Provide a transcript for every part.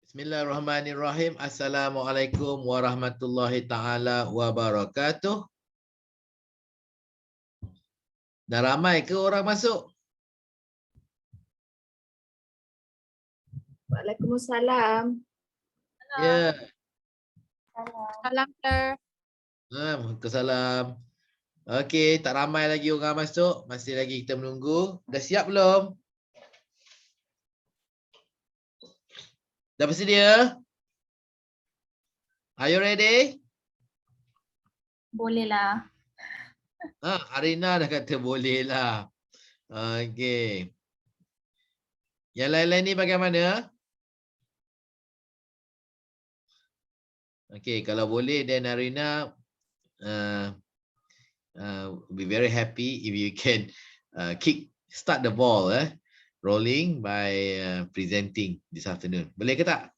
Bismillahirrahmanirrahim. Assalamualaikum warahmatullahi taala wabarakatuh. Dah ramai ke orang masuk? Waalaikumsalam. Ya. Salam, sir. Waalaikumsalam. Okey, tak ramai lagi orang masuk. Masih lagi kita menunggu. Dah siap belum? Dah bersedia? Are you ready? Bolehlah. Arina dah kata boleh lah. Okey. Yang lain-lain ni bagaimana? Okey, kalau boleh then Arina be very happy if you can start the ball rolling by presenting this afternoon. Boleh ke tak?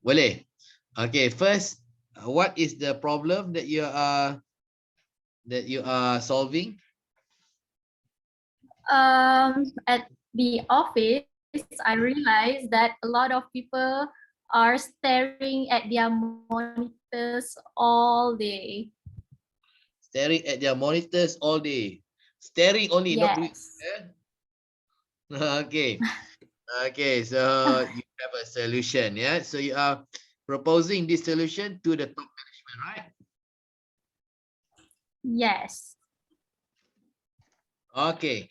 Boleh. Okay, first, what is the problem that you are solving? At the office, I realized that a lot of people are staring at their monitors all day. Staring at their monitors all day. Staring only, not doing. Okay. Okay, so you have a solution, yeah? So you are proposing this solution to the top management, right? Yes. Okay.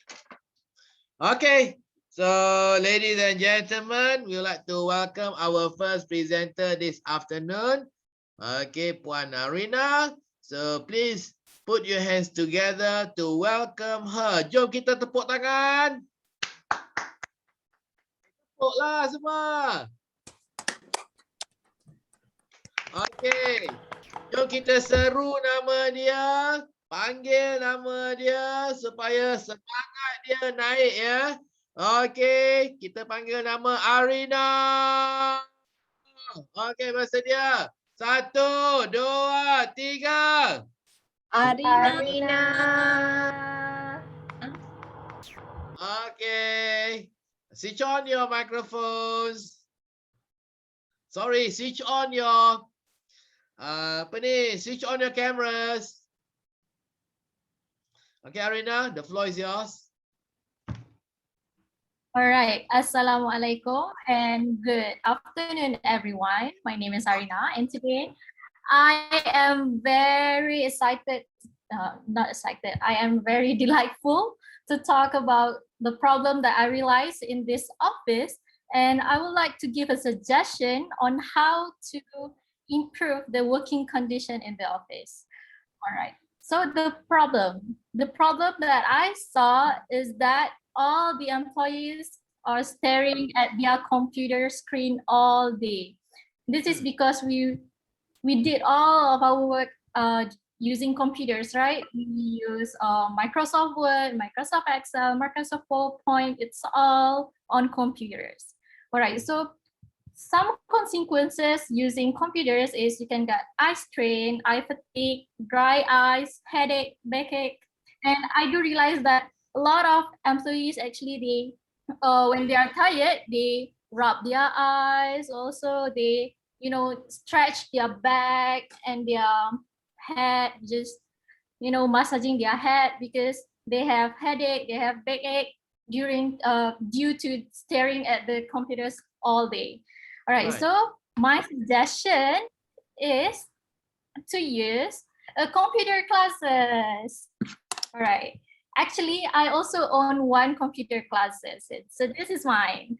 Okay. So, ladies and gentlemen, we would like to welcome our first presenter this afternoon. Okay, Puan Arina. So, please put your hands together to welcome her. Jom kita tepuk tangan. Tepuklah semua. Okay. Jom kita seru nama dia. Panggil nama dia supaya semangat dia naik ya. Okey, kita panggil nama Arina. Okey, bersedia. 1, 2, 3. Arina. Okey. Switch on your microphones. Sorry, switch on your switch on your cameras. Okay, Arina, the floor is yours. All right. Assalamualaikum and good afternoon, everyone. My name is Arina, and today I am very excited. Not excited. I am very delightful to talk about the problem that I realized in this office, and I would like to give a suggestion on how to improve the working condition in the office. All right. So the problem that I saw is that all the employees are staring at their computer screen all day. This is because we did all of our work using computers, right? We use Microsoft Word, Microsoft Excel, Microsoft PowerPoint. It's all on computers. All right, so some consequences using computers is you can get eye strain, eye fatigue, dry eyes, headache, backache. And I do realize that a lot of employees actually, when they are tired, they rub their eyes. Also, they, stretch their back and their head, just, massaging their head because they have headache, they have backache due to staring at the computers all day. All right. So my suggestion is to use a computer classes. All right. Actually, I also own one computer classes. So this is mine.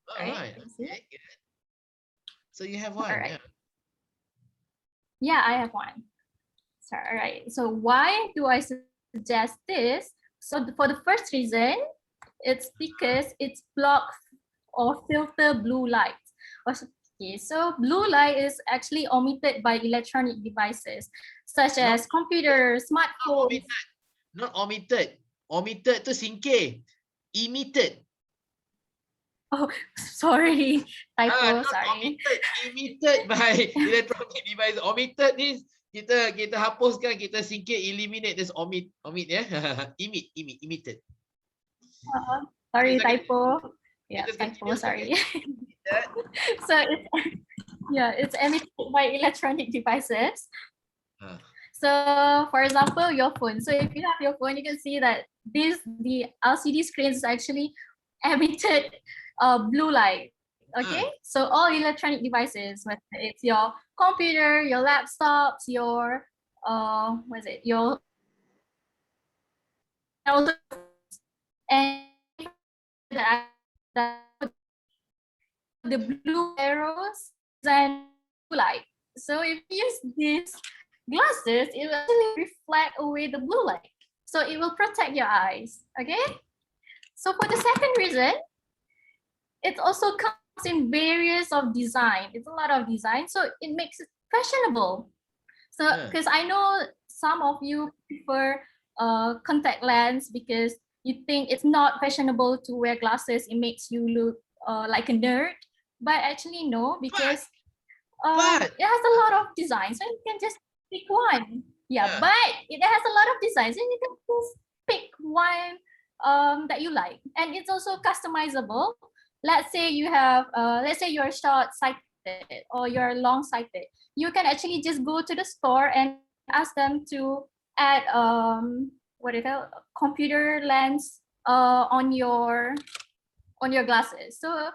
All right. Okay, good. So you have one. All right. Yeah, I have one. So, all right. So why do I suggest this? So for the first reason, it's because it's block or filter blue light. Okay, so blue light is actually emitted by electronic devices such as computers, smartphones. Not omitted. Omitted to singkir. Emitted. Oh, sorry. Typo, Not sorry. omitted. Emitted by electronic device. Omitted is kita hapuskan, kita singkir, eliminate, just omit ya. Omitted. Sorry, Kita typo. Yeah, just typo, continue. sorry. So it's emitted by electronic devices. So for example, your phone. So if you have your phone, you can see that the LCD screens actually emitted blue light. Okay, so all electronic devices, whether it's your computer, your laptops, your what is it, your and the blue arrows and blue light. So if you use these glasses, it will actually reflect away the blue light. So it will protect your eyes. Okay. So for the second reason, it also comes in various of design. It's a lot of design, so it makes it fashionable. So because I know some of you prefer contact lens because you think it's not fashionable to wear glasses. It makes you look like a nerd, but actually no, because it has a lot of designs, so you can just pick one. Yeah, but it has a lot of designs, and you can just pick one that you like, and it's also customizable. Let's say you have, let's say you're short-sighted or you're long-sighted. You can actually just go to the store and ask them to add what is it, computer lens on your glasses. So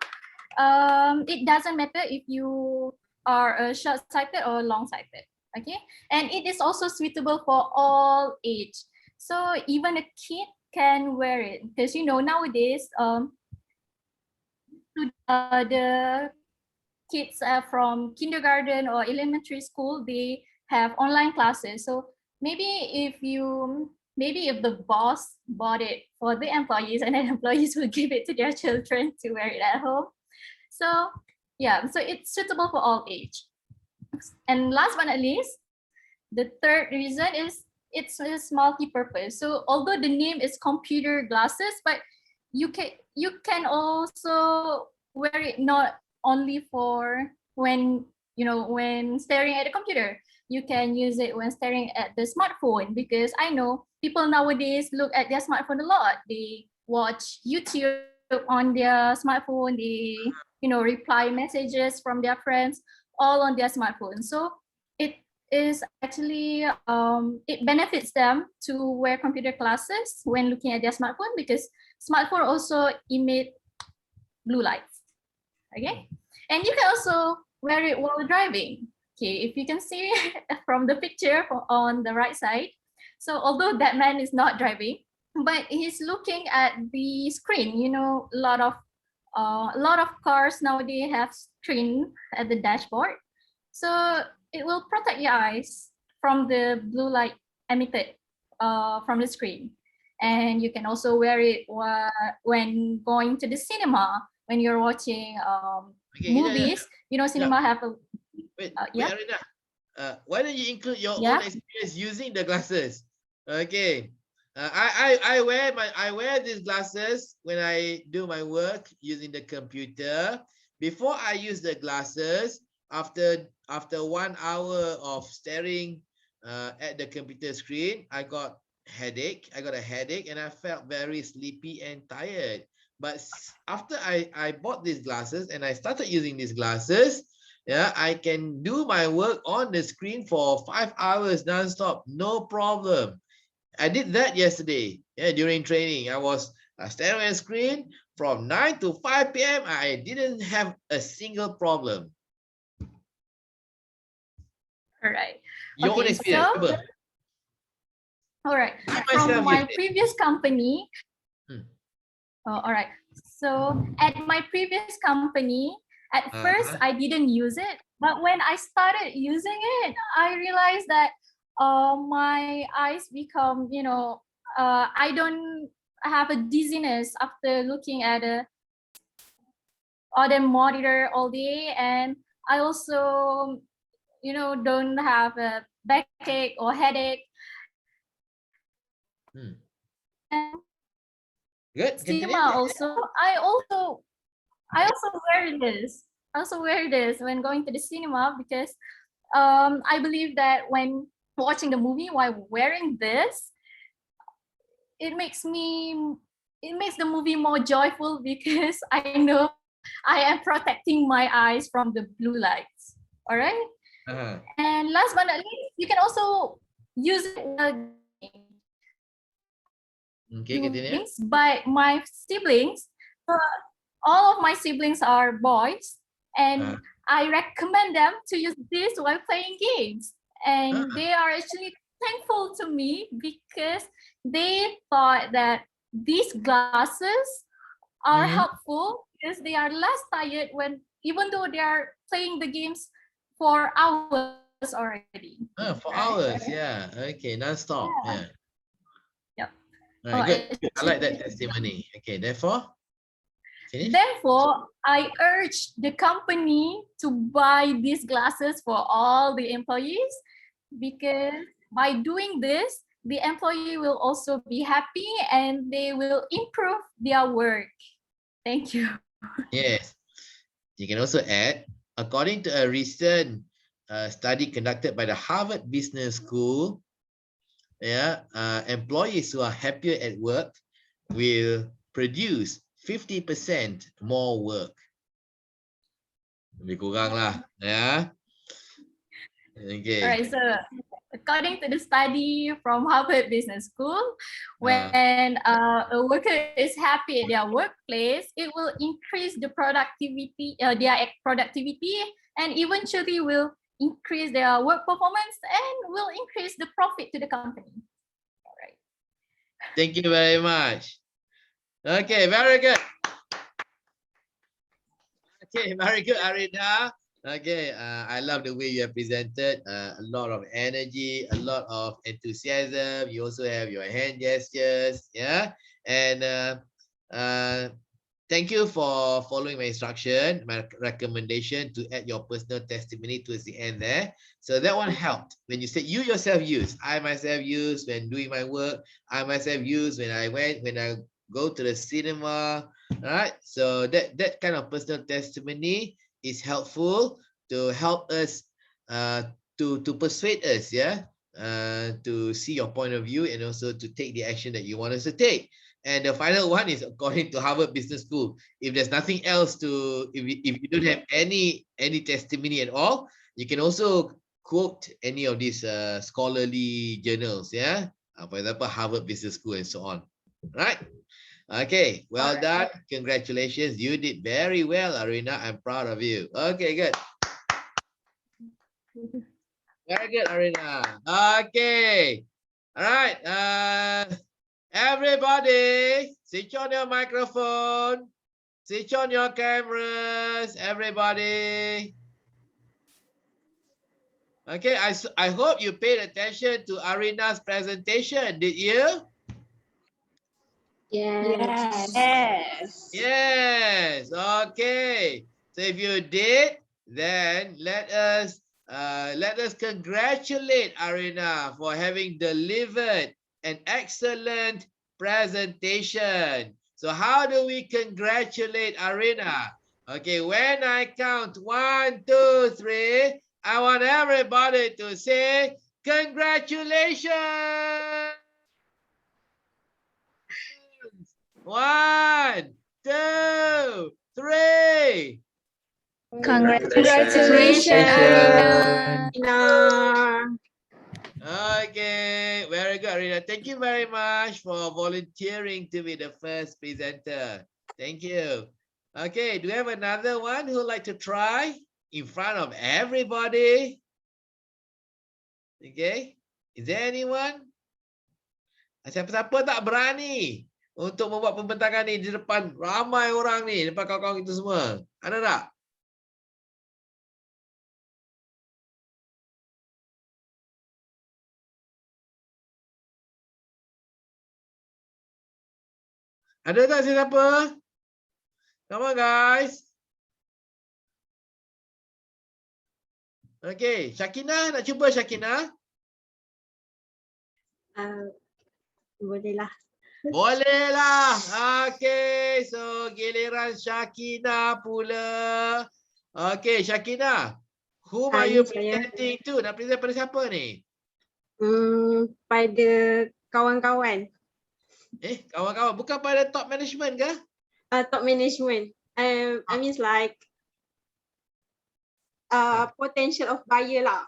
it doesn't matter if you are short-sighted or long-sighted. Okay, and it is also suitable for all age. So even a kid can wear it because nowadays the kids from kindergarten or elementary school, they have online classes. So maybe if the boss bought it for the employees, and then employees will give it to their children to wear it at home. So yeah, so it's suitable for all age. And last but not least, the third reason is it's multi-purpose. So although the name is computer glasses, but you can also wear it not only for when staring at the computer. You can use it when staring at the smartphone, because I know people nowadays look at their smartphone a lot. They watch YouTube on their smartphone. They reply messages from their friends all on their smartphone. So it is actually it benefits them to wear computer glasses when looking at their smartphone, because smartphone also emit blue lights. Okay, and you can also wear it while driving. Okay, if you can see from the picture on the right side, so although that man is not driving, but he's looking at the screen. A lot of cars nowadays have screen at the dashboard, so it will protect your eyes from the blue light emitted from the screen. And you can also wear it when going to the cinema, when you're watching movies. Cinema have a wait, yeah. Arina, why don't you include your own experience using the glasses? Okay. I wear these glasses when I do my work using the computer. Before I use the glasses, after 1 hour of staring at the computer screen, I got a headache, and I felt very sleepy and tired. But after I bought these glasses and I started using these glasses, yeah, I can do my work on the screen for 5 hours non-stop, no problem. I did that yesterday. Yeah, during training, I was staring at the screen from 9 to 5 p.m. I didn't have a single problem. All right. Your own experience. So, all right. From my previous company. All right. So at my previous company, at first I didn't use it, but when I started using it, I realized that my eyes become, I don't have a dizziness after looking at the monitor all day, and I also, don't have a backache or headache. Good. Cinema also. I also wear this. I also wear this when going to the cinema, because I believe that when watching the movie while wearing this, it makes the movie more joyful because I know I am protecting my eyes from the blue lights. All right. Uh-huh. And last but not least, you can also use it while Okay, continue. by my siblings. All of my siblings are boys, and I recommend them to use this while playing games. And they are actually thankful to me because they thought that these glasses are helpful because they are less tired when even though they are playing the games for hours already. For hours, yeah. Okay, non-stop. Yeah. Yep. All right, good. I Actually, like that testimony. Okay, therefore, finish. therefore, I urge the company to buy these glasses for all the employees because by doing this, the employee will also be happy and they will improve their work. Thank you. Yes. You can also add, according to a recent study conducted by the Harvard Business School, employees who are happier at work will produce 50% more work. Lebih kurang lah, ya. Okay. All right, so according to the study from Harvard Business School, when a worker is happy at their workplace, it will increase the productivity, their productivity, and eventually will increase their work performance and will increase the profit to the company. All right. Thank you very much. Okay, very good. Okay, very good, Arina. Okay, I love the way you have presented. A lot of energy, a lot of enthusiasm. You also have your hand gestures, yeah. And thank you for following my instruction, my recommendation to add your personal testimony towards the end there. So that one helped. When you said you yourself use, I myself use when doing my work. I myself use when I go to the cinema. All right. So that kind of personal testimony is helpful to help us to persuade us, to see your point of view and also to take the action that you want us to take. And the final one is according to Harvard Business School. If there's nothing else if you don't have any testimony at all, you can also quote any of these scholarly journals, for example, Harvard Business School and so on, right? Okay, well done. Congratulations. You did very well, Arina. I'm proud of you. Okay, good. Very good, Arina. Okay. All right. Everybody, switch on your microphone. Switch on your cameras, everybody. Okay, I hope you paid attention to Arina's presentation. Did you? Yes. Yes. Okay. So if you did, then let us congratulate Arina for having delivered an excellent presentation. So how do we congratulate Arina? Okay, when I count 1, 2, 3, I want everybody to say congratulations. 1, 2, 3. Congratulations, Arina. Okay, very good, Arina. Thank you very much for volunteering to be the first presenter. Thank you. Okay, do we have another one who would like to try in front of everybody? Okay, is there anyone? Siapa-siapa tak berani untuk membuat pembentakan ni di depan ramai orang ni, depan kawan-kawan kita semua? Ada tak? Ada tak siapa? Come on, guys. Okay, Syakina, nak cuba Syakina? Bolehlah. Bolehlah. Okay, so giliran Syakina pula. Okay, Syakina. Whom are you Yes, saya. presenting to? Nak present pada siapa ni? Pada kawan-kawan, Kawan-kawan. Bukan pada top management ke? top management. I mean like potential of buyer lah.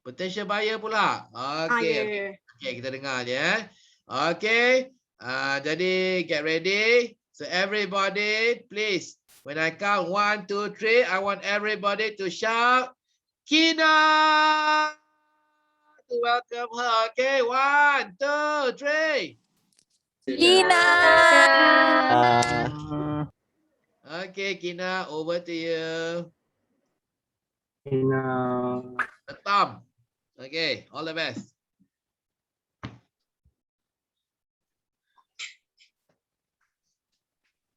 Potential buyer pula. Okay. Yeah. Okay, kita dengar je. Okay. Jadi, get ready. So, everybody, please. When I count 1, 2, 3, I want everybody to shout, Kina! To welcome her. Okay, 1, 2, 3. Gina. Okay, Kina, over to you. Kina. Tom. Okay, all the best.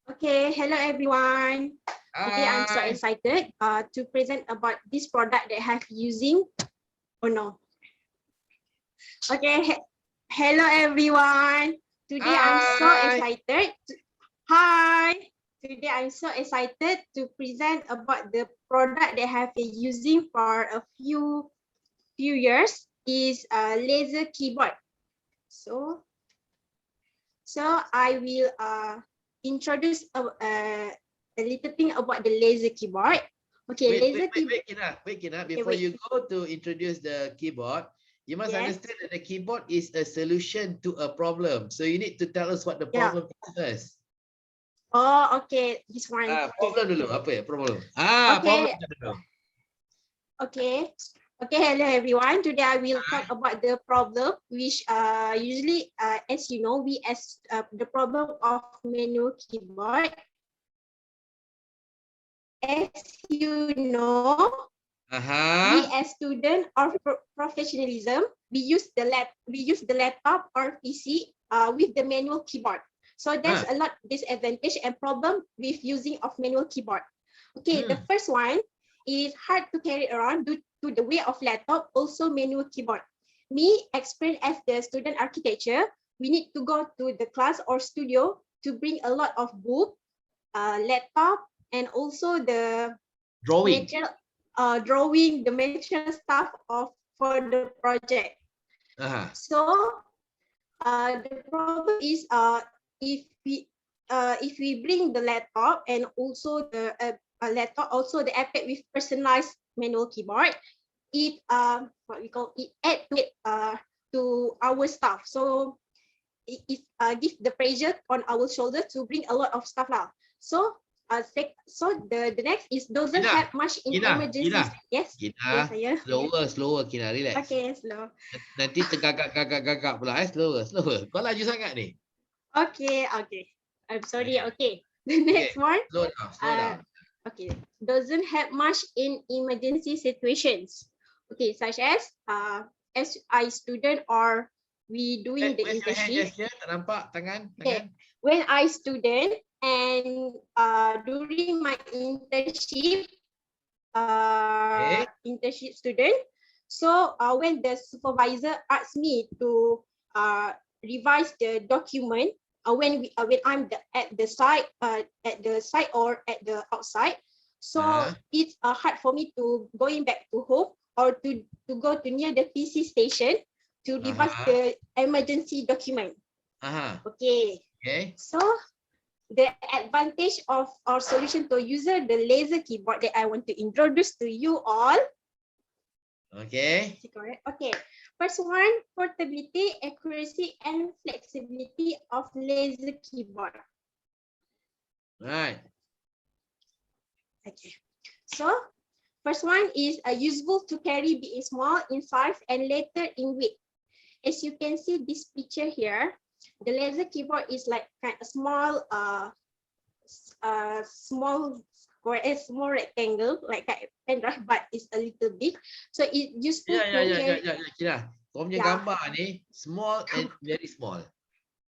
Okay, hello everyone. Today I'm so Hi. excited to present about this product that I have using. Oh no. Okay, hello everyone. Today I'm so Hi. excited. Hi. Today I'm so excited to present about the product that I have been using for a few years is a laser keyboard. So I will introduce a little thing about the laser keyboard. Okay, Wait, Kina. Before wait. you go to introduce the keyboard, you must Yes. understand that the keyboard is a solution to a problem. So you need to tell us what the Yeah. problem is first. Oh, okay. This one. Problem dulu. Apa ya problem? Okay. Problem dulu. Okay. Okay, hello everyone. Today I will talk about the problem which usually as you know the problem of manual keyboard. As you know, we as student of professionalism, we use the laptop or PC with the manual keyboard. So there's a lot disadvantage and problem with using of manual keyboard. Okay, the first one is hard to carry around due to the weight of laptop, also manual keyboard. Me, experienced as the student architecture, we need to go to the class or studio to bring a lot of book, laptop, and also the Drawing. drawing, the material stuff for the project. So the problem is if we bring the laptop and also the the iPad with personalized manual keyboard, it what we call it add to our stuff. So it give the pressure on our shoulder to bring a lot of stuff lah. So the next is doesn't Kina, have much in Kina, emergencies. Kina. Yes. Kina, Yes, slower, Kina, relax. Okay, slow. Nanti tergagak pula. Slower. Kau laju sangat ni. Okay. I'm sorry. Okay. The next one. Slow down. Okay. Doesn't have much in emergency situations. Okay, such as I student or we doing the Where's your hand internship. gesture? Tak nampak tangan. Okay. When I student and during my internship, internship student. So when the supervisor asks me to revise the document, when I'm at the site or at the outside, so it's hard for me to going back to home or to go to near the PC station to revise the emergency document. Okay. So the advantage of our solution to user the laser keyboard that I want to introduce to you all. Okay. Correct. Okay. First one, portability, accuracy, and flexibility of laser keyboard. Right. Okay. So first one is useful to carry, being small in size and later in weight. As you can see this picture here, the laser keyboard is like kind of small small rectangle like a pen drive, but it's a little big. So it useful to carry. Kira. Kau punya gambar ni small and very small.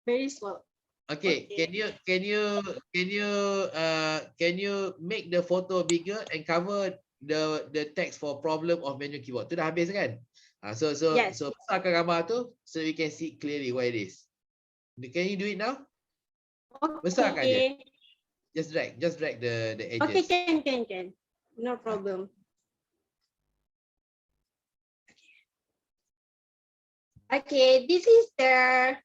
Very small. Okay. Can you make the photo bigger and cover the text for problem of manual keyboard? Tu dah habis kan? So besarkan gambar tu so we can see clearly what it is. Can you do it now? Besarkan je. Just drag the edges. Okay, can. No problem. Okay, this is the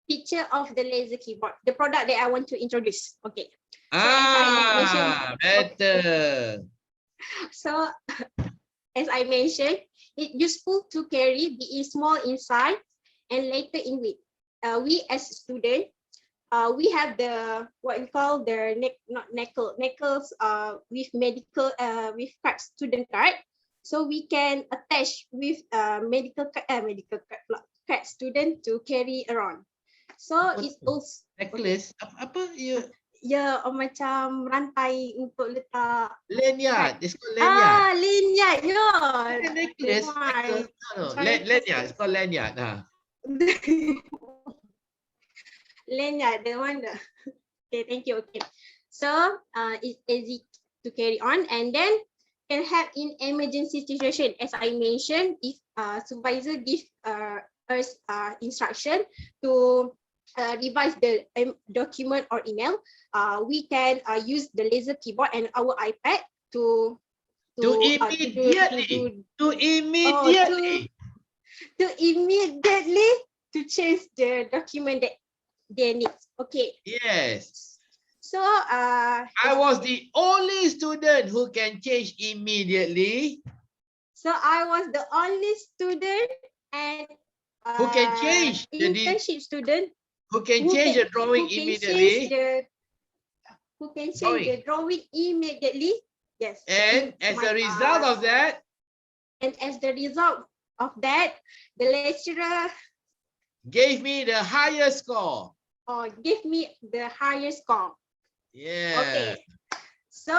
picture of the laser keyboard, the product that I want to introduce. Okay. So as I mentioned, Better. so as I mentioned, it's useful to carry, be it small in size and later in weight. We as students, we have the what we call the neckles with medical with card, student card, so we can attach with medical card student to carry around. So it's also Necklace. Apa? ya macam rantai untuk letak Lanyard. It's called lanyard. lanyard ya. Necklace. Necklace. No. Lanyard. It's called lanyard. Lanyard, the one. Okay, thank you. Okay, so it's easy to carry on, and then can help in emergency situation. As I mentioned, if supervisor give us instruction to revise the document or email, we can use the laser keyboard and our iPad to immediately to change the document that they need. Okay. Yes. So I was the only student who can change immediately. So I was the only student and Who can change internship student who can change the drawing immediately. Who can change the drawing immediately. Yes. And as a result of that, the lecturer gave me the highest score. Give me the highest score. Yeah. Okay. So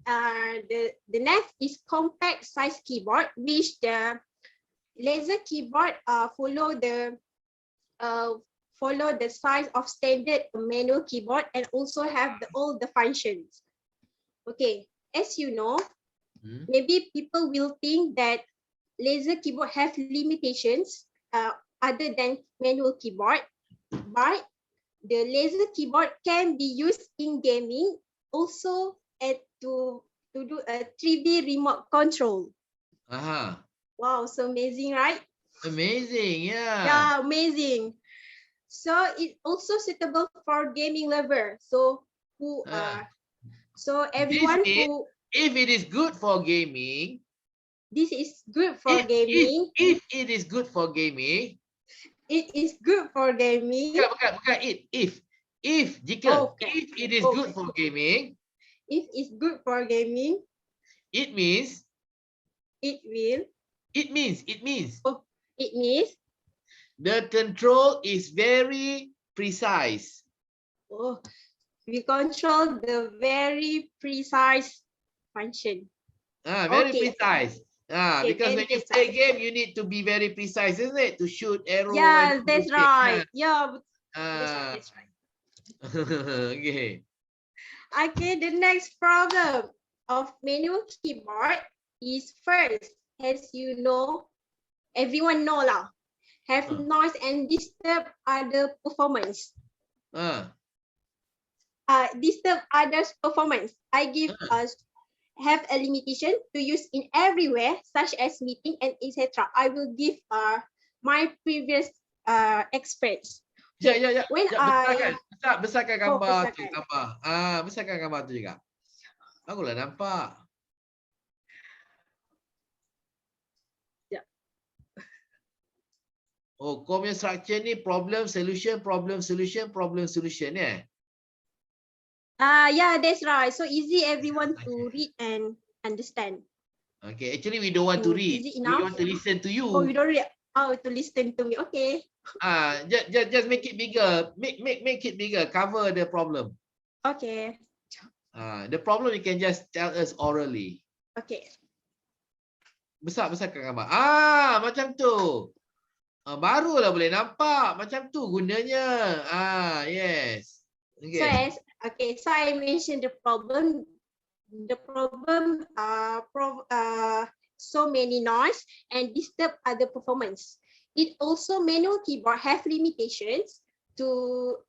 the next is compact size keyboard, which the laser keyboard follow the size of standard manual keyboard and also have all the functions. Okay, as you know, maybe people will think that laser keyboard have limitations other than manual keyboard, but the laser keyboard can be used in gaming also to do a 3D remote control. Wow, so amazing, right? Amazing, yeah. Yeah, amazing. So it's also suitable for gaming lover. So everyone who, if it is good for gaming, this is good for gaming. If it is good for gaming, it is good for gaming. Bukan if jika if it is good for gaming, if it's good for gaming, it means it means the control is very precise. We control the very precise function. Very precise. Because when you play game, you need to be very precise, isn't it? To shoot arrow. Yes, that's right. Yeah, that's right. Okay. Okay, the next problem of manual keyboard is first, as you know, everyone know lah, have noise and disturb other performance. Disturb others' performance. I give us have a limitation to use in everywhere, such as meeting and etc. I will give my previous experience. Ya. When besarkan gambar tu, besarkan gambar tu juga. Barulah nampak. Ya. Oh, kau punya structure ni problem solution Yeah, that's right. So easy everyone to read and understand. Okay, actually we don't want to read. We want to listen to you. Oh, you don't read. Oh, to listen to me. Okay. Just make it bigger. Make it bigger. Cover the problem. Okay. The problem you can just tell us orally. Okay. Besarkan gambar. Macam tu. Barulah boleh nampak. Macam tu gunanya. Yes. Okay. So I mentioned the problem. So many noise and disturb other performance. It also manual keyboard have limitations to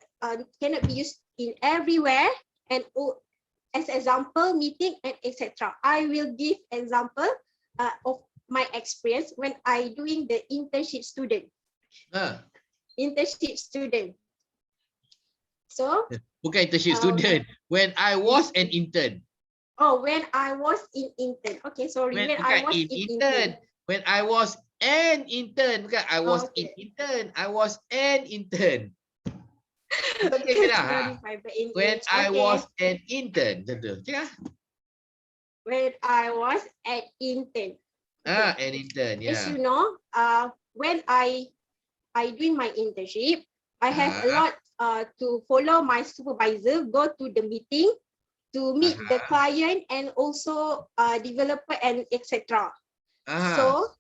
cannot be used in everywhere and as example meeting and etc. I will give example of my experience when I doing the internship student. internship student. So, Bukan internship student. When I was an intern. oh, when I was in intern. Okay, sorry. When I Bukan was in in intern. When I was an intern. Bukan I was in Okay. intern. I was an intern. Okay ke dah? Clarify the English. When I Okay. was an intern. Betul. Cakap. When I was an intern. An intern. As Yeah. you know, when I doing my internship, I have a lot to follow my supervisor, go to the meeting to meet the client and also developer and etc. So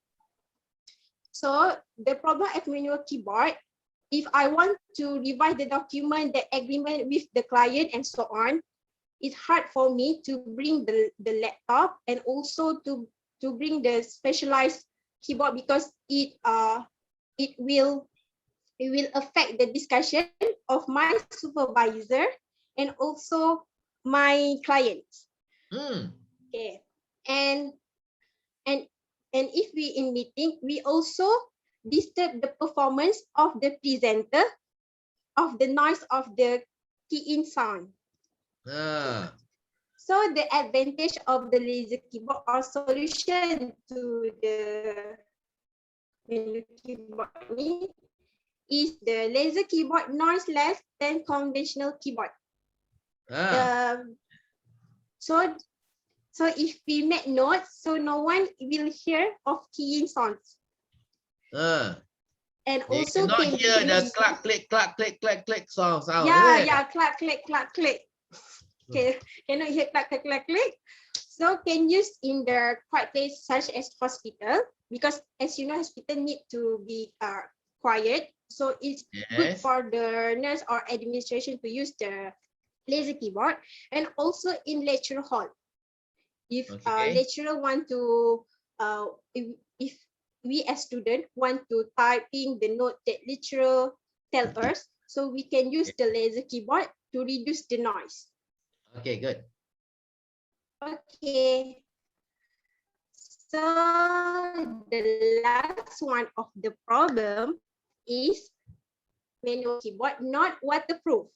the problem at manual keyboard, if I want to revise the document, the agreement with the client and so on, it's hard for me to bring the laptop and also to bring the specialized keyboard because it will affect the discussion of my supervisor and also my clients. Okay, and if we in meeting, we also disturb the performance of the presenter of the noise of the key in sound. So the advantage of the laser keyboard or solution to the manual keyboard is the laser keyboard noiseless than conventional keyboard. So if we make notes, so no one will hear of keying sounds. And They also cannot can hear the use, clack, click, clack, click, clack, click sound. yeah, clack, click, clack, click. Okay, cannot hear clack, click, clack, click. So can use in the quiet place such as hospital, because as you know, hospital need to be quiet. So it's good for the nurse or administration to use the laser keyboard, and also in lecture hall. If lecturer want to, if we as student want to type in the note that lecturer tell us, so we can use the laser keyboard to reduce the noise. Okay, good. Okay. So the last one of the problem is manual keyboard not waterproof.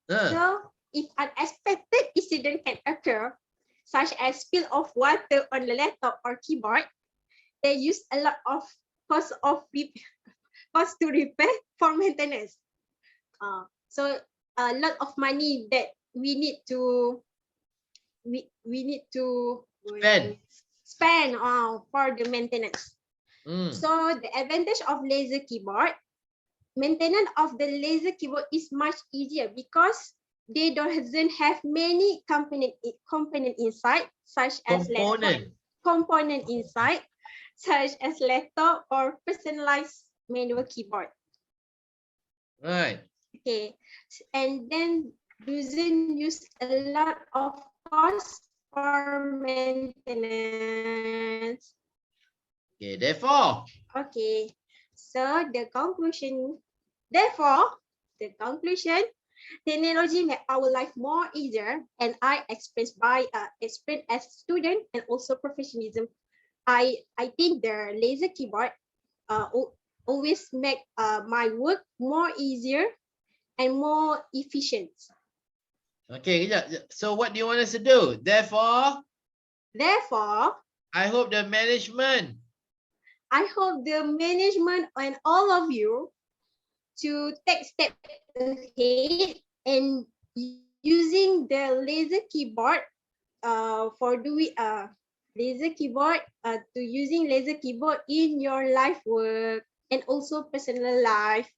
So if unexpected incident can occur, such as spill of water on the laptop or keyboard, they use a lot of cost to repair for maintenance. So a lot of money that we need to spend for the maintenance. So the advantage of laser keyboard, maintenance of the laser keyboard is much easier because they doesn't have many component inside, such as component inside, such as laptop or personalized manual keyboard. Right. Okay, and then doesn't use a lot of cost for maintenance. Okay, therefore. Okay, so the conclusion, therefore, the conclusion, technology make our life more easier, and I express as student and also professionalism. I think the laser keyboard always make my work more easier and more efficient. Okay, so what do you want us to do? Therefore, I hope the management and all of you to take steps ahead and using the laser keyboard using laser keyboard in your life work and also personal life.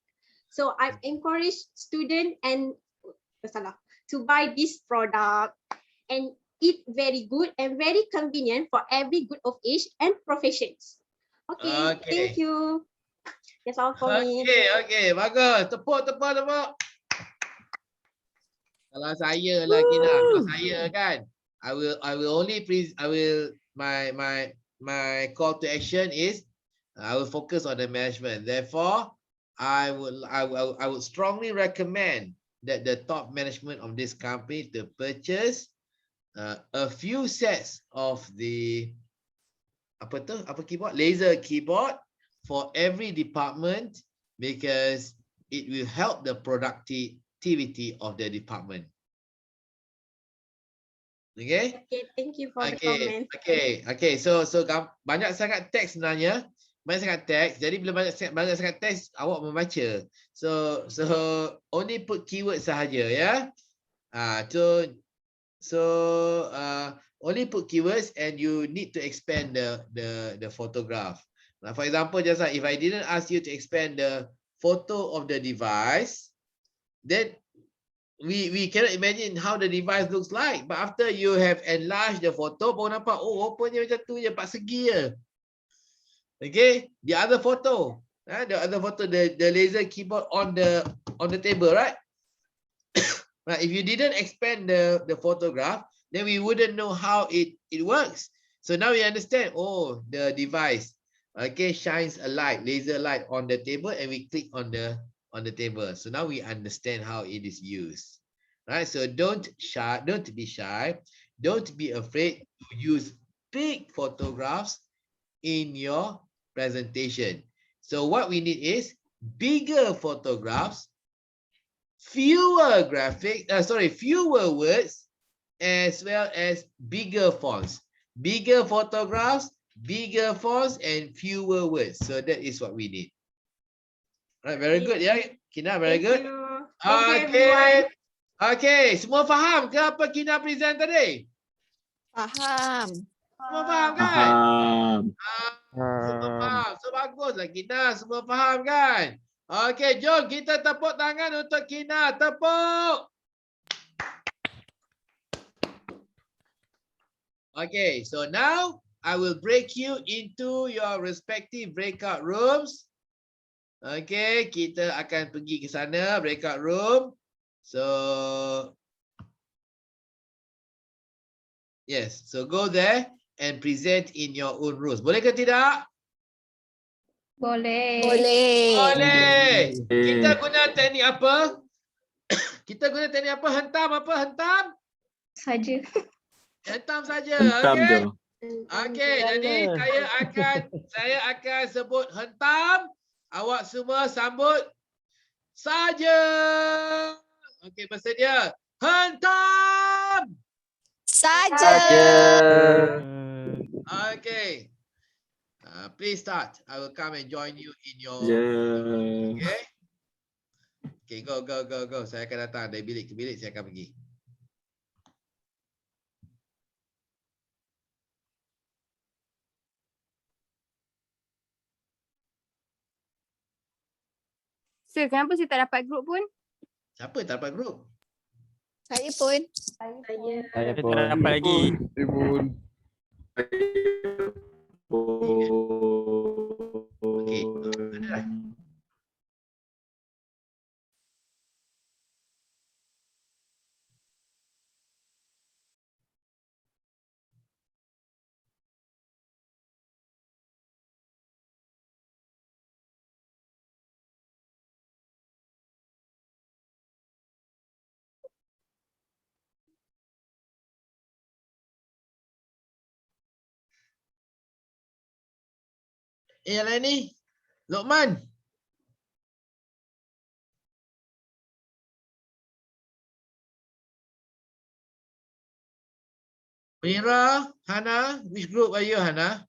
So I've encouraged students and to buy this product, and it's very good and very convenient for every good of age and professions. Okay. Thank you. That's all for me. Okay, bagus. Tepuk. Kalau saya lagi nak, kalau saya kan, I will my call to action is I will focus on the management. Therefore, I would strongly recommend that the top management of this company to purchase a few sets of the keyboard, laser keyboard for every department because it will help the productivity of the department. Okay? Okay, thank you for the comment. Okay. So banyak sangat teks sebenarnya. Banyak sangat teks. Jadi bila banyak sangat teks, awak membaca. So only put keyword sahaja ya. Only put keywords and you need to expand the photograph. Now, for example, just like if I didn't ask you to expand the photo of the device, then we cannot imagine how the device looks like. But after you have enlarged the photo, baru nampak, oh, rupanya macam tu je, 4 segi je. Okay, the other photo, the laser keyboard on the table, right? Right, if you didn't expand the photograph, then we wouldn't know how it works. So now we understand, oh, the device, okay, shines a light, laser light on the table, and we click on the table. So now we understand how it is used. Right? So don't be shy. Don't be afraid to use big photographs in your presentation. So what we need is bigger photographs, fewer words, as well as bigger fonts. Bigger photographs, bigger fonts, and fewer words. So that is what we need. Right, very good, yeah, Kina, very good. Thank you, everyone. Okay, semua faham ke apa Kina present tadi? Faham. Semua faham kan? Faham. Semua faham. So baguslah Kina, semua faham kan? Okay, jom kita tepuk tangan untuk Kina. Tepuk. Okay, so now I will break you into your respective breakout rooms. Okay, kita akan pergi ke sana, breakout room. So, yes, so go there and present in your own rooms. Boleh ke tidak? Boleh. Boleh. Kita guna teknik apa? Kita guna teknik apa? Hentam? Saja. Hentam saja. Hentam Okay. je. Okay, jadi saya akan sebut hentam. Awak semua sambut saja. Okay, bersedia? Hentam. Saja. Okay. Please start. I will come and join you in your. Yeah. Okay. Okay, go. Saya akan datang dari bilik ke bilik. Saya akan pergi. Sir, kenapa saya tak dapat grup pun? Siapa tak dapat grup? Saya pun. Saya Tak dapat lagi. Okay. Ada dah. Yang lain ni? Lokman. Mira, Hana, which group are you, Hana?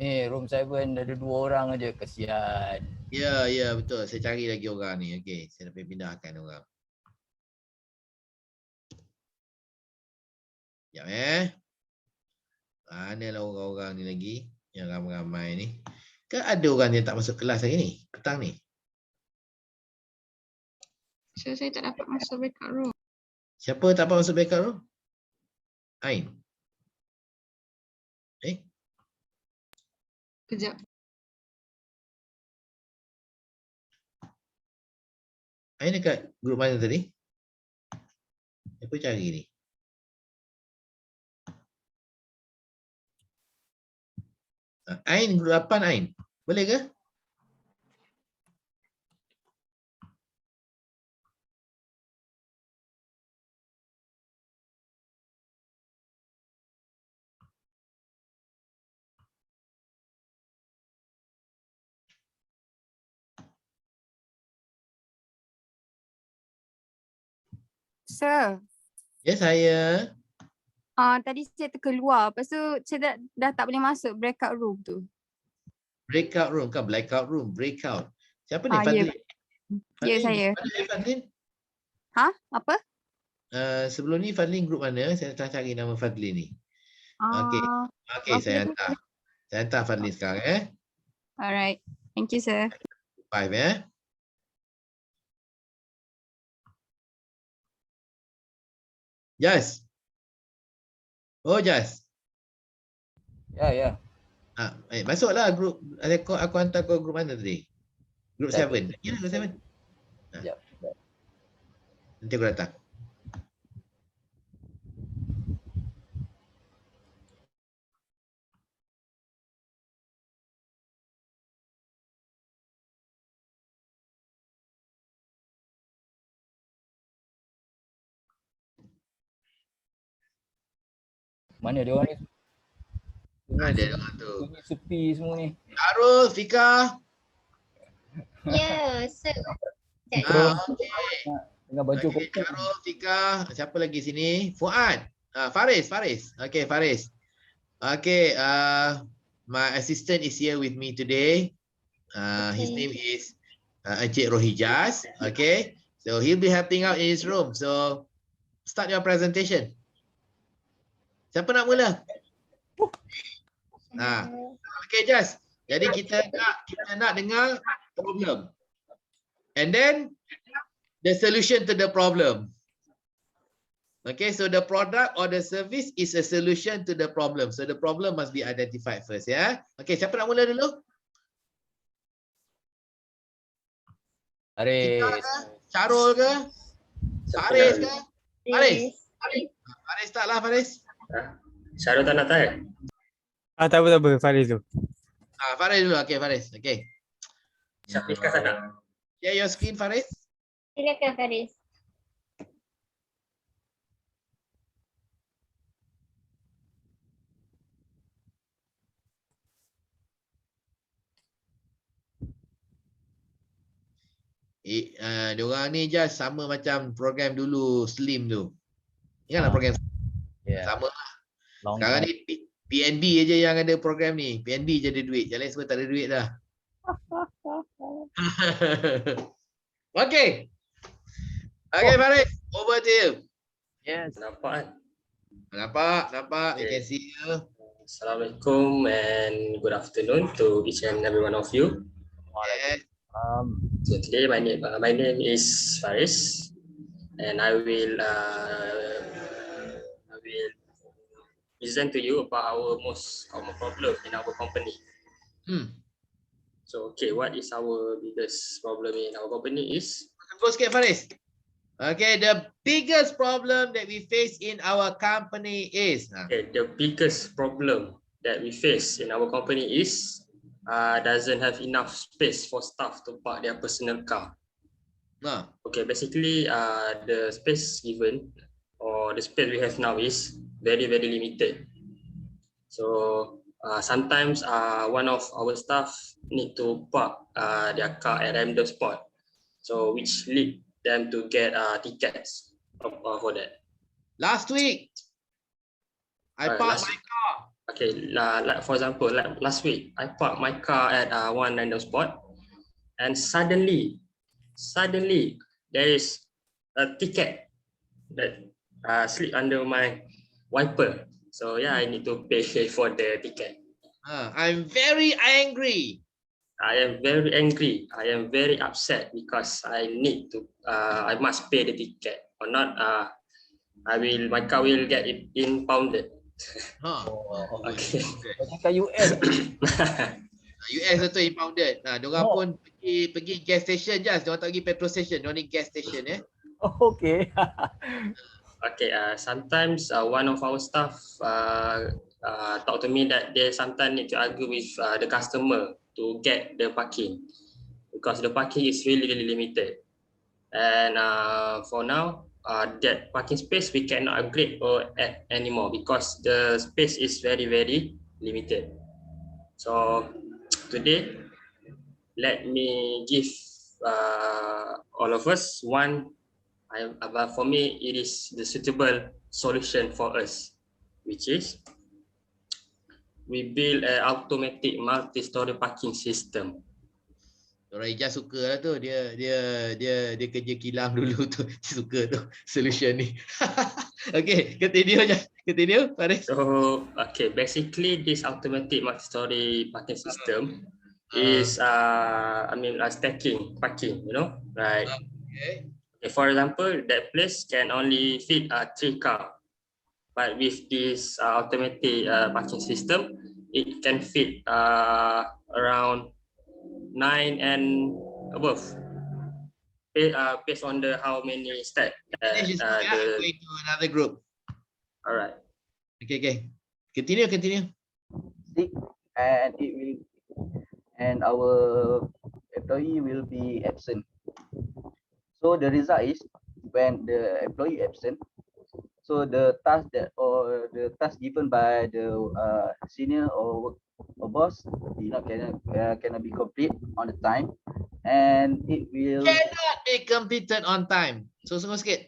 Ni room 7 ada 2 orang aja, kesian. Ya, betul. Saya cari lagi orang ni. Okey, saya nak pindahkan orang. Sekejap Manalah orang-orang ni lagi yang ramai-ramai ni. Ke ada orang yang tak masuk kelas hari ni? Petang ni. So, saya tak dapat masuk breakout room. Siapa tak dapat masuk backup room? Ain. Kejap. Ain dekat grup mana tadi? Siapa cari ni? Ain grup 8 Ain. Boleh ke? Sir, Ya, saya. tadi saya terkeluar. Lepas tu saya dah tak boleh masuk breakout room tu. Breakout room kan? Blackout room. Breakout. Siapa ni? Ya, Fadlin? ya Fadlin, saya. mana Fadlin? Apa? Sebelum ni Fadlin grup mana? Saya tak cari nama Fadlin ni. Okey. Okey, saya hantar. Saya hantar Fadlin sekarang Alright. Thank you, sir. 5 Jas. Oh, Jas. Ya. Masuklah grup. Aku hantar kau grup mana tadi? Grup 7. Ya, grup 7. Sekejap. Nanti aku datang. Mana dia orang ni? Ada orang tu. Sunyi sepi semua ni. Arul, Fika. Ya, sir. Okey. Tengah baju Okey, Arul, Fika. Siapa lagi sini? Fuad. Faris. Okey, Faris. Okey, my assistant is here with me today. His name is Encik Rohijaz. Okay, so he'll be helping out in his room. So start your presentation. Siapa nak mula? Okay, Jaz. Jadi kita nak dengar problem. And then the solution to the problem. Okay, so the product or the service is a solution to the problem. So the problem must be identified first, ya. Okay, siapa nak mula dulu? Haris. Syarul ke? Faris ke? Faris tak lah, Faris. Syarul tak nak tak? Tak apa, Faris tu. Faris dulu. Okay, Faris. Okay. Syafiqah tak nak? Share your screen, Faris. Silakan Faris. Diorang ni just sama macam program dulu Slim tu. Ingatlah program sama lah. Sekarang ni PNB aja yang ada program ni. PNB je ada duit. Yang lain semua tak ada duit dah. Okay. Okay, Faris. Over to you. Yes. Nampak kan? Nampak. You can see you. Assalamualaikum and good afternoon to each and every one of you. Yes. So today my name is Faris, and I will present to you about our most common problem in our company. So what is our biggest problem in our company is? Go sikit, Faris. Okay, the biggest problem that we face in our company is. The biggest problem that we face in our company is doesn't have enough space for staff to park their personal car. Okay, basically the space given or the space we have now is very limited. So sometimes one of our staff need to park their car at random spot, so which lead them to get tickets for that. Last week, I parked my car. Okay, like for example, like last week, I parked my car at one random spot, and suddenly there is a ticket that slid under my wiper. So yeah, I need to pay for the ticket. I'm very angry. I am very angry. I am very upset because I need to. I must pay the ticket, or not. My car will get impounded. Okay. Kat US. US tu impounded. Diorang pun pergi gas station je. Diorang tak pergi petrol station. Diorang ni gas station Okay. Okay. Sometimes one of our staff talk to me that they sometimes need to argue with the customer to get the parking because the parking is really limited. And for now, that parking space we cannot upgrade or add anymore because the space is very limited. So today, let me give all of us one But for me, it is the suitable solution for us, which is we build an automatic multi-story parking system. Orang Ijaz suka lah tu, dia kerja kilang dulu tu, dia suka tu solution ni. Okay, continue Faris. So okay, basically this automatic multi-story parking system is stacking parking, you know, right? Okay. Okay, for example, that place can only fit 3 car, but with this automatic parking system, it can fit around 9 and above, based on the how many stack. Finish this group, yeah? Going to another group. All right. Okay. Continue. Sick, and it will, and our employee will be absent. So the result is when the employee absent, so the task given by the senior or boss cannot be complete on the time, and it will Cannot be completed on time. So sikit.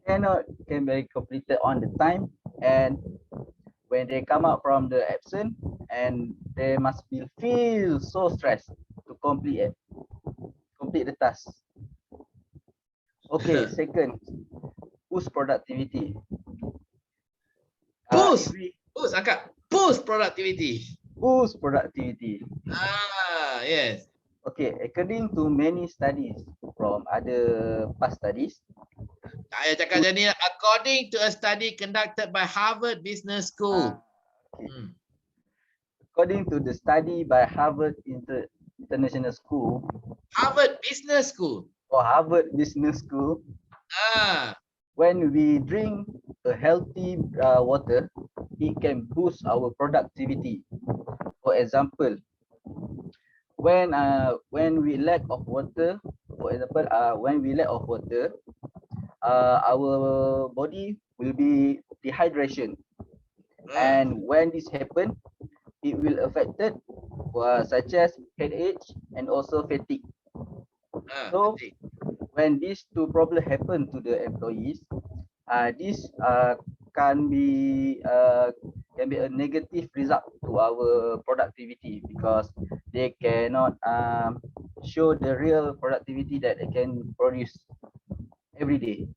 can be completed on the time, and when they come out from the absent, and they must feel so stressed to complete the task. Okay, second, boost productivity. Boost productivity. Boost productivity. Yes. Okay, according to many studies from other past studies. Saya cakap jadi according to a study conducted by Harvard Business School. According to the study by Harvard International School. Harvard Business School. Or Harvard Business School. When we drink a healthy water, it can boost our productivity. For example, when we lack of water, our body will be dehydration, and when this happen, it will affect it, such as headache and also fatigue. So when these two problems happen to the employees, this can be a negative result to our productivity, because they cannot show the real productivity that they can produce every day.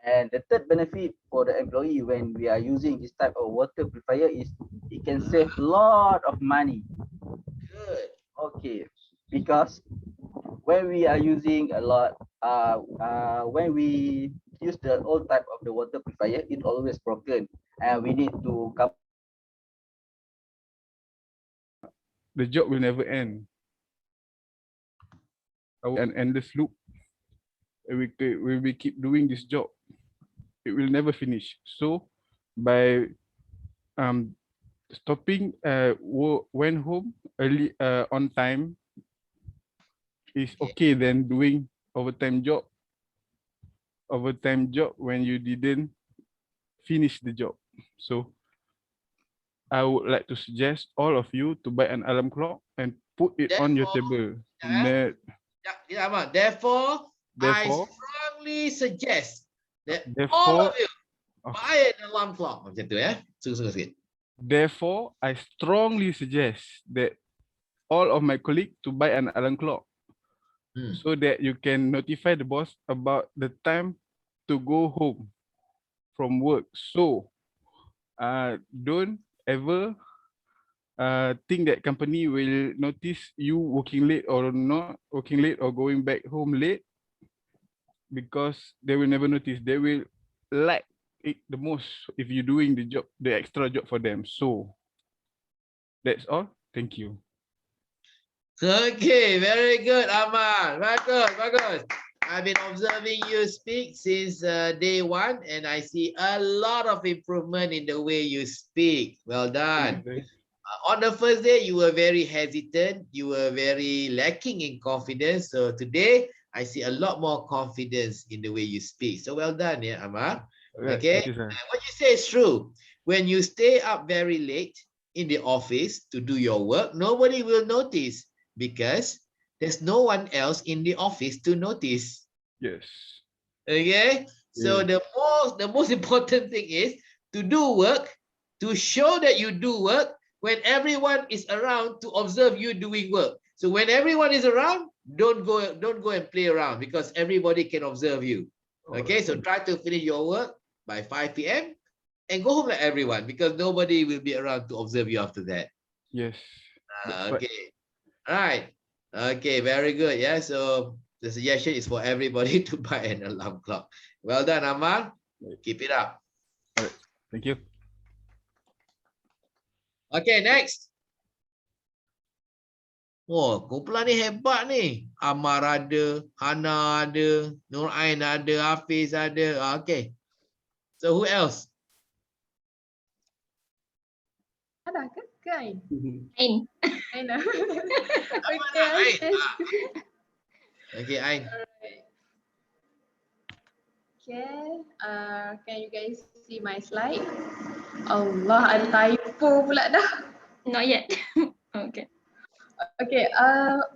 And the third benefit for the employee when we are using this type of water purifier is it can save a lot of money. Good. Okay, because when we are using a lot, when we use the old type of the water purifier, it always broken, and we need to come. The job will never end. An endless loop. We keep doing this job. It will never finish. So by stopping went home early on time is okay than doing overtime job when you didn't finish the job. So I would like to suggest all of you to buy an alarm clock and put it on your table. Therefore, I strongly suggest that all of you buy an alarm clock. Macam tu ya. Suka-suka sikit. Therefore, I strongly suggest that all of my colleagues to buy an alarm clock, so that you can notify the boss about the time to go home from work. So don't ever think that company will notice you working late or not working late or going back home late, because they will never notice. They will like it the most if you're doing the job, the extra job for them. So that's all. Thank you. Okay, very good, Ahmad. Bagus. I've been observing you speak since day one, and I see a lot of improvement in the way you speak. Well done. On the first day, you were very hesitant. You were very lacking in confidence. So today, I see a lot more confidence in the way you speak. So well done, yeah, Ahmad. Okay. What you say is true. When you stay up very late in the office to do your work, nobody will notice, because there's no one else in the office to notice. Yes. Okay, so the most important thing is to do work, to show that you do work when everyone is around to observe you doing work. So when everyone is around, don't go and play around because everybody can observe you. Okay, so try to finish your work by 5 p.m. and go home like everyone because nobody will be around to observe you after that. Yes. That's right. Okay, all right. Okay, very good. Yeah, so the suggestion is for everybody to buy an alarm clock. Well done, Amal. Keep it up. All right. Thank you. Okay, next. Oh, kumpulan ni hebat ni. Amar ada, Hana ada, Nur Ain ada, Hafiz ada. Okay. So who else? Ada ke? Ke Ain? Ain. Ain lah. Okay, Ain. Ain. Okay, Ain. Okay, can you guys see my slide? Allah, ada typo pula dah. Not yet. Okay. Okay,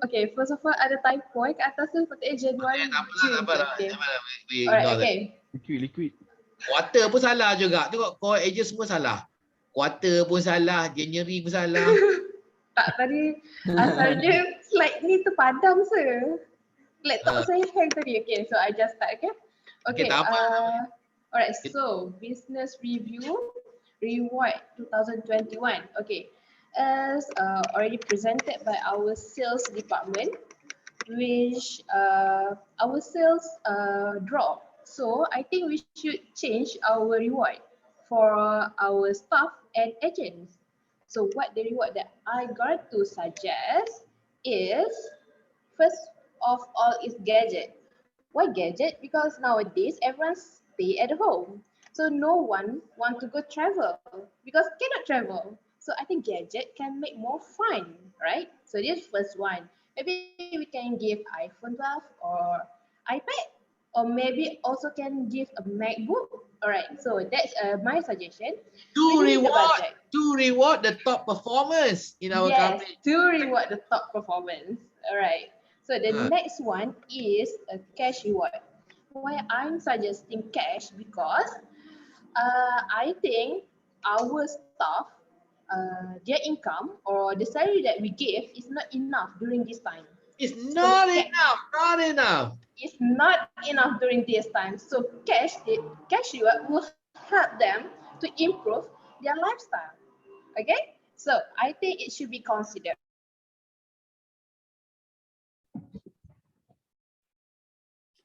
okay. First of all, ada typo kat atas tu patutnya Januari. Tak apalah. We Alright, ignore that. okay. Liquid. Quarter pun salah juga. Tengok core agent semua salah. Quarter pun salah, January pun salah. Tak, tadi asalnya slide ni terpadam se. Laptop saya hang tadi. Okay, so I just start, okay? Okay, tak apa. Alright, so business review reward 2021. Okay, as already presented by our sales department, which our sales drop. So I think we should change our reward for our staff and agents. So what the reward that I got to suggest is, first of all, is gadget. Why gadget? Because nowadays everyone stay at home. So no one want to go travel because cannot travel. So I think gadget can make more fun, right? So this first one. Maybe we can give iPhone 12 or iPad, or maybe also can give a MacBook. Alright, so that's my suggestion. To reward the top performers in our company. To reward the top performance. Alright. So the next one is a cash reward. Why I'm suggesting cash? Because I think our staff, their income or the salary that we give is not enough during this time. It's not enough. It's not enough during this time. So cash reward will help them to improve their lifestyle. Okay? So I think it should be considered.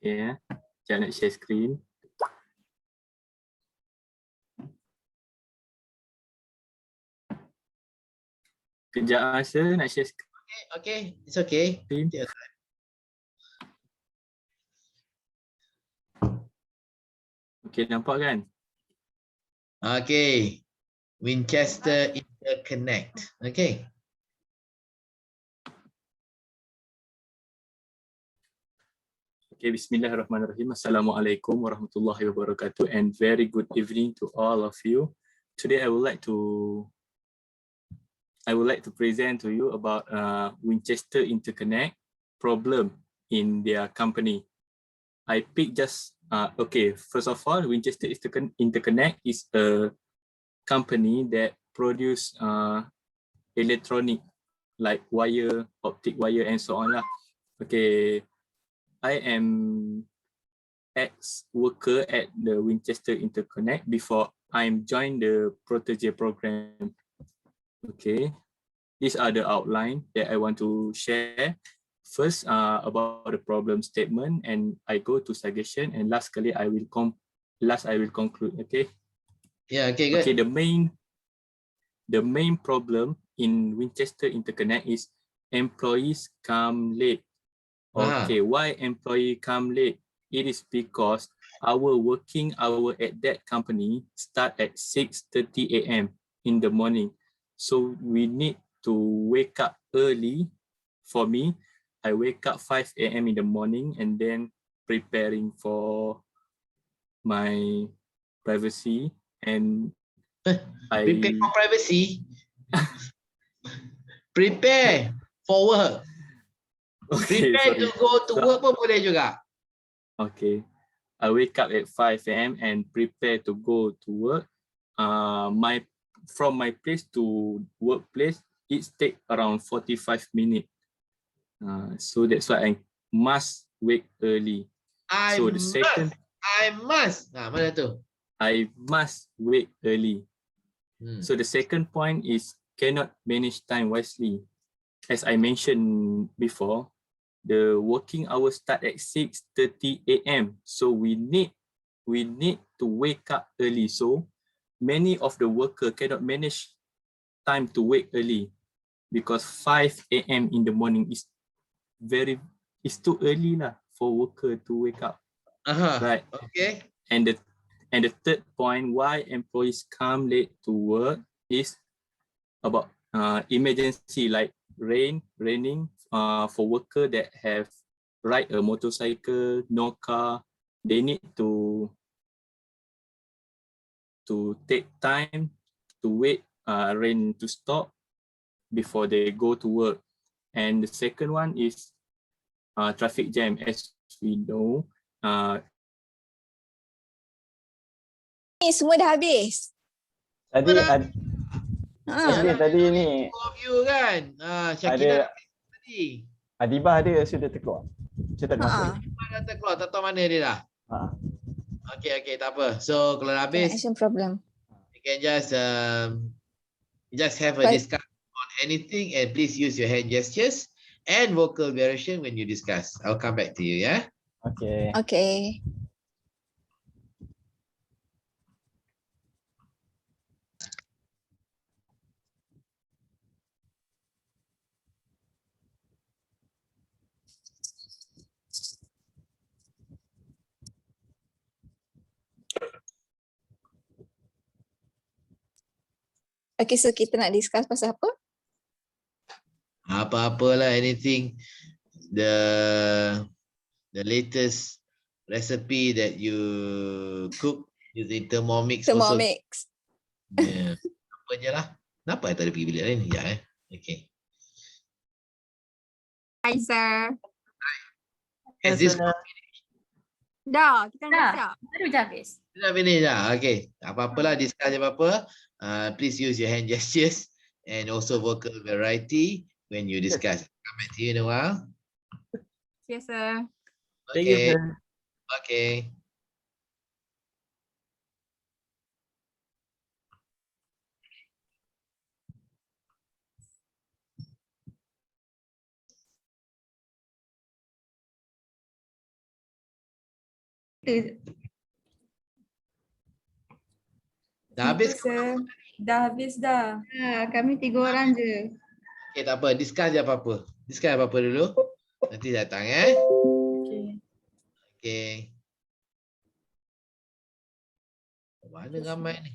Okay, jangan nak share screen. Kejap masa nak share screen. Okay, it's okay. Okay, nampak kan? Okay, Winchester Interconnect. Okay. Okay, bismillahirrahmanirrahim. Assalamualaikum warahmatullahi wabarakatuh and very good evening to all of you. Today I would like to present to you about Winchester Interconnect problem in their company. I picked just okay, first of all, Winchester Interconnect is a company that produce electronic like wire, optic wire and so on lah. Okay, I am ex-worker at the Winchester Interconnect before I'm joined the Protege program. Okay, these are the outline that I want to share. First, about the problem statement, and I go to suggestion, and lastly I will conclude. Okay. Yeah. Okay. Good. Okay. The main problem in Winchester Interconnect is employees come late. Okay, why employee come late? It is because our working hour at that company start at 6:30 a.m. in the morning. So we need to wake up early. For me, I wake up 5 a.m. in the morning and then preparing for my privacy and prepare for privacy. Prepare for work. Okay, prepare to go to work pun boleh juga. Okay. I wake up at 5 a.m. and prepare to go to work. From my place to workplace, it take around 45 minutes. So that's why I must wake early. I must. Mana tu? I must wake early. So the second point is cannot manage time wisely. As I mentioned before, the working hours start at 6:30 a.m. So we need to wake up early. So many of the worker cannot manage time to wake early because 5 a.m. in the morning is too early lah for worker to wake up. Right. Okay. And the third point why employees come late to work is about emergency like raining for worker that have ride a motorcycle, no car, they need to take time to wait rain to stop before they go to work. And the second one is traffic jam. As we know, Semua dah habis. Tadi ni You kan? Syakira tadi. Adibah dia sudah terkeluar. Saya tak ada masuk. Dah terkeluar, tak tahu mana dia dah. Okay, tak apa. So kalau dah habis, Connection problem. you can just have a discussion on anything and please use your hand gestures and vocal variation when you discuss. I'll come back to you, yeah? Okay. Okay. Okay, so kita nak discuss pasal apa? Apa-apalah, anything. The latest recipe that you cook using Thermomix. Thermomix. Yeah. Apa je lah. Kenapa I tak ada pergi bilik lain? Ya, Okay. Hi, sir. Is this Dah, kita dah Dah, siap. baru je habis. dah finish dah? Okay. Apa-apalah, discuss apa-apa. Please use your hand gestures and also vocal variety when you discuss. Come back to you in a while. Yes, sir. Thank you, Okay. sir. Okay. Dah habis? Sir. Dah habis dah. Kami 3 orang je. Okay, tak apa. Discuss je apa-apa. Discuss apa-apa dulu. Nanti datang, Okay. Okay. Mana ramai ni?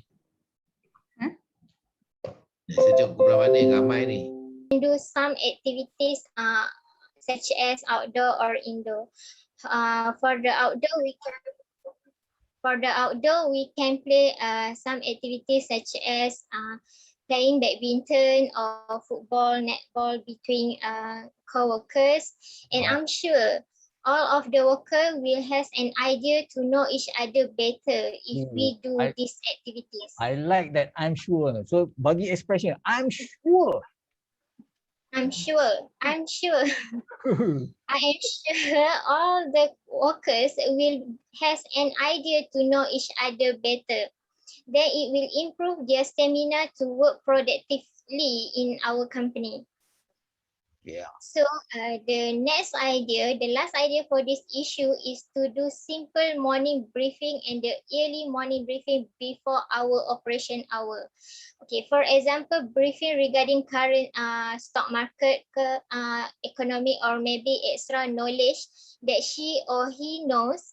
Sejak pukul berapa ni ramai ni? Do some activities such as outdoor or indoor. For the outdoor we can play some activities such as playing badminton or football, netball between co-workers, and I'm sure all of the workers will have an idea to know each other better if we do these activities. I like that I'm sure. So bagi expression, I'm sure. I'm sure. I am sure all the workers will have an idea to know each other better. Then it will improve their stamina to work productively in our company. Yeah. So the last idea for this issue is to do simple morning briefing and the early morning briefing before our operation hour. Okay, for example, briefing regarding current stock market, economy, or maybe extra knowledge that she or he knows,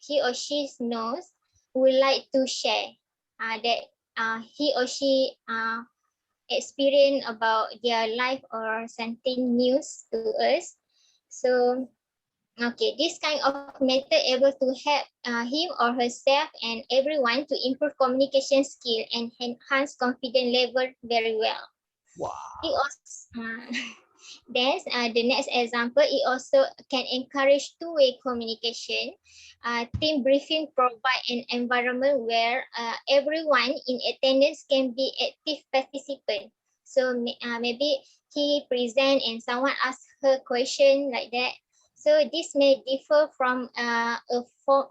he or she knows, would like to share that he or she experience about their life or something news to us. So okay, this kind of method able to help him or herself and everyone to improve communication skill and enhance confidence level very well. Wow. Then the next example, it also can encourage two-way communication. Team briefing provide an environment where everyone in attendance can be active participant. So maybe he present and someone ask her question like that. So this may differ from a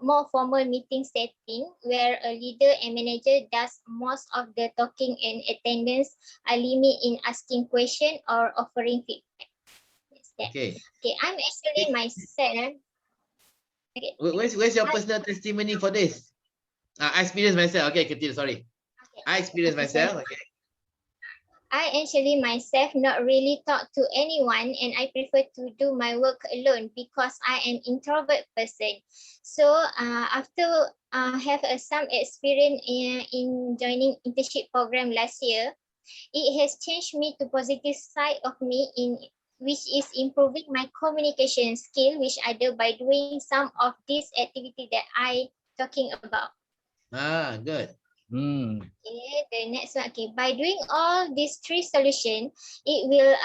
more formal meeting setting where a leader and manager does most of the talking and attendance are limit in asking question or offering feedback. Okay. Okay, I'm actually myself. Okay. Where's your personal testimony for this? I experienced myself. Okay, continue. Sorry. I experienced myself. Okay. I actually myself not really talk to anyone, and I prefer to do my work alone because I am introvert person. So after have some experience in joining internship program last year, it has changed me to positive side of me in which is improving my communication skill, which I do by doing some of this activity that I talking about. Good. Okay, the next one. Okay, by doing all these three solutions, it will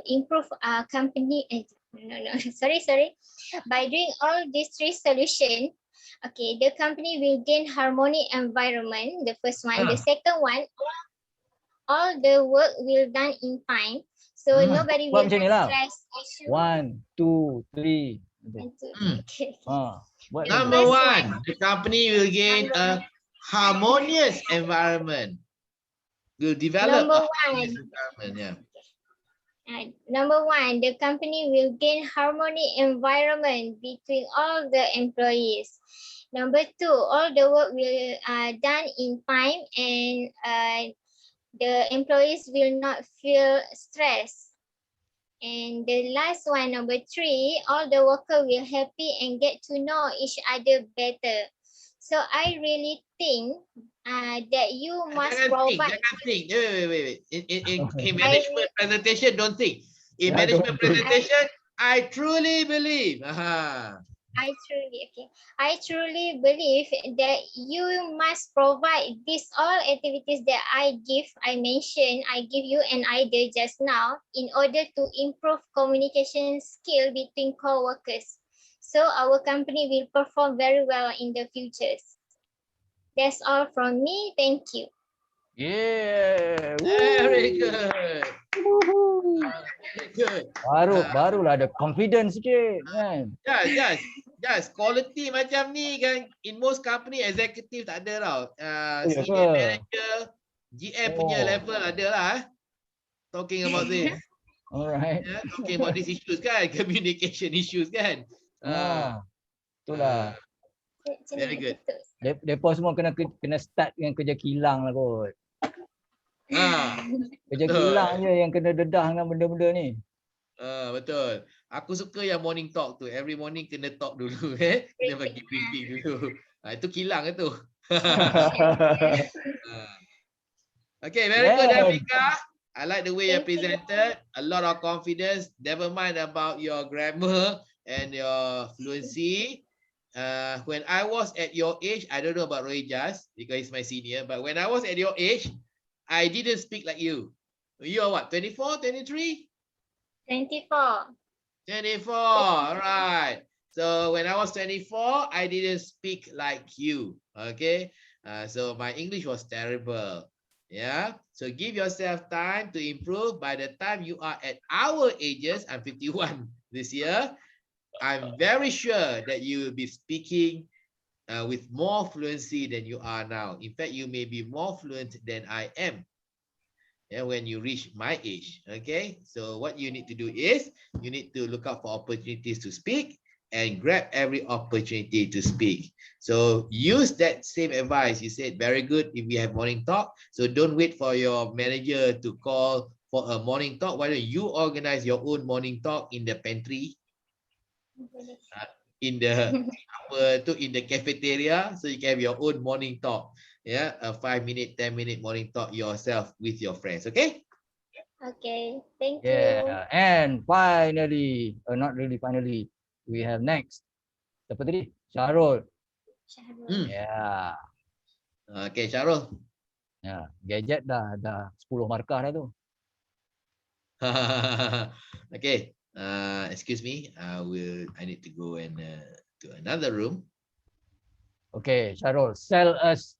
improve company. No, sorry. By doing all these three solutions, okay, the company will gain harmony environment. The first one. The second one, all the work will done in time, so nobody will Buat macam ni have lah. stress issue. 1, 2, 3. Okay. Number one, the company will gain a harmonious environment. Will develop Number a harmonious one. environment. Yeah. Number one, the company will gain harmony environment between all the employees. Number two, all the work will done in time, and the employees will not feel stressed. And the last one, number three, all the worker will happy and get to know each other better. So I really think that you must provide. Jangan think. Wait. In management presentation, don't think. In Yeah, management don't think. presentation, I truly believe. I truly believe that you must provide these all activities that I give you an idea just now in order to improve communication skill between co-workers. So our company will perform very well in the futures. That's all from me. Thank you. Yeah. Very good. Very good. Barulah ada confidence sikit kan. Yes. Quality macam ni kan, in most company executive tak ada tau. Ya Senior ke? manager, GM punya level ada lah. Talking about this. Alright. Talking about these issues kan, communication issues kan. Itulah. Very good. Depa semua kena start dengan kerja kilang lah kot. Kerja kilang je yang kena dedah dengan benda-benda ni. Betul. Aku suka yang morning talk tu. Every morning kena talk dulu. Kena bagi briefing dulu. Itu kilang itu. Okay, very good, Africa. I like the way you presented. A lot of confidence. Never mind about your grammar and your fluency. When I was at your age, I don't know about Roy Jas because he's my senior, but when I was at your age, I didn't speak like you. You are what, 24, 23? 24. 24, all right. So when I was 24, I didn't speak like you, okay? So my English was terrible, yeah? So give yourself time to improve. By the time you are at our ages, I'm 51 this year, I'm very sure that you will be speaking with more fluency than you are now. In fact, you may be more fluent than I am. When you reach my age, okay? So what you need to do is you need to look out for opportunities to speak and grab every opportunity to speak. So use that same advice. You said very good if we have morning talk. So don't wait for your manager to call for a morning talk. Why don't you organize your own morning talk in the pantry, in the cafeteria, so you can have your own morning talk. Yeah, a 5-minute, 10-minute morning talk yourself with your friends. Okay. Okay, thank you. Yeah, and finally, not really finally, we have next. Siapa tadi? Syarul. Yeah. Okay, Syarul. Ya, gadget dah 10 markah dah tu. Okay. Excuse me. I need to go and to another room. Okay, Syarul, sell us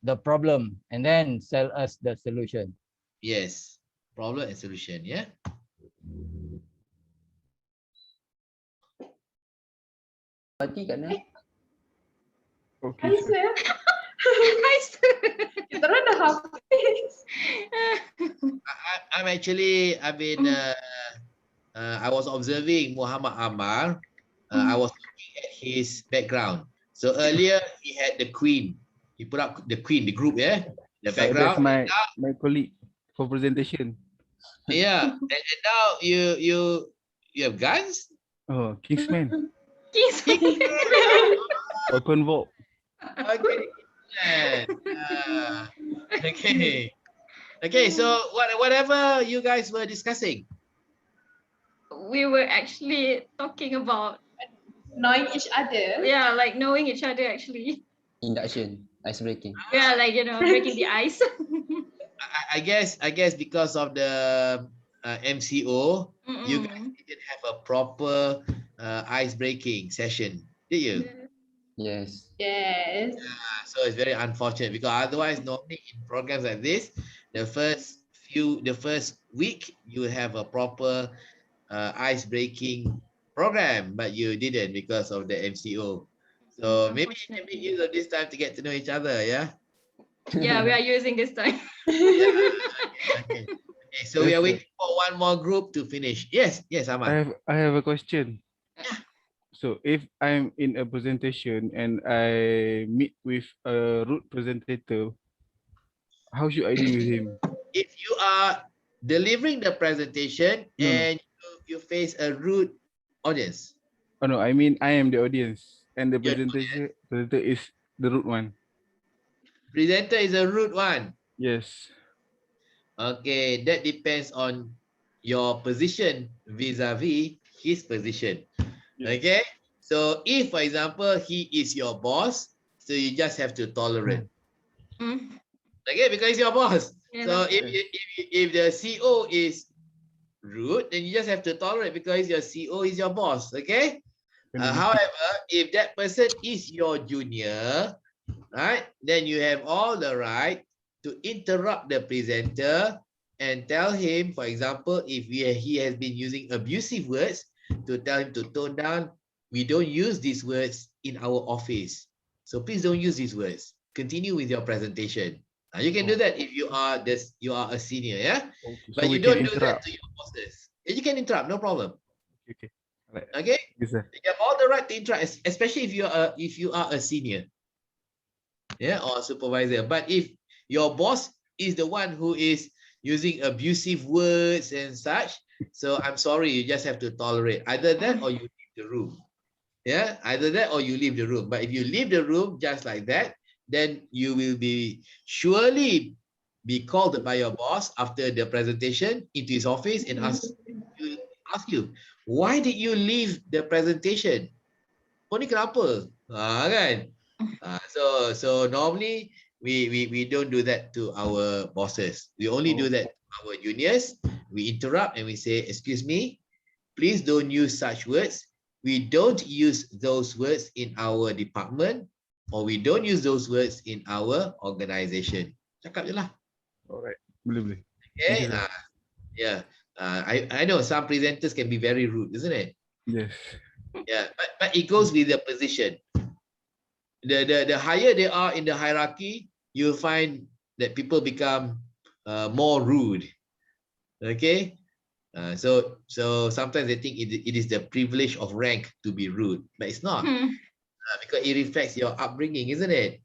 the problem and then sell us the solution. Yes. Problem and solution. Yeah. Mati kat mana? Okay, Hi, sir. sir. Hi, sir. Kita orang dah habis. I've been I was observing Muhammad Ammar. I was looking at his background. So earlier he had the Queen. He put up the Queen, the group, yeah, the That's background. my colleague for presentation. Yeah, and now you have guns. Oh, Kingsman. Kingsman. Weapon vault. Okay. Okay. Okay. So whatever you guys were discussing. We were actually talking about Knowing each other. yeah, like knowing each other actually. Induction, ice breaking. Yeah, like breaking the ice. I guess because of the MCO, you guys didn't have a proper ice breaking session, did you? Yes. Yes. So it's very unfortunate because otherwise, normally in programs like this, the first week you have a proper ice breaking program, but you didn't because of the MCO. So maybe you can make use of this time to get to know each other. Yeah. Yeah, we are using this time. Okay. So we are waiting for one more group to finish. Yes, Ahmad. I have a question. So if I'm in a presentation and I meet with a rude presentator, how should I deal with him? If you are delivering the presentation and you face a rude audience. Oh no, I mean I am the audience and the presenter is the rude one. Presenter is a rude one. Yes. Okay, that depends on your position vis-a-vis his position. Okay, so if for example he is your boss, so you just have to tolerate. Okay, because he's your boss. Yeah, so if the CEO is rude, then you just have to tolerate because your CEO is your boss. Okay. However, if that person is your junior, right, then you have all the right to interrupt the presenter and tell him, for example, if he has been using abusive words, to tell him to tone down. We don't use these words in our office, so please don't use these words. Continue with your presentation. You can do that if you are a senior, yeah. Okay, But so we you can don't do that interrupt. to your bosses. You can interrupt, no problem. Okay. Right. Okay. Yes, sir. You have all the right to interact, especially if you are a senior, yeah, or a supervisor. But if your boss is the one who is using abusive words and such, so I'm sorry, you just have to tolerate either that or you leave the room. Yeah, either that or you leave the room. But if you leave the room just like that, then you will be surely be called by your boss after the presentation into his office and ask you, why did you leave the presentation? Kau ni kenapa? Kan? So normally we don't do that to our bosses. We only do that to our juniors. We interrupt and we say, excuse me, please don't use such words. We don't use those words in our department, or we don't use those words in our organization. Cakap je lah. Alright. Boleh. Okay. Yeah. I know some presenters can be very rude, isn't it? Yes. Yeah. But it goes with the position. The higher they are in the hierarchy, you'll find that people become more rude. Okay. So sometimes they think it is the privilege of rank to be rude, but it's not. Because it reflects your upbringing, isn't it?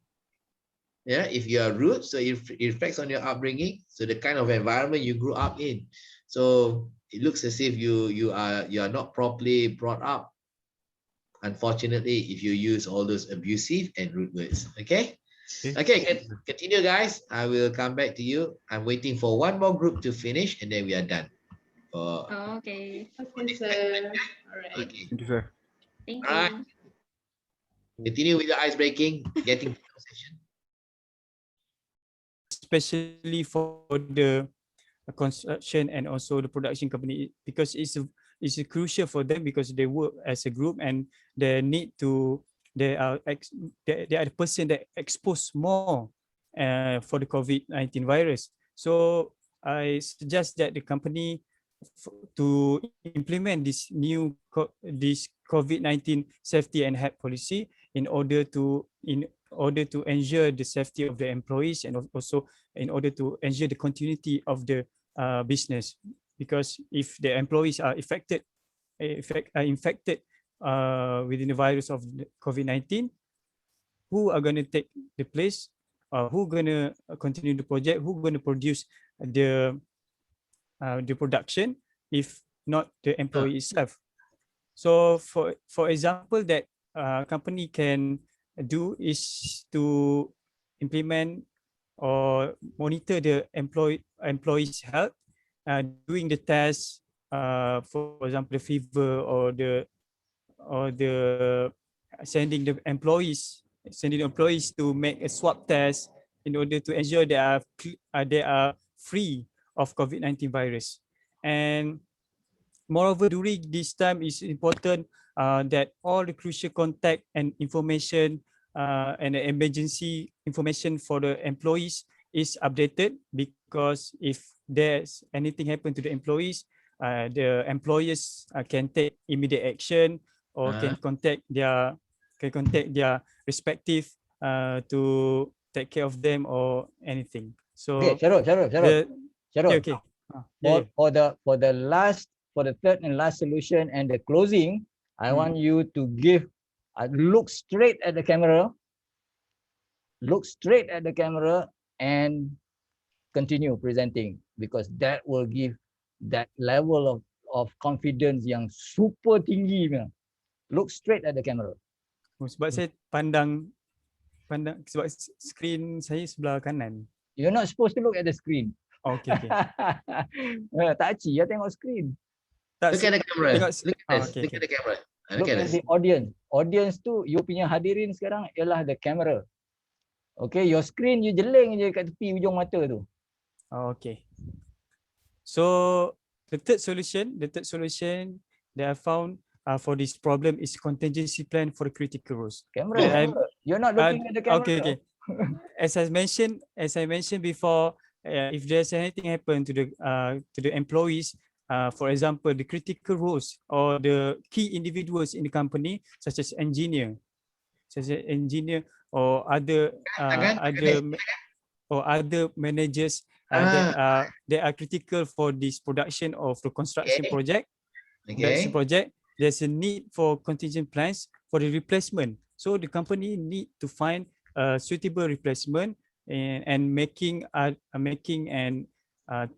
Yeah, if you are rude, so it reflects on your upbringing, so the kind of environment you grew up in. So it looks as if you are not properly brought up, unfortunately, if you use all those abusive and rude words. Okay. Okay, continue, guys. I will come back to you. I'm waiting for one more group to finish and then we are done. Okay. Okay, sir. All right. Okay. Thank you, sir. Thank All right. you. Continue with the ice breaking, getting to know session. especially for the construction and also the production company, because it's crucial for them because they work as a group and they need to they are the person that exposed more for the COVID-19 virus. So I suggest that the company to implement this this COVID-19 safety and health policy in order to ensure the safety of the employees and also in order to ensure the continuity of the business. Because if the employees are infected within the virus of COVID-19, who are going to take the place? Who going to continue the project? Who going to produce the production if not the employee itself? So for example, that company can do is to implement or monitor the employees' health, doing the test, for example, the fever or the sending the employees to make a swab test in order to ensure they are free of COVID-19 virus. And moreover, during this time, it's important that all the crucial contact and information and the emergency information for the employees is updated, because if there's anything happen to the employees, the employers can take immediate action or can contact their respective to take care of them or anything. So Okay, Syarul. okay. For the third and last solution and the closing, I want you to give look straight at the camera. Look straight at the camera and continue presenting, because that will give that level of confidence yang super tinggi. Look straight at the camera. Sebab saya pandang sebab skrin saya sebelah kanan. You're not supposed to look at the screen. Okay. Tak aci ya tengok screen. Look at the camera. Tengok, look at this. Look at the camera. Look at the audience. Audience tu you punya hadirin sekarang ialah the camera. Okay, your screen you jeling je kat tepi ujung mata tu. Okay. So the third solution that I found for this problem is contingency plan for the critical roles. Camera. You're not looking at the camera. Okay. As I mentioned before, if there's anything happen to the employees, for example, the critical roles or the key individuals in the company, such as engineer or other managers that are critical for this production of the construction project. There's a need for contingent plans for the replacement. So the company need to find a suitable replacement and making and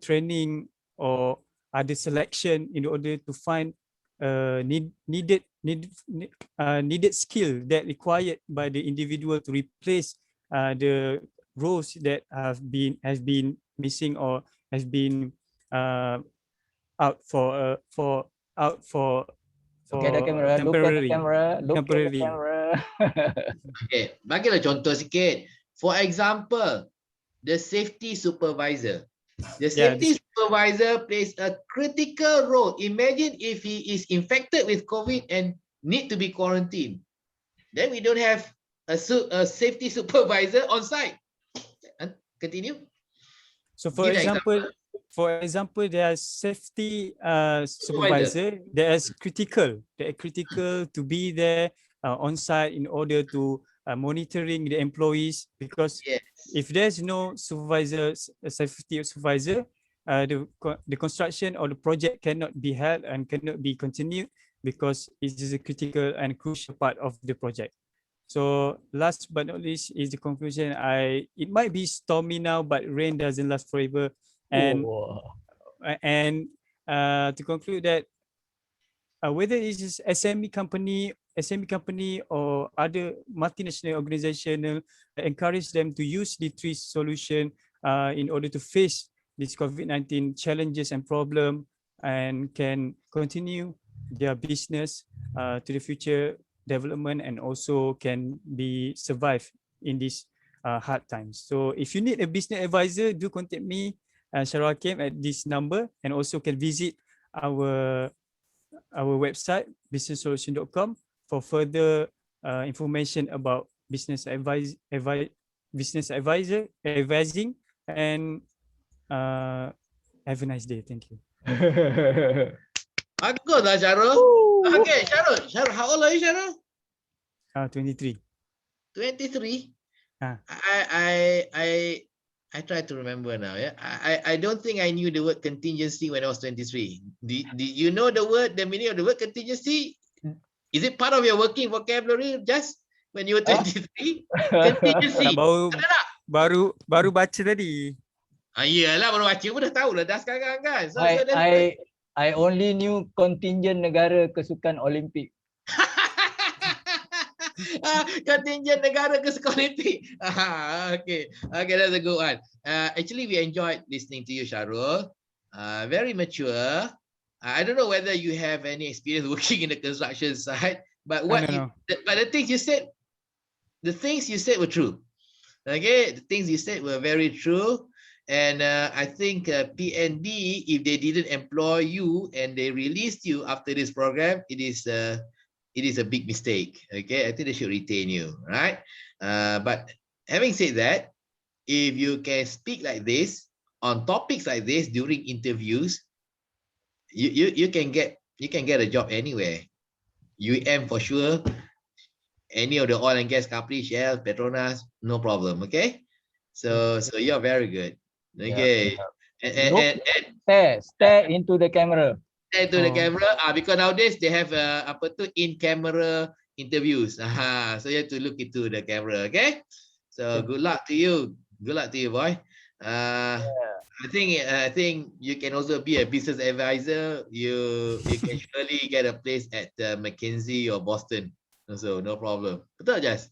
training or other selection in order to find needed skill that required by the individual to replace the roles that has been missing or has been out for look at the camera, temporary. Look at the camera. Okay, bagilah contoh sikit. For example, the safety supervisor. The safety supervisor plays a critical role. Imagine if he is infected with COVID and need to be quarantined. Then we don't have a safety supervisor on site. Continue. So for example, there are safety supervisor that is critical. They are critical to be there on site in order to monitoring the employees, because if there's no safety supervisor, the construction or the project cannot be held and cannot be continued, because it is a critical and crucial part of the project. So last but not least is the conclusion. It might be stormy now, but rain doesn't last forever. And to conclude that, whether it is SME company or other multinational organization, encourage them to use the three solution in order to face this COVID-19 challenges and problem, and can continue their business to the future development, and also can be survive in this hard times. So if you need a business advisor, do contact me, Sharwa Kim, at this number, and also can visit our website businesssolution.com for further information about business advising, and have a nice day. Thank you. Bagus lah Syarul. Okay, Syarul, how old are you, Syarul? 23. 23. Ah. I try to remember now. Yeah, I don't think I knew the word contingency when I was 23. Did you know the meaning of the word contingency? Is it part of your working vocabulary just when you were 23? Contingency. Baru baca tadi. Iyalah, baru baca pun dah tahu lah dah sekarang kan. So that's I only knew contingent negara kesukan Olimpik. Contingent negara ke Olimpik. Okay, that's a good one. Actually, we enjoyed listening to you, Syarul. Very mature. I don't know whether you have any experience working in the construction side, but the things you said, were true. Okay, the things you said were very true. And I think PND, if they didn't employ you and they released you after this program, it is a big mistake. Okay, I think they should retain you, right? But having said that, if you can speak like this on topics like this during interviews, you can get a job anywhere. UM for sure. Any of the oil and gas companies, Shell, Petronas, no problem. Okay, so you're very good. Okay, and stare into the camera. Stare into the camera. Because nowadays they have in-camera interviews. So you have to look into the camera. Okay, so good luck to you. Good luck to you, boy. I think you can also be a business advisor. You can surely get a place at McKinsey or Boston. So no problem. Betul, Jas?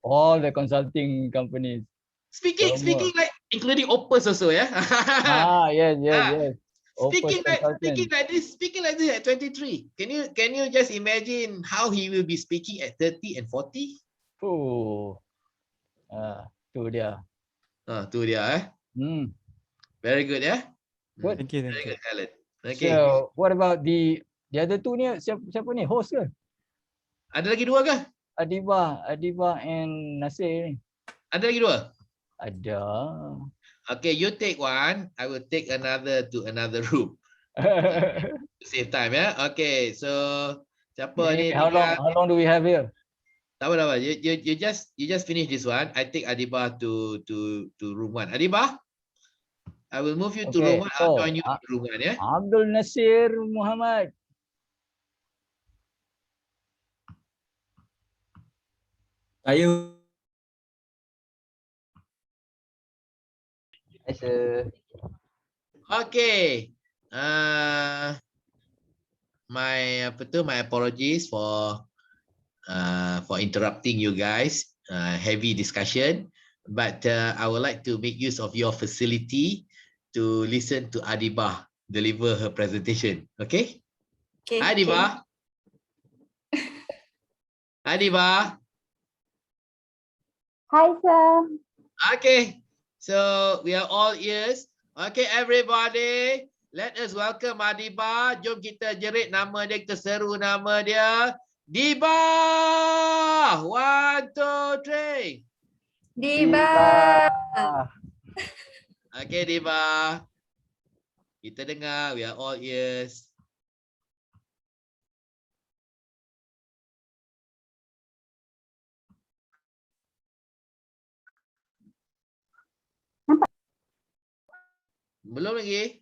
All the consulting companies. Speaking like including Opus also, yeah. Yes. Speaking like this at 23. Can you just imagine how he will be speaking at 30 and 40? Tu dia. Tu dia. Very good, yeah. Good. Thank you. Very good, Alan. Okay. So what about the other two ni? Siapa ni? Host ke? Ada lagi dua ke? Adiba and Nasir ni. Ada lagi dua? Ada. Okay, you take one. I will take another to another room. Save time, yeah. Okay, so siapa ni? How long do we have here? Tak apa. You just finish this one. I take Adiba to room one. Adiba, I will move you to room one. I'll join you to room one, yeah. Abdul Nasir Muhammad. Saya Okay. My apologies for interrupting you guys. Heavy discussion, but I would like to make use of your facility to listen to Adiba deliver her presentation. Okay? Okay. Hi, Adiba. Adiba. Hi, sir. Okay. So we are all ears. Okay, everybody. Let us welcome Adiba. Jom kita jerit nama dia, kita seru nama dia. Diba! 1, 2, 3. Diba. Okay, Diba. Kita dengar, we are all ears. Belum lagi?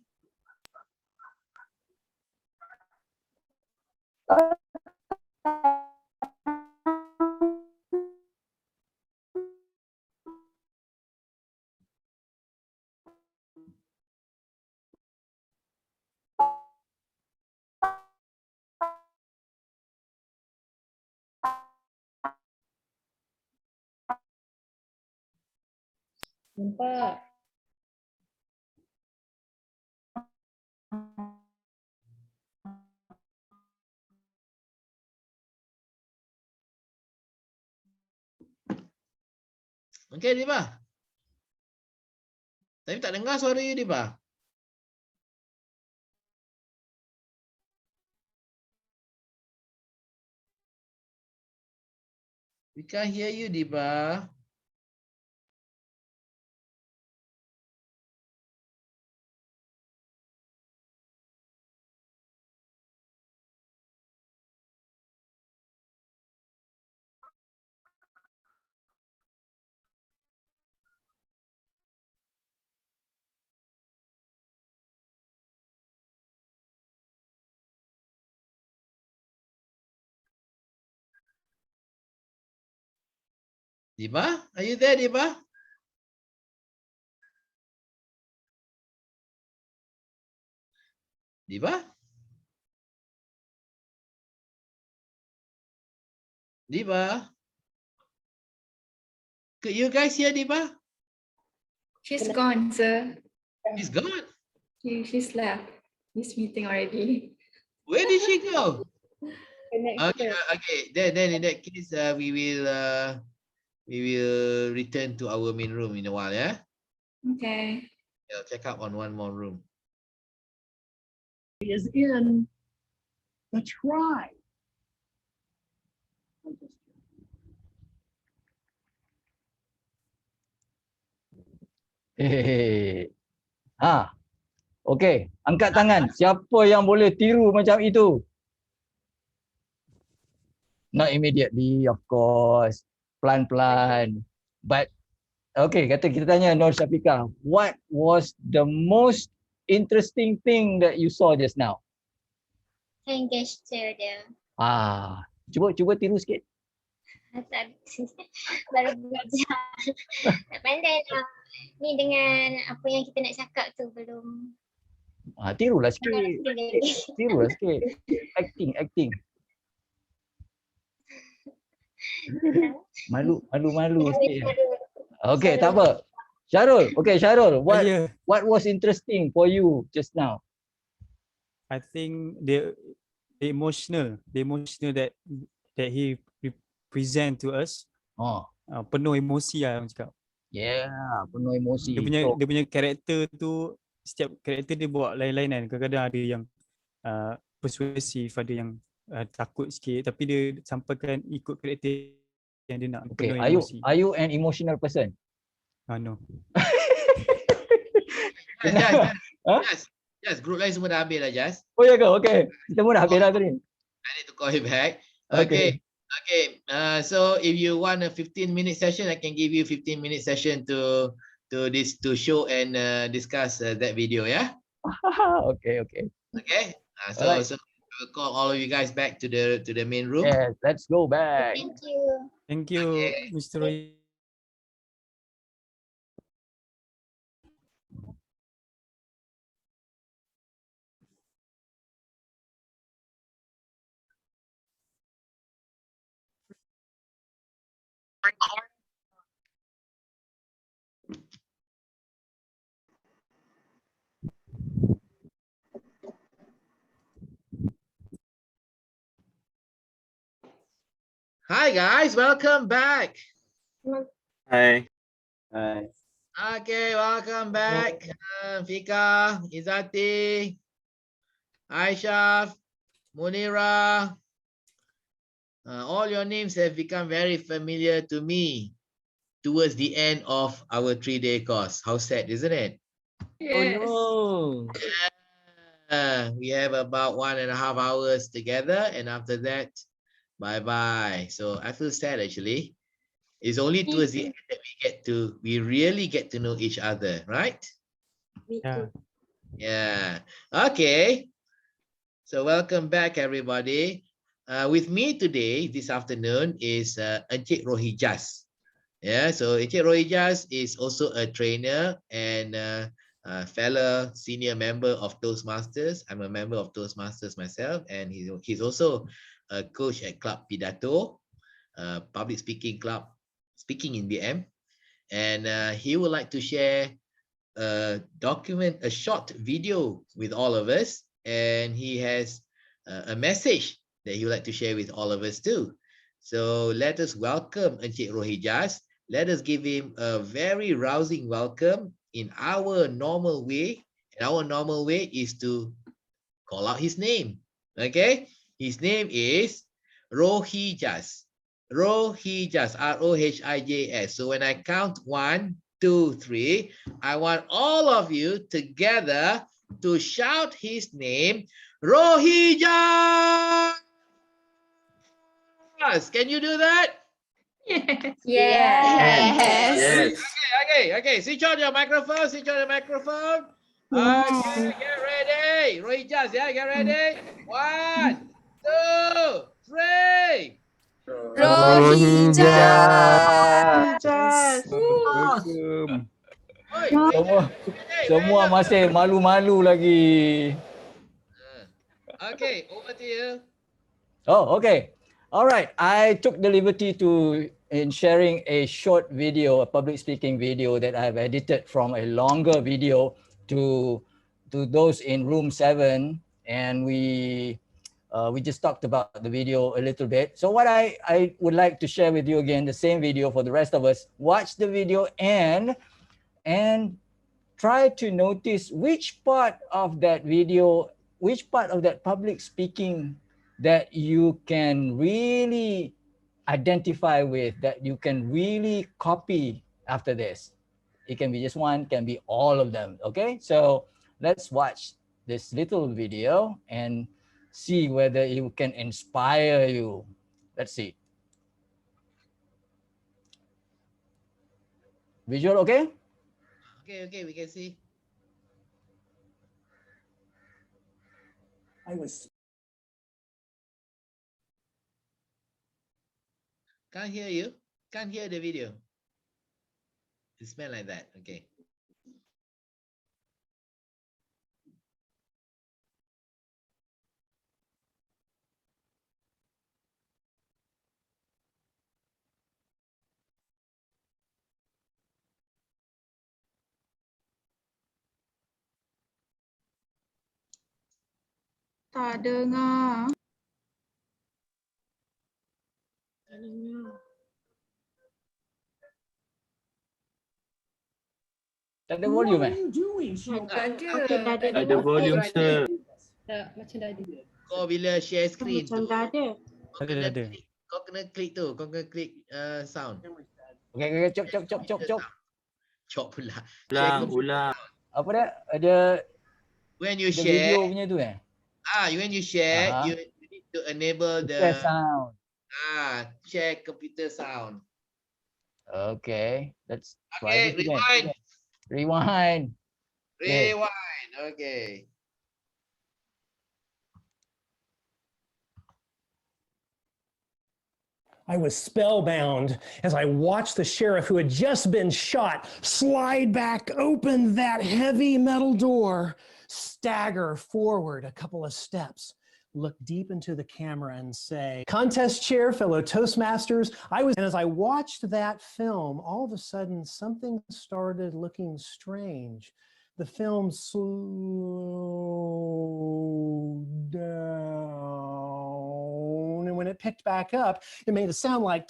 Nampak. Okay, Diba? Tapi tak dengar suara you, Diba. We can't hear you, Diba. Diba? Are you there, Diba? Diba? Diba? Could you guys hear Diba? She's gone, sir. She's gone. She's left this meeting already. Where did she go? Okay, Connected. okay. Then in that case, we will return to our main room in a while. Yeah. Okay. I'll check out on one more room. Is in the tribe. Okey, angkat tangan. Siapa yang boleh tiru macam itu? Not immediately, of course. Pelan-pelan. But okay, kata kita tanya Nur Syafiqah, what was the most interesting thing that you saw just now? Hand gesture dia. Cuba tiru sikit. Baru belajar. Tak pandai lah. Ni dengan apa yang kita nak cakap tu belum. Tirulah sikit. Tirulah sikit. Acting. Malu sikit. Okay, tak apa. Syarul, what was interesting for you just now? I think the emotional that he present to us. Penuh emosi lah orang cakap. Yeah, penuh emosi. Dia punya karakter tu, setiap karakter dia bawa lain-lain kan. Kadang-kadang ada yang persuasif, ada yang takut sikit, tapi dia sampaikan ikut karakter yang dia nak. Okay, penuh emosi. are you an emotional person? No. Yes, group lain semua dah habis lah, Jas. Oh ya ke? Okay. Kita pun dah habis dah tadi. I need to call you back. Okay. So if you want a 15-minute session, I can give you 15-minute session to show and discuss that video, yeah? Okay. So we'll call all of you guys back to the main room. Yes, let's go back. Thank you, Mr. Roy. Hi guys, welcome back. Hi. Okay, welcome back. Fika, Izati, Aisha, Munira. All your names have become very familiar to me towards the end of our 3-day course. How sad, isn't it? Yes. Oh no. We have about 1.5 hours together, and after that, bye-bye. So I feel sad actually. It's only towards the end that we really get to know each other, right? Yeah. Okay. So welcome back, everybody. With me today, this afternoon, is Encik Rohijas. Yeah, so Encik Rohijas is also a trainer and a fellow senior member of Toastmasters. I'm a member of Toastmasters myself, and he's also a coach at Club Pidato, public speaking club, speaking in BM. And he would like to share a short video with all of us. And he has a message that he would like to share with all of us too. So let us welcome Encik Rohijas let us give him a very rousing welcome in our normal way. And our normal way is to call out his name. Okay, his name is Rohijas. Rohijas, Rohijs. So when I count 1, 2, 3, I want all of you together to shout his name, Rohijas. Can you do that? Yes. Yes. Okay. Switch on your microphone. Okay, get ready. Rohijas, yeah, get ready. 1, 2, 3. Rohijas. Oi, Semua masih malu-malu lagi. Okay, over to you. Oh, okay. All right. I took the liberty in sharing a short video, a public speaking video that I've edited from a longer video to those in room 7, and we just talked about the video a little bit. So what I would like to share with you again, the same video for the rest of us. Watch the video and try to notice which part of that video, which part of that public speaking that you can really identify with, that you can really copy after this. It can be just one, can be all of them, okay? So let's watch this little video and see whether it can inspire you. Let's see. Visual okay? Okay, we can see. Can't hear you. Can't hear the video. It smells like that. Okay. Tak dengar. Tak ada volume Ada volume sir. Macam dah ada. Kau bila share screen tu, Ada. kau kena klik tu, kau kena klik sound. Okay, cop. Cop pula. Ulang. Apa dia? Ada when you ada share video punya tu when you share, you need to enable the sound. Share computer sound. Okay, let's try this again. Rewind. Okay. Okay. I was spellbound as I watched the sheriff who had just been shot slide back open that heavy metal door, stagger forward a couple of steps, look deep into the camera and say, "Contest chair, fellow Toastmasters, and as I watched that film, all of a sudden something started looking strange. The film slowed down, and when it picked back up, it made a sound like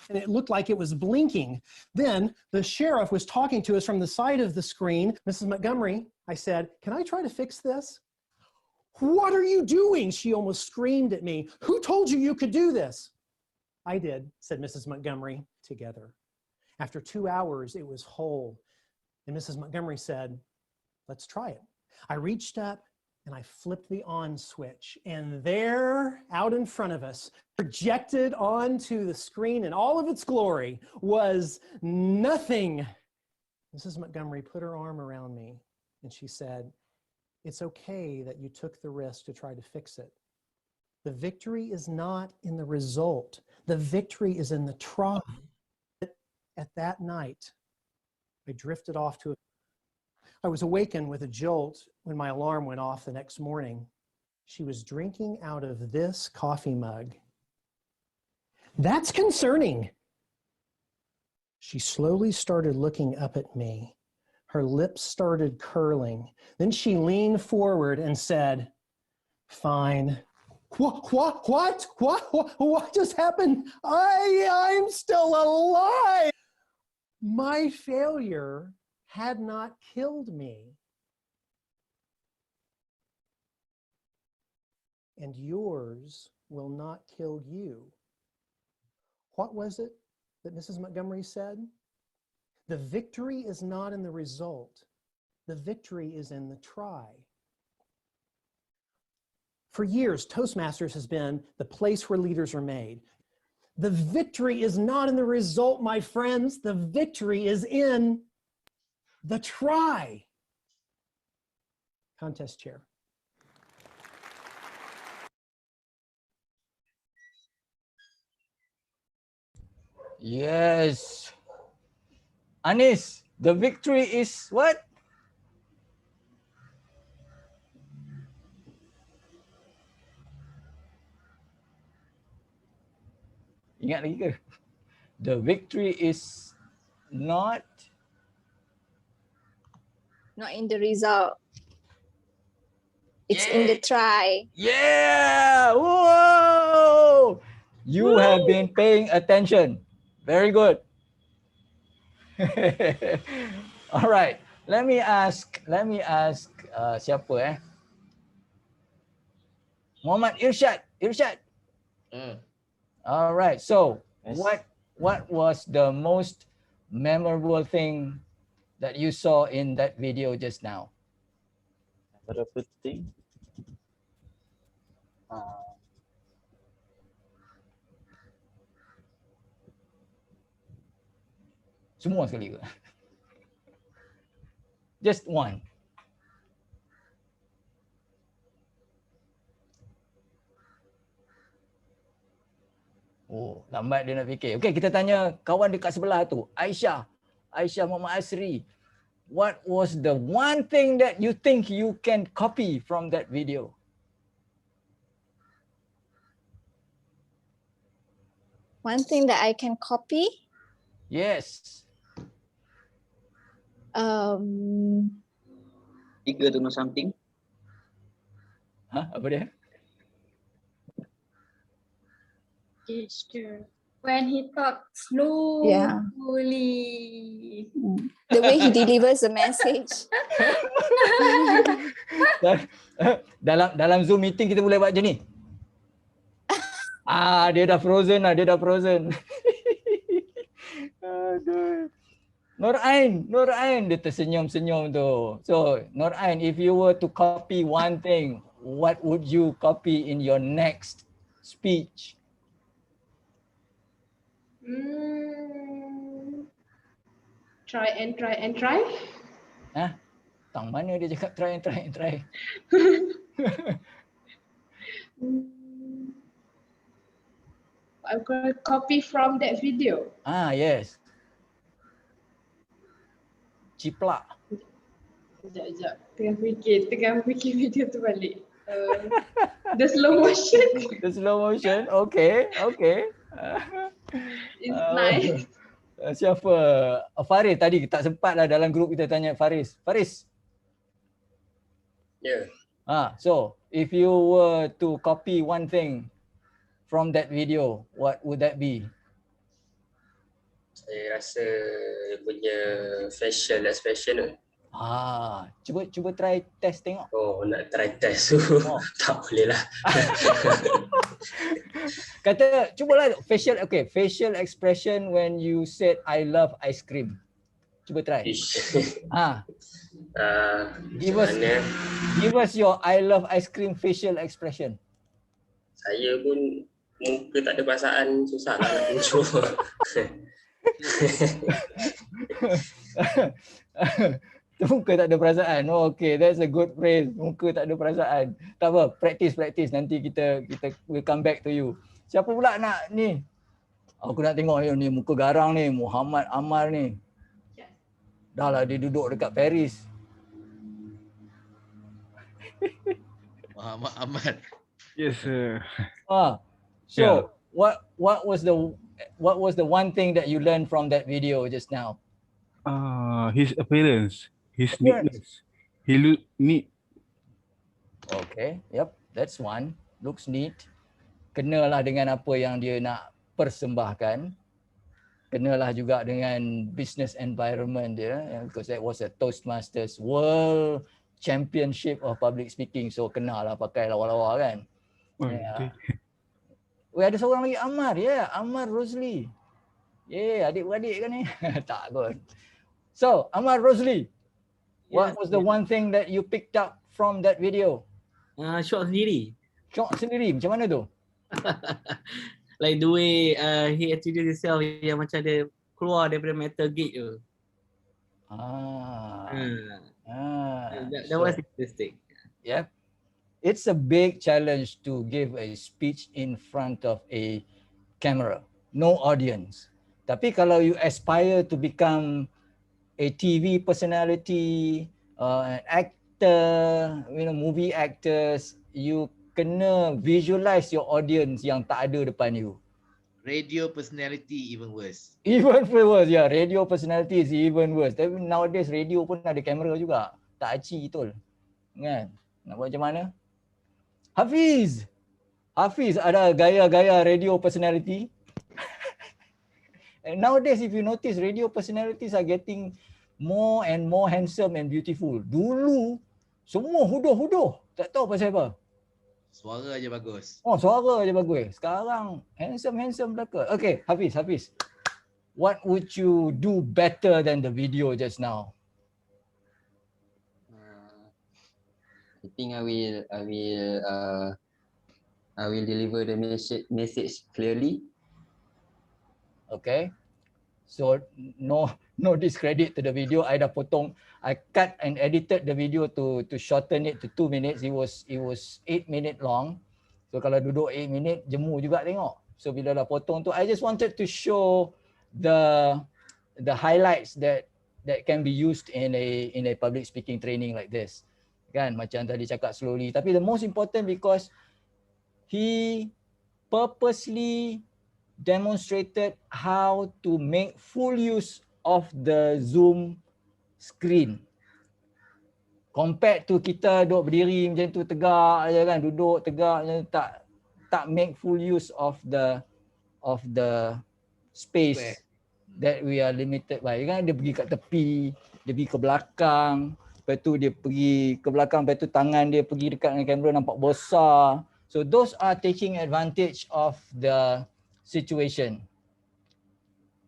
and it looked like it was blinking. Then the sheriff was talking to us from the side of the screen. "Mrs. Montgomery," I said, "can I try to fix this?" "What are you doing?" she almost screamed at me. "Who told you you could do this?" "I did," said Mrs. Montgomery, together. After 2 hours, it was whole. And Mrs. Montgomery said, "Let's try it." I reached up and I flipped the on switch, and there, out in front of us, projected onto the screen in all of its glory, was nothing. Mrs. Montgomery put her arm around me and she said, "It's okay that you took the risk to try to fix it. The victory is not in the result. The victory is in the try." At that night, I drifted off to I was awakened with a jolt when my alarm went off the next morning. She was drinking out of this coffee mug. "That's concerning." She slowly started looking up at me. Her lips started curling. Then she leaned forward and said, "Fine." What just happened? I'm still alive." My failure had not killed me, and yours will not kill you. What was it that Mrs. Montgomery said? The victory is not in the result. The victory is in the try. For years, Toastmasters has been the place where leaders are made. The victory is not in the result, my friends. The victory is in the try. Contest chair. Yes. Anis, the victory is what? Ingat lagi ke? The victory is not in the result. It's in the try. Yeah! Whoa! You have been paying attention. Very good. All right. Let me ask siapa Muhammad Irsyad. All right. So, Yes. what was the most memorable thing that you saw in that video just now? Berapa thing? Semua sekali ke? Just one. Oh, lambat dia nak fikir. Okay, kita tanya kawan dekat sebelah tu, Aisyah Muhammad Asri. What was the one thing that you think you can copy from that video? One thing that I can copy. Yes. 3 something. Hah? Apa dia? Gesture. When he talks slowly. Yeah. The way he delivers the message. dalam Zoom meeting kita boleh buat macam ni. Dia dah frozen lah, Aduh. Nur Ain dia tersenyum-senyum tu. So, Nur Ain, if you were to copy one thing, what would you copy in your next speech? Try and try and try. Tang mana dia cakap try and try and try? I'm going to copy from that video. Yes. Ciplak. Sekejap. Tengah fikir video tu balik. The slow motion. The slow motion, okay. It's nice. Siapa? Faris tadi tak sempat lah dalam grup kita tanya Faris. Yeah. So if you were to copy one thing from that video, what would that be? Saya rasa dia punya facial expression tu. Cuba try test tengok. Oh, nak try test tu. Tak boleh lah. Kata, cubalah facial expression when you said I love ice cream. Cuba try. Give us your I love ice cream facial expression. Saya pun muka tak ada perasaan, susah lah nak tunjuk. Muka tak ada perasaan. Okay, that's a good phrase. Muka tak ada perasaan. Tak apa, practice. Nanti kita will come back to you. Siapa pula nak ni? Aku nak tengok ni muka garang ni, Muhammad Amal ni. Dah lah dia duduk dekat Paris. Muhammad Amal. Yes, sir. So what was the one thing that you learned from that video just now? His appearance, his neatness. He look neat. Okay, yep, that's one. Looks neat. Kenalah dengan apa yang dia nak persembahkan. kenalah juga dengan business environment dia, because that was a Toastmasters World Championship of Public Speaking, so kenalah pakai lawa-lawa kan. Oh, Yeah. Ada seorang lagi, Ammar, Ammar Rosli. Adik-beradik kan ni? Tak kot. So, Ammar Rosli, what was the one thing that you picked up from that video? Shock sendiri. Shock sendiri, macam mana tu? Like the way he introduced himself, yang macam dia keluar daripada metal gate tu. That was interesting. Yep. It's a big challenge to give a speech in front of a camera, no audience. Tapi kalau you aspire to become a TV personality, an actor, movie actors, you kena visualize your audience yang tak ada depan you. Radio personality even worse. Even worse, radio personality is even worse. Tapi nowadays radio pun ada kamera juga. Tak aci betul. Kan? Nak buat macam mana? Hafiz ada gaya-gaya radio personality. And nowadays if you notice, radio personalities are getting more and more handsome and beautiful. Dulu semua huduh-huduh, tak tahu pasal apa. Suara aja bagus. Suara aja bagus. Sekarang handsome belaka. Okay, Hafiz. What would you do better than the video just now? I think I will deliver the message clearly. Okay. So no discredit to the video. I dah potong. I cut and edited the video to shorten it to 2 minutes. It was 8 minutes long. So kalau duduk 8 minit, jemu juga tengok. So bila dah potong tu, I just wanted to show the highlights that can be used in a public speaking training like this. Kan, macam tadi cakap slowly. Tapi the most important because he purposely demonstrated how to make full use of the Zoom screen. Compared to kita duduk berdiri macam tu tegak aja kan, duduk tegak macam tak make full use of the space that we are limited by. Kan dia pergi kat tepi, dia pergi ke belakang, lepas tu dia pergi ke belakang, lepas tu tangan dia pergi dekat dengan kamera nampak besar. So those are taking advantage of the situation.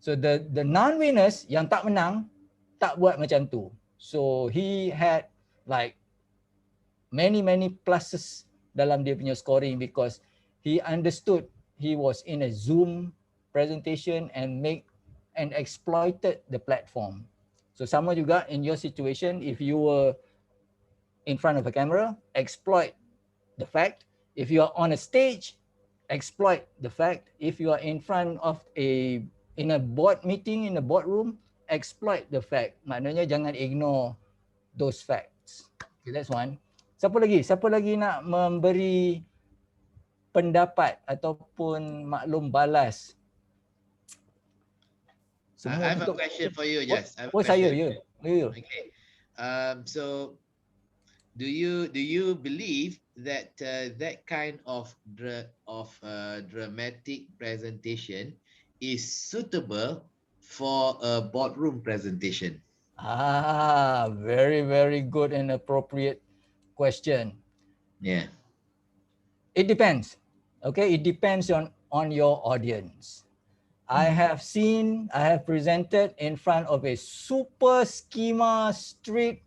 So the non-winners yang tak menang tak buat macam tu. So he had like many pluses dalam dia punya scoring because he understood he was in a Zoom presentation and exploited the platform. So sama juga in your situation, if you were in front of a camera, exploit the fact. If you are on a stage, exploit the fact. If you are in front of in a board meeting, in a boardroom, exploit the fact. Maknanya jangan ignore those facts. Okay, that's one. Siapa lagi nak memberi pendapat ataupun maklum balas? I have a question for you, Jess. Saya. Okay. So do you believe that that kind of dramatic presentation is suitable for a boardroom presentation? Very good and appropriate question. Yeah. It depends. Okay, it depends on your audience. I have presented in front of a super schema, strict,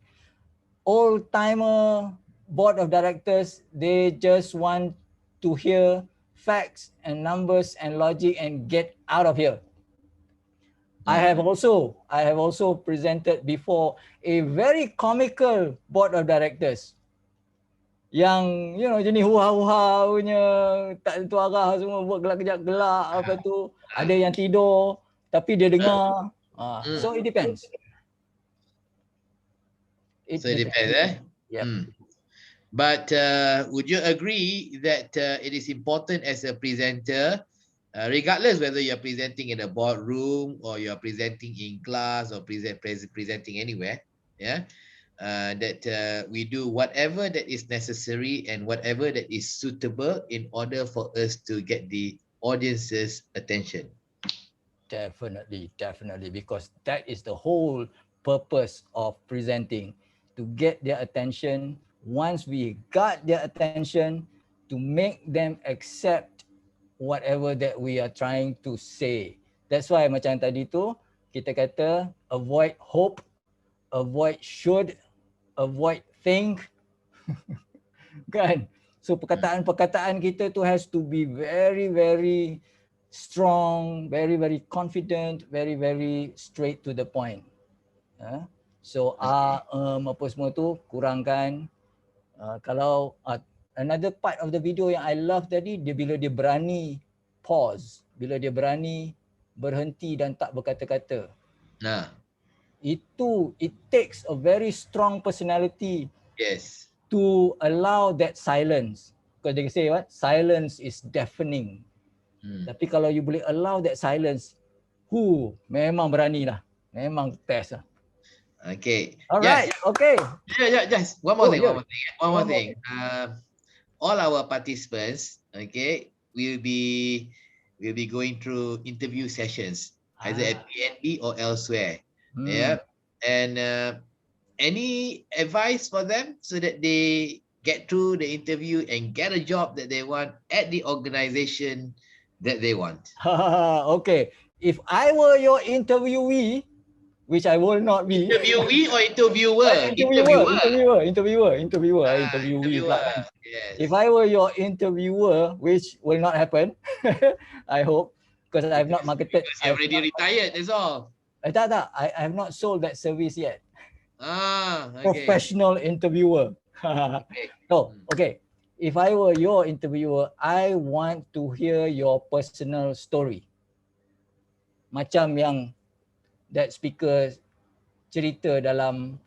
old-timer board of directors. They just want to hear facts and numbers and logic and get out of here. I have also presented before a very comical board of directors yang jenis huha-huha punya, tak tentu arah semua, buat gelak-gelak apa tu, ada yang tidur tapi dia dengar. So it depends. It depends. Yeah. But would you agree that it is important as a presenter, regardless whether you're presenting in a boardroom or you're presenting in class or presenting anywhere, that we do whatever that is necessary and whatever that is suitable in order for us to get the audience's attention? Definitely, because that is the whole purpose of presenting, to get their attention. Once we got their attention, to make them accept whatever that we are trying to say. That's why macam tadi tu, kita kata avoid hope, avoid should, avoid think. Kan? So perkataan-perkataan kita tu has to be very strong, very confident, very straight to the point. So apa semua tu kurangkan. Kalau another part of the video yang I love tadi, dia bila dia berani pause, bila dia berani berhenti dan tak berkata-kata. Nah. It takes a very strong personality. Yes. To allow that silence. Because they say what? Silence is deafening. Tapi kalau you boleh allow that silence, memang berani lah. Memang test lah. Okay. Alright, yes. Okay. Just one more thing. All our participants, okay, will be going through interview sessions, either at PNB or elsewhere. Yeah. And any advice for them so that they get through the interview and get a job that they want at the organization that they want? Okay. If I were your interviewee, which I will not be. Interviewee or interviewer? Interviewee pula kan. Yes. If I were your interviewer, which will not happen, I hope, because I have not marketed. Because you already retired, that's all. Tak. I have not sold that service yet. Okay. Professional interviewer. So, okay. If I were your interviewer, I want to hear your personal story. Macam yang that speaker cerita dalam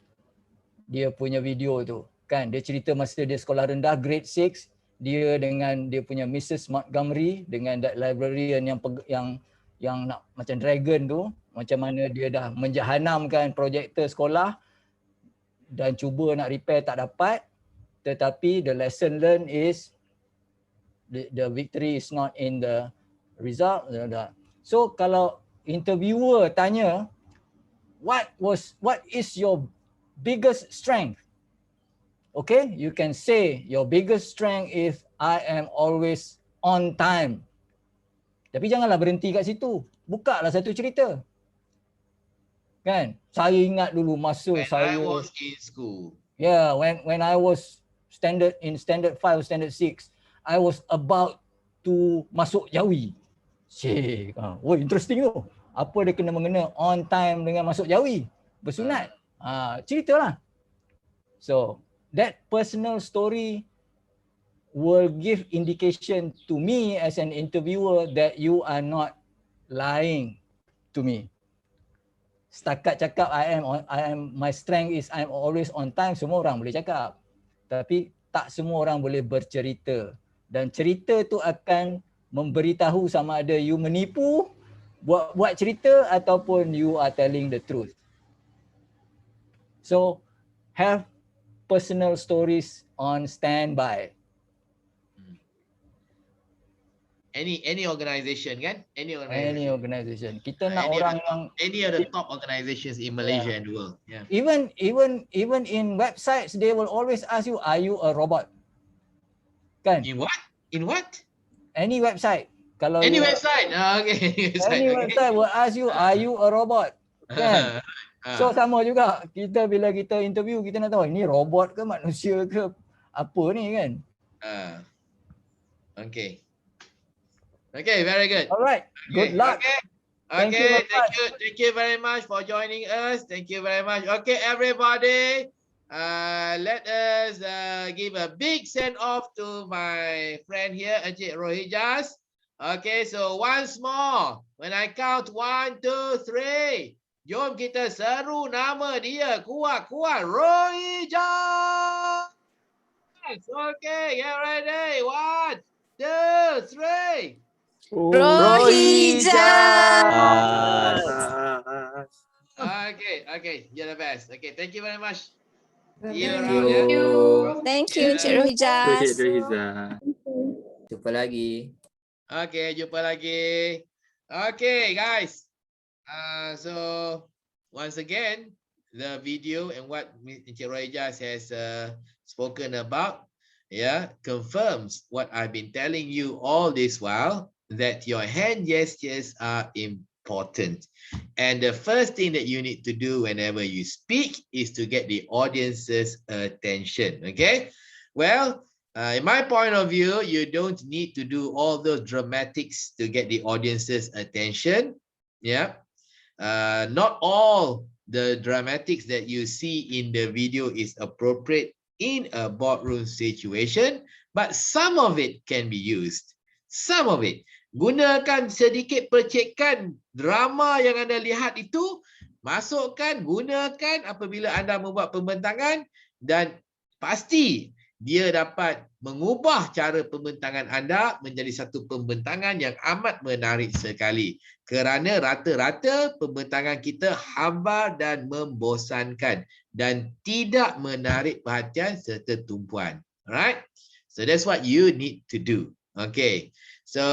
dia punya video tu. Kan, dia cerita masa dia sekolah rendah, grade 6, dia dengan dia punya Mrs. Montgomery, dengan that librarian yang nak macam dragon tu, macam mana dia dah menjahanamkan projektor sekolah dan cuba nak repair tak dapat, tetapi the lesson learned is the victory is not in the result. So kalau interviewer tanya, what is your biggest strength? Okay, you can say your biggest strength is I am always on time. Tapi janganlah berhenti kat situ. Bukalah satu cerita. Kan? Saya ingat dulu masa I was in school. Yeah, when I was standard 5, standard 6, I was about to masuk Jawi. Interesting tu. Apa dia kena mengena on time dengan masuk Jawi? Bersunat. Ceritalah. So, that personal story will give indication to me as an interviewer that you are not lying to me. Setakat cakap my strength is I'm always on time, semua orang boleh cakap. Tapi tak semua orang boleh bercerita. Dan cerita tu akan memberitahu sama ada you menipu, buat cerita, ataupun you are telling the truth. So, have personal stories on standby. Any organization kan? Any organization. Kita nak orang yang any of the top organizations in Malaysia and the world. Yeah. Even in websites, they will always ask you, are you a robot? Kan? In what? Any website. Kalau any website. Okay. Any website will ask you, are you a robot? Kan? So sama juga, kita bila kita interview, kita nak tahu ini robot ke manusia ke apa ni kan? Okay. Okay, very good. All right. Good luck. Okay. Thank you very much for joining us. Thank you very much. Okay, everybody. Let us give a big send off to my friend here, Encik Rohijas. Okay, so once more, when I count 1, 2, 3, jom kita seru nama dia kuat-kuat, Rohijas. Okay, get ready. 1, 2, 3. Rohijas. Okay, you're the best. Okay, thank you very much. Thank you, Encik Rohijas. Jumpa lagi. Okay, jumpa lagi. Okay, guys. So once again, the video and what Encik Rohijah has spoken about, yeah, confirms what I've been telling you all this while, that your hand gestures are important. And the first thing that you need to do whenever you speak is to get the audience's attention. Okay, well, in my point of view, you don't need to do all those dramatics to get the audience's attention. Yeah, not all the dramatics that you see in the video is appropriate in a boardroom situation, but some of it can be used. Some of it. Gunakan sedikit percikan drama yang anda lihat itu, masukkan, gunakan apabila anda membuat pembentangan, dan pasti dia dapat mengubah cara pembentangan anda menjadi satu pembentangan yang amat menarik sekali. Kerana rata-rata pembentangan kita hambar dan membosankan dan tidak menarik perhatian serta tumpuan. Alright? So that's what you need to do. Okay. So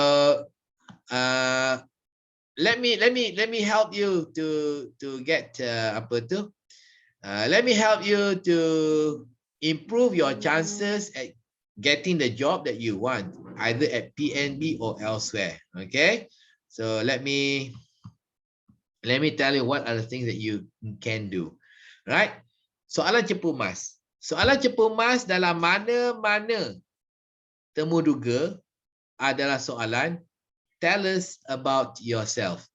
let me help you to get let me help you to improve your chances at getting the job that you want, either at PNB or elsewhere. Okay, so let me tell you what are the things that you can do. Right? Soalan cepu mas. Soalan cepu mas dalam mana-mana temu duga adalah soalan tell us about yourself.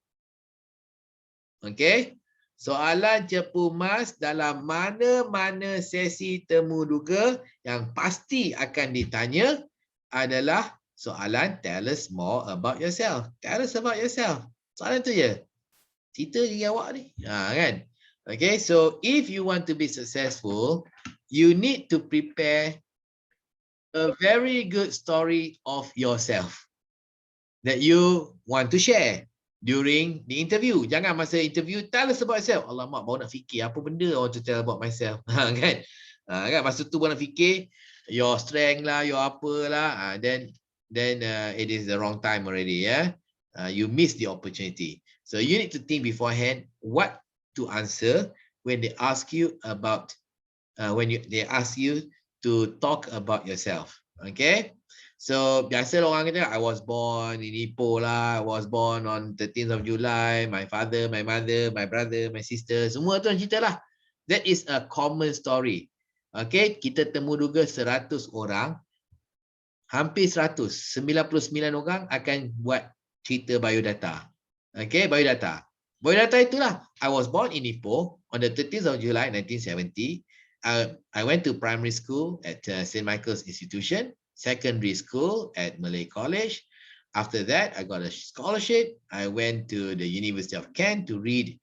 Okay? Soalan cepu mas dalam mana-mana sesi temu duga yang pasti akan ditanya adalah soalan tell us more about yourself. Tell us about yourself. Soalan tu je. Cerita diri awak ni. Kan? Okay, so if you want to be successful, you need to prepare a very good story of yourself that you want to share during the interview. Jangan masa interview tell us about yourself. Alamak, baru nak fikir apa benda I want to tell about myself. Kan? Kan masa tu baru nak fikir your strength lah, your apalah. Then it is the wrong time already. Yeah, you miss the opportunity. So you need to think beforehand what to answer when they ask you about they ask you to talk about yourself. Okay. So biasa orang kata I was born in Ipoh lah, I was born on 13th of July, my father, my mother, my brother, my sister, semua tu cerita lah. That is a common story. Okay, kita temu duga 100 orang, hampir 100, 99 orang akan buat cerita biodata. Okay, biodata. Biodata itulah, I was born in Ipoh on the 13th of July 1970. I went to primary school at St. Michael's Institution, secondary school at Malay College. After that, I got a scholarship. I went to the University of Kent to read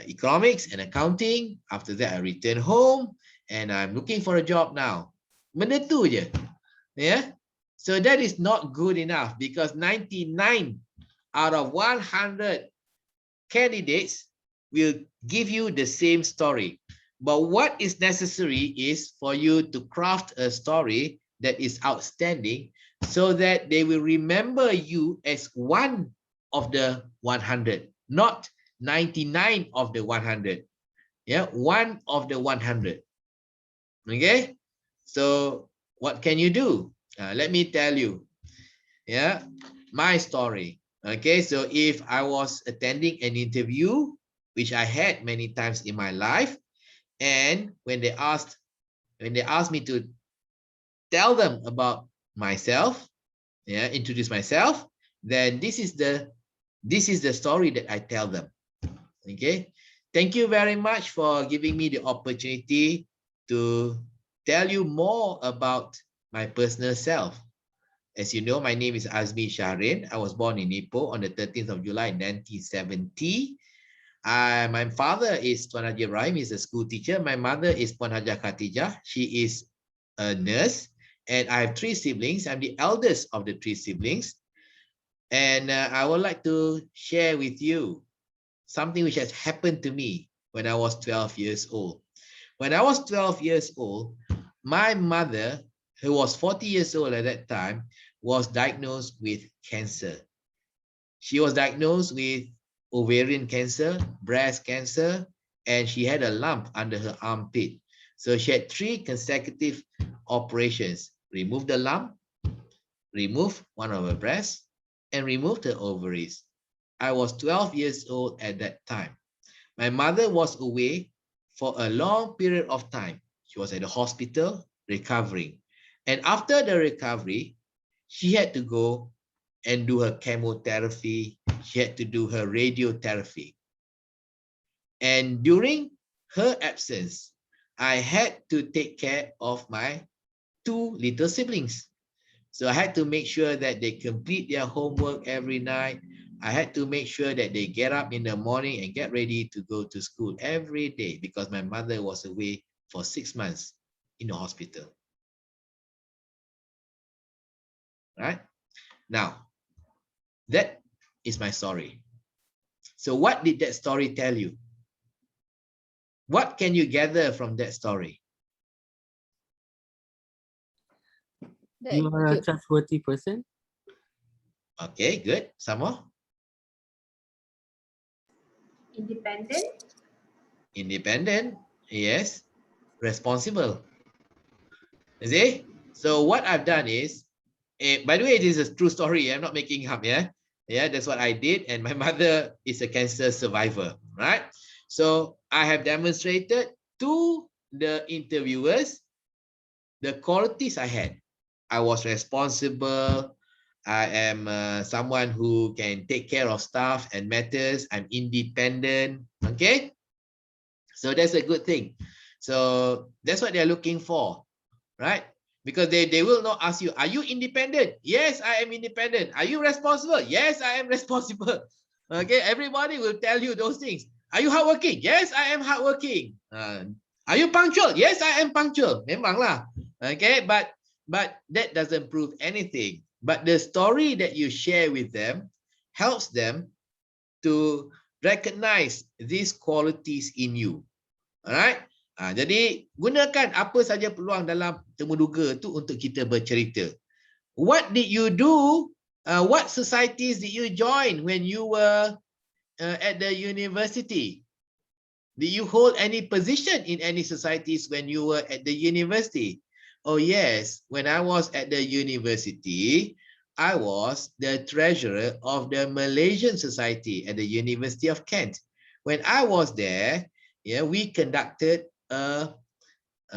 economics and accounting. After that, I returned home and I'm looking for a job now. Benda tu je. Yeah. So that is not good enough because 99 out of 100 candidates will give you the same story. But what is necessary is for you to craft a story that is outstanding so that they will remember you as one of the 100, not 99 of the 100. Yeah, one of the 100. Okay, so what can you do? Let me tell you. Yeah, my story. Okay, so if I was attending an interview, which I had many times in my life, and when they asked me to tell them about myself, yeah, introduce myself, then this is the story that I tell them. Okay, thank you very much for giving me the opportunity to tell you more about my personal self. As you know, my name is Azmi Shahrin. I was born in Ipoh on the 13th of July 1970. My father is Tuan Haji Ibrahim, he's a school teacher. My mother is Puan Hajah Khatijah. She is a nurse. And I have 3 siblings. I'm the eldest of the 3 siblings. And I would like to share with you something which has happened to me when I was 12 years old. When I was 12 years old, my mother, who was 40 years old at that time, was diagnosed with cancer. She was diagnosed with ovarian cancer, breast cancer, and she had a lump under her armpit. So she had 3 consecutive operations. Remove the lump, remove one of her breasts, and remove the ovaries. I was 12 years old at that time. My mother was away for a long period of time. She was at the hospital recovering. And after the recovery, she had to go and do her chemotherapy. She had to do her radiotherapy. And during her absence, I had to take care of my 2 little siblings. So I had to make sure that they complete their homework every night. I had to make sure that they get up in the morning and get ready to go to school every day because my mother was away for 6 months in the hospital. Right? Now, that is my story. So what did that story tell you? What can you gather from that story? You are a trustworthy person. Okay, good. Some more? Independent. Independent, yes. Responsible. You see? So what I've done is, by the way, it is a true story. I'm not making up, yeah? Yeah, that's what I did. And my mother is a cancer survivor, right? So I have demonstrated to the interviewers the qualities I had. I was responsible. I am someone who can take care of stuff and matters. I'm independent. Okay. So that's a good thing. So that's what they're looking for, right? Because they will not ask you, are you independent? Yes, I am independent. Are you responsible? Yes, I am responsible. Okay, everybody will tell you those things. Are you hardworking? Yes, I am hardworking. Are you punctual? Yes, I am punctual. Memanglah. Okay, but that doesn't prove anything. But the story that you share with them helps them to recognize these qualities in you. Alright? Jadi gunakan apa saja peluang dalam temuduga tu untuk kita bercerita. What did you do? What societies did you join when you were at the university? Did you hold any position in any societies when you were at the university? Oh yes, when I was at the university, I was the treasurer of the Malaysian Society at the University of Kent. When I was there, yeah, we conducted a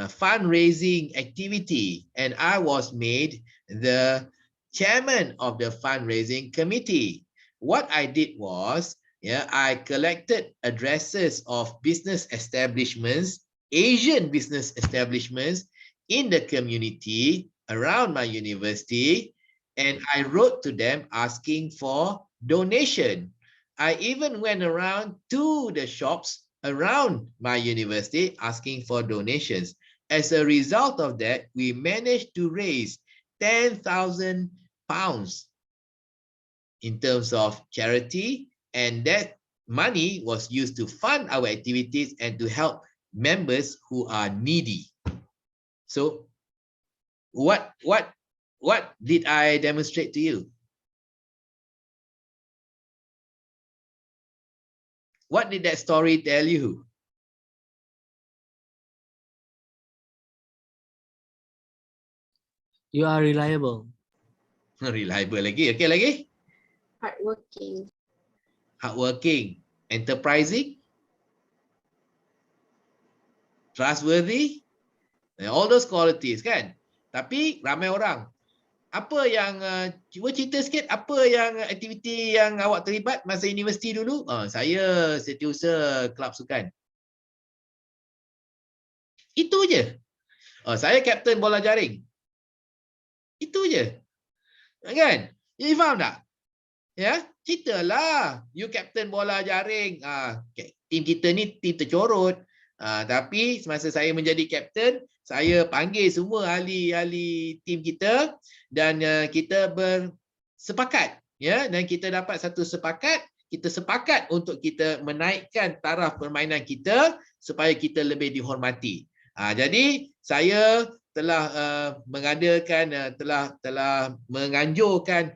fundraising activity, and I was made the chairman of the fundraising committee. What I did was, yeah, I collected addresses of business establishments, Asian business establishments in the community around my university, and I wrote to them asking for donation. I even went around to the shops around my university asking for donations. As a result of that, we managed to raise £10,000 in terms of charity, and that money was used to fund our activities and to help members who are needy. So what did I demonstrate to you? What did that story tell you? You are reliable. Reliable lagi. Okay, lagi? Hardworking. Hardworking. Enterprising. Trustworthy. All those qualities kan. Tapi ramai orang. Apa yang cuba cerita sikit apa yang aktiviti yang awak terlibat masa universiti dulu? Saya setiausaha kelab sukan. Itu je. Saya kapten bola jaring. Itu je. Kan? You faham tak? Ya, ceritalah. You kapten bola jaring. Tim kita ni tim tercorot. Tapi semasa saya menjadi kapten, saya panggil semua ahli-ahli tim kita dan kita bersepakat, ya, dan kita dapat satu sepakat, kita sepakat untuk kita menaikkan taraf permainan kita supaya kita lebih dihormati. Jadi saya telah mengadakan telah menganjurkan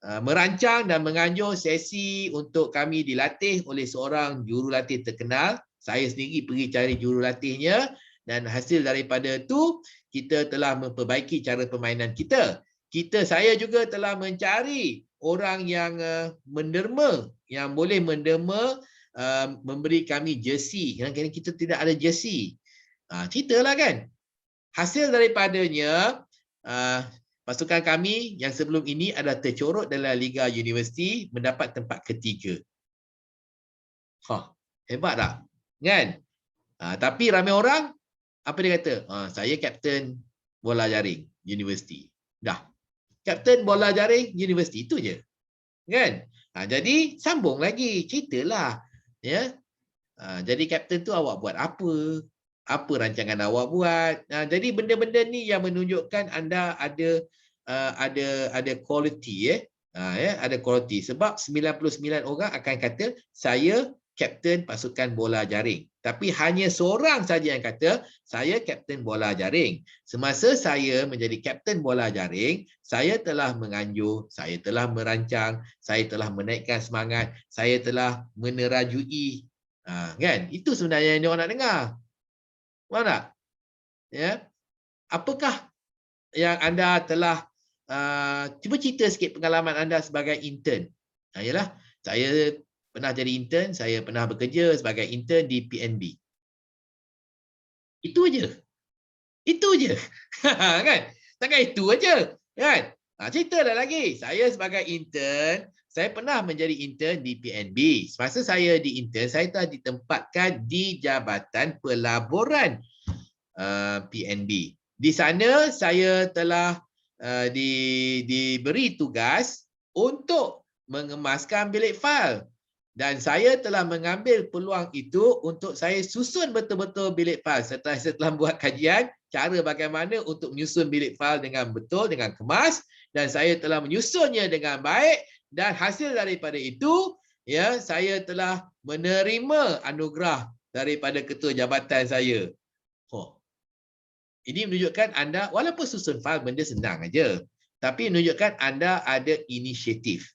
merancang dan menganjur sesi untuk kami dilatih oleh seorang jurulatih terkenal. Saya sendiri pergi cari jurulatihnya dan hasil daripada itu kita telah memperbaiki cara permainan kita. Saya juga telah mencari orang yang menderma, yang boleh menderma, memberi kami jersey. Yang kita tidak ada jersey. Ceritalah kan. Hasil daripadanya pasukan kami yang sebelum ini ada tercorot dalam Liga Universiti mendapat tempat ketiga. Hebat tak? Kan? Tapi ramai orang, apa dia kata? Saya kapten bola jaring universiti. Dah. Kapten bola jaring universiti, itu je. Kan? Jadi sambung lagi, ceritalah. Ya. Jadi kapten tu awak buat apa? Apa rancangan awak buat? Jadi benda-benda ni yang menunjukkan anda ada quality, ada quality. Sebab 99 orang akan kata saya kapten pasukan bola jaring. Tapi hanya seorang saja yang kata saya kapten bola jaring. Semasa saya menjadi kapten bola jaring, saya telah menganjur, saya telah merancang, saya telah menaikkan semangat, saya telah menerajui. Kan? Itu sebenarnya yang orang nak dengar. Faham tak? Ya. Apakah yang anda telah cuba cerita sikit pengalaman anda sebagai intern. Yalah, saya pernah jadi intern, saya pernah bekerja sebagai intern di PNB. Itu je. Itu je. Kan? Takkan itu aja, kan? Ceritalah lagi. Saya sebagai intern, saya pernah menjadi intern di PNB. Semasa saya di intern, saya telah ditempatkan di Jabatan Pelaburan PNB. Di sana saya telah diberi tugas untuk mengemaskan bilik fail. Dan saya telah mengambil peluang itu untuk saya susun betul-betul bilik fail. Setelah buat kajian, cara bagaimana untuk menyusun bilik fail dengan betul, dengan kemas. Dan saya telah menyusunnya dengan baik. Dan hasil daripada itu, ya, saya telah menerima anugerah daripada ketua jabatan saya. Ini menunjukkan anda, walaupun susun fail benda senang aja. Tapi menunjukkan anda ada inisiatif.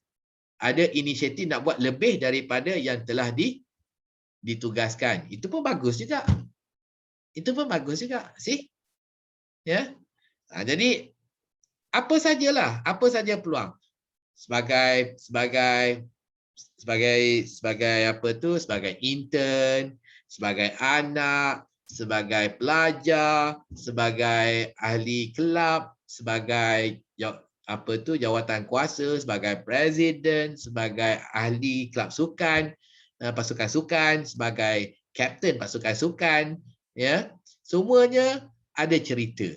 Ada inisiatif nak buat lebih daripada yang telah ditugaskan. Itu pun bagus juga. Itu pun bagus juga. See? Ya. Jadi apa sajalah, apa saja peluang sebagai apa tu, sebagai intern, sebagai anak, sebagai pelajar, sebagai ahli kelab, sebagai apa tu jawatan kuasa, sebagai presiden, sebagai ahli kelab sukan, pasukan sukan, sebagai kapten pasukan sukan, ya. Semuanya ada cerita.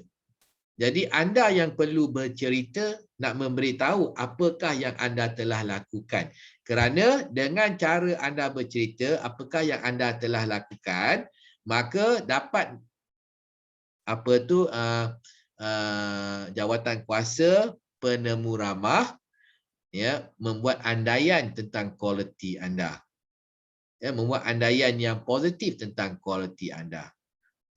Jadi anda yang perlu bercerita, nak memberitahu apakah yang anda telah lakukan. Kerana dengan cara anda bercerita apakah yang anda telah lakukan, maka dapat apa tu jawatan kuasa, penemu ramah, ya, membuat andaian tentang kualiti anda, ya, membuat andaian yang positif tentang kualiti anda.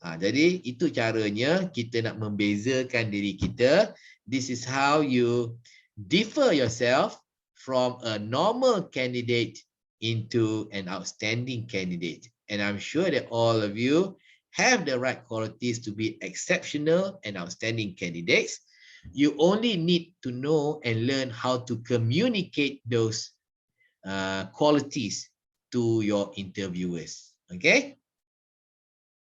Jadi itu caranya kita nak membezakan diri kita. This is how you differ yourself from a normal candidate into an outstanding candidate. And I'm sure that all of you have the right qualities to be exceptional and outstanding candidates. You only need to know and learn how to communicate those qualities to your interviewers. Okay?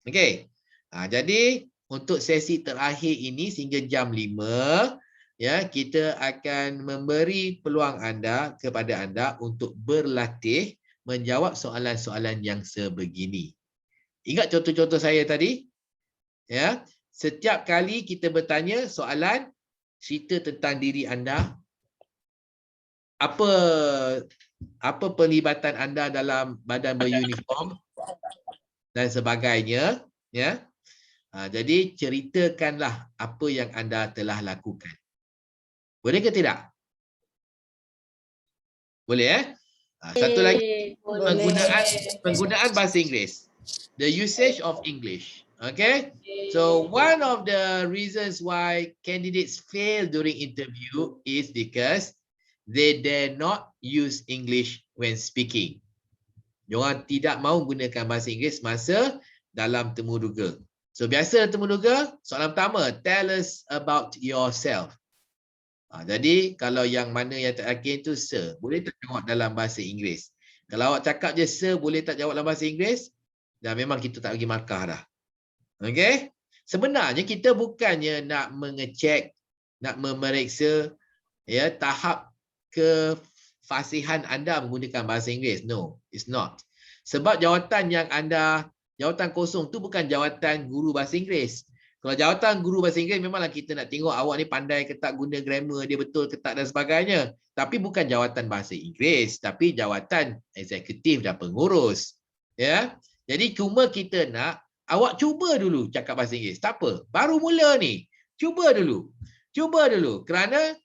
Okay. Jadi untuk sesi terakhir ini sehingga jam 5, ya, kita akan memberi peluang kepada anda untuk berlatih menjawab soalan-soalan yang sebegini. Ingat contoh-contoh saya tadi? Ya, setiap kali kita bertanya soalan, cerita tentang diri anda. Apa pelibatan anda dalam badan beruniform dan sebagainya, ya. Jadi ceritakanlah apa yang anda telah lakukan. Boleh ke tidak? Boleh, Satu lagi, penggunaan bahasa Inggeris. The usage of English. Okay? So one of the reasons why candidates fail during interview is because they dare not use English when speaking. Diorang tidak mahu gunakan bahasa Inggeris masa dalam temuduga. So biasa temuduga, soalan pertama, tell us about yourself. Jadi kalau yang mana yang tak yakin tu sir, boleh tak jawab dalam bahasa Inggeris? Kalau awak cakap je sir, boleh tak jawab dalam bahasa Inggeris? Dan memang kita tak bagi markah dah. Okay? Sebenarnya kita bukannya nak mengecek, nak memeriksa ya tahap kefasihan anda menggunakan bahasa Inggeris. No, it's not. Sebab jawatan yang anda, jawatan kosong tu bukan jawatan guru bahasa Inggeris. Kalau jawatan guru bahasa Inggeris memanglah kita nak tengok awak ni pandai ke tak guna grammar dia betul ke tak dan sebagainya. Tapi bukan jawatan bahasa Inggeris, tapi jawatan eksekutif dan pengurus. Ya. Jadi cuma kita nak awak cuba dulu cakap bahasa Inggeris. Tak apa, baru mula ni. Cuba dulu. Cuba dulu kerana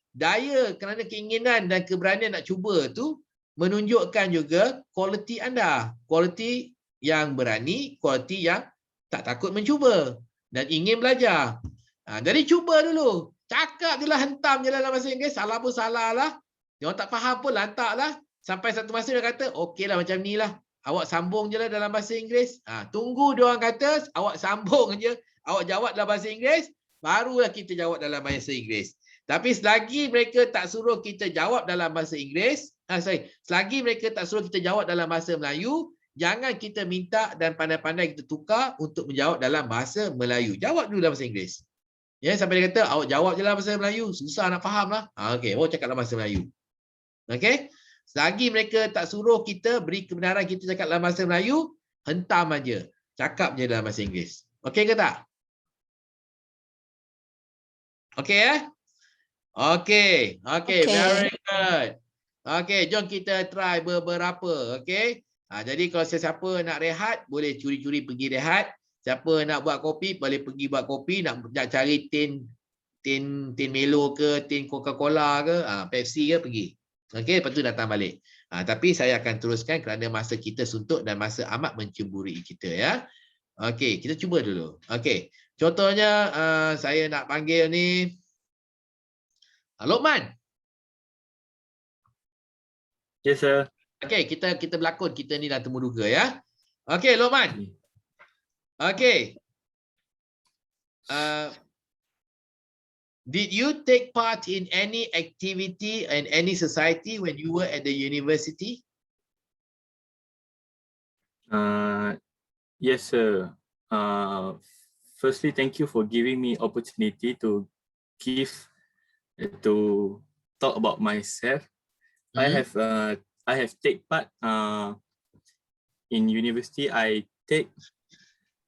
kerana keinginan dan keberanian nak cuba tu menunjukkan juga kualiti anda. Kualiti yang berani, kualiti yang tak takut mencuba dan ingin belajar. Jadi cuba dulu. Cakap je lah, hentam je lah dalam bahasa Inggeris. Salah pun salah lah. Dia tak faham pun lantak lah. Sampai satu masa dia kata, okey lah macam ni lah. Awak sambung je lah dalam bahasa Inggeris. Tunggu dia orang kata, awak sambung je. Awak jawab dalam bahasa Inggeris, barulah kita jawab dalam bahasa Inggeris. Tapi selagi mereka tak suruh kita jawab dalam bahasa Inggeris, selagi mereka tak suruh kita jawab dalam bahasa Melayu, jangan kita minta dan pandai-pandai kita tukar untuk menjawab dalam bahasa Melayu. Jawab dulu dalam bahasa Inggeris. Ya, sampai dia kata, awak jawab je dalam bahasa Melayu. Susah nak faham lah. Okey, awak cakap dalam bahasa Melayu. Okey? Selagi mereka tak suruh kita beri kebenaran kita cakap dalam bahasa Melayu, hentam aja. Cakap je dalam bahasa Inggeris. Okey ke tak? Okey ya? Okey. Okey, very good. Okey, jom kita try beberapa. Okey? Jadi kalau siapa nak rehat, boleh curi-curi pergi rehat. Siapa nak buat kopi, boleh pergi buat kopi. Nak cari tin Milo ke, tin Coca-Cola ke, Pepsi ke, pergi. Okey, lepas tu datang balik. Tapi saya akan teruskan kerana masa kita suntuk dan masa amat mencemburi kita ya. Okey, kita cuba dulu. Okey. Contohnya saya nak panggil ni Lokman. Yes, sir. Okey, kita berlakon kita ni dah temuduga ya. Okey, Lokman. Okey. Did you take part in any activity and any society when you were at the university? Yes, sir. Firstly, thank you for giving me opportunity to talk about myself. I have take part in university. I take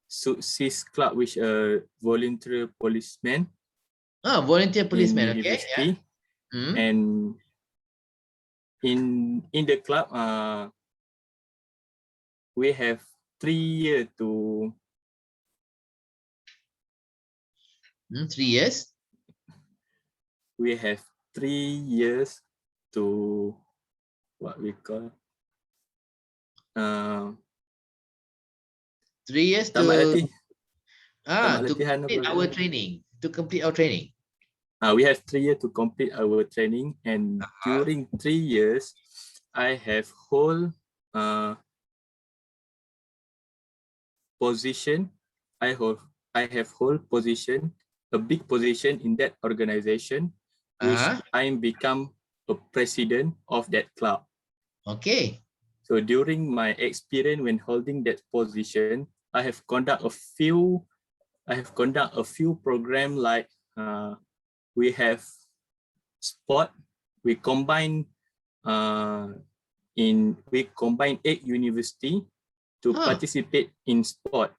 Success Club, which a volunteer policeman. Volunteer policeman, okay. Yeah. And in the club, we have 3 years to 3 years. We have 3 years to what we call 3 years to complete our training. To complete our training. We have 3 years to complete our training, and during 3 years, I have hold position. I have hold position, a big position in that organization, which I become a president of that club. Okay. So during my experience when holding that position, I have conduct a few program like we have sport. We combine 8 university to participate in sport.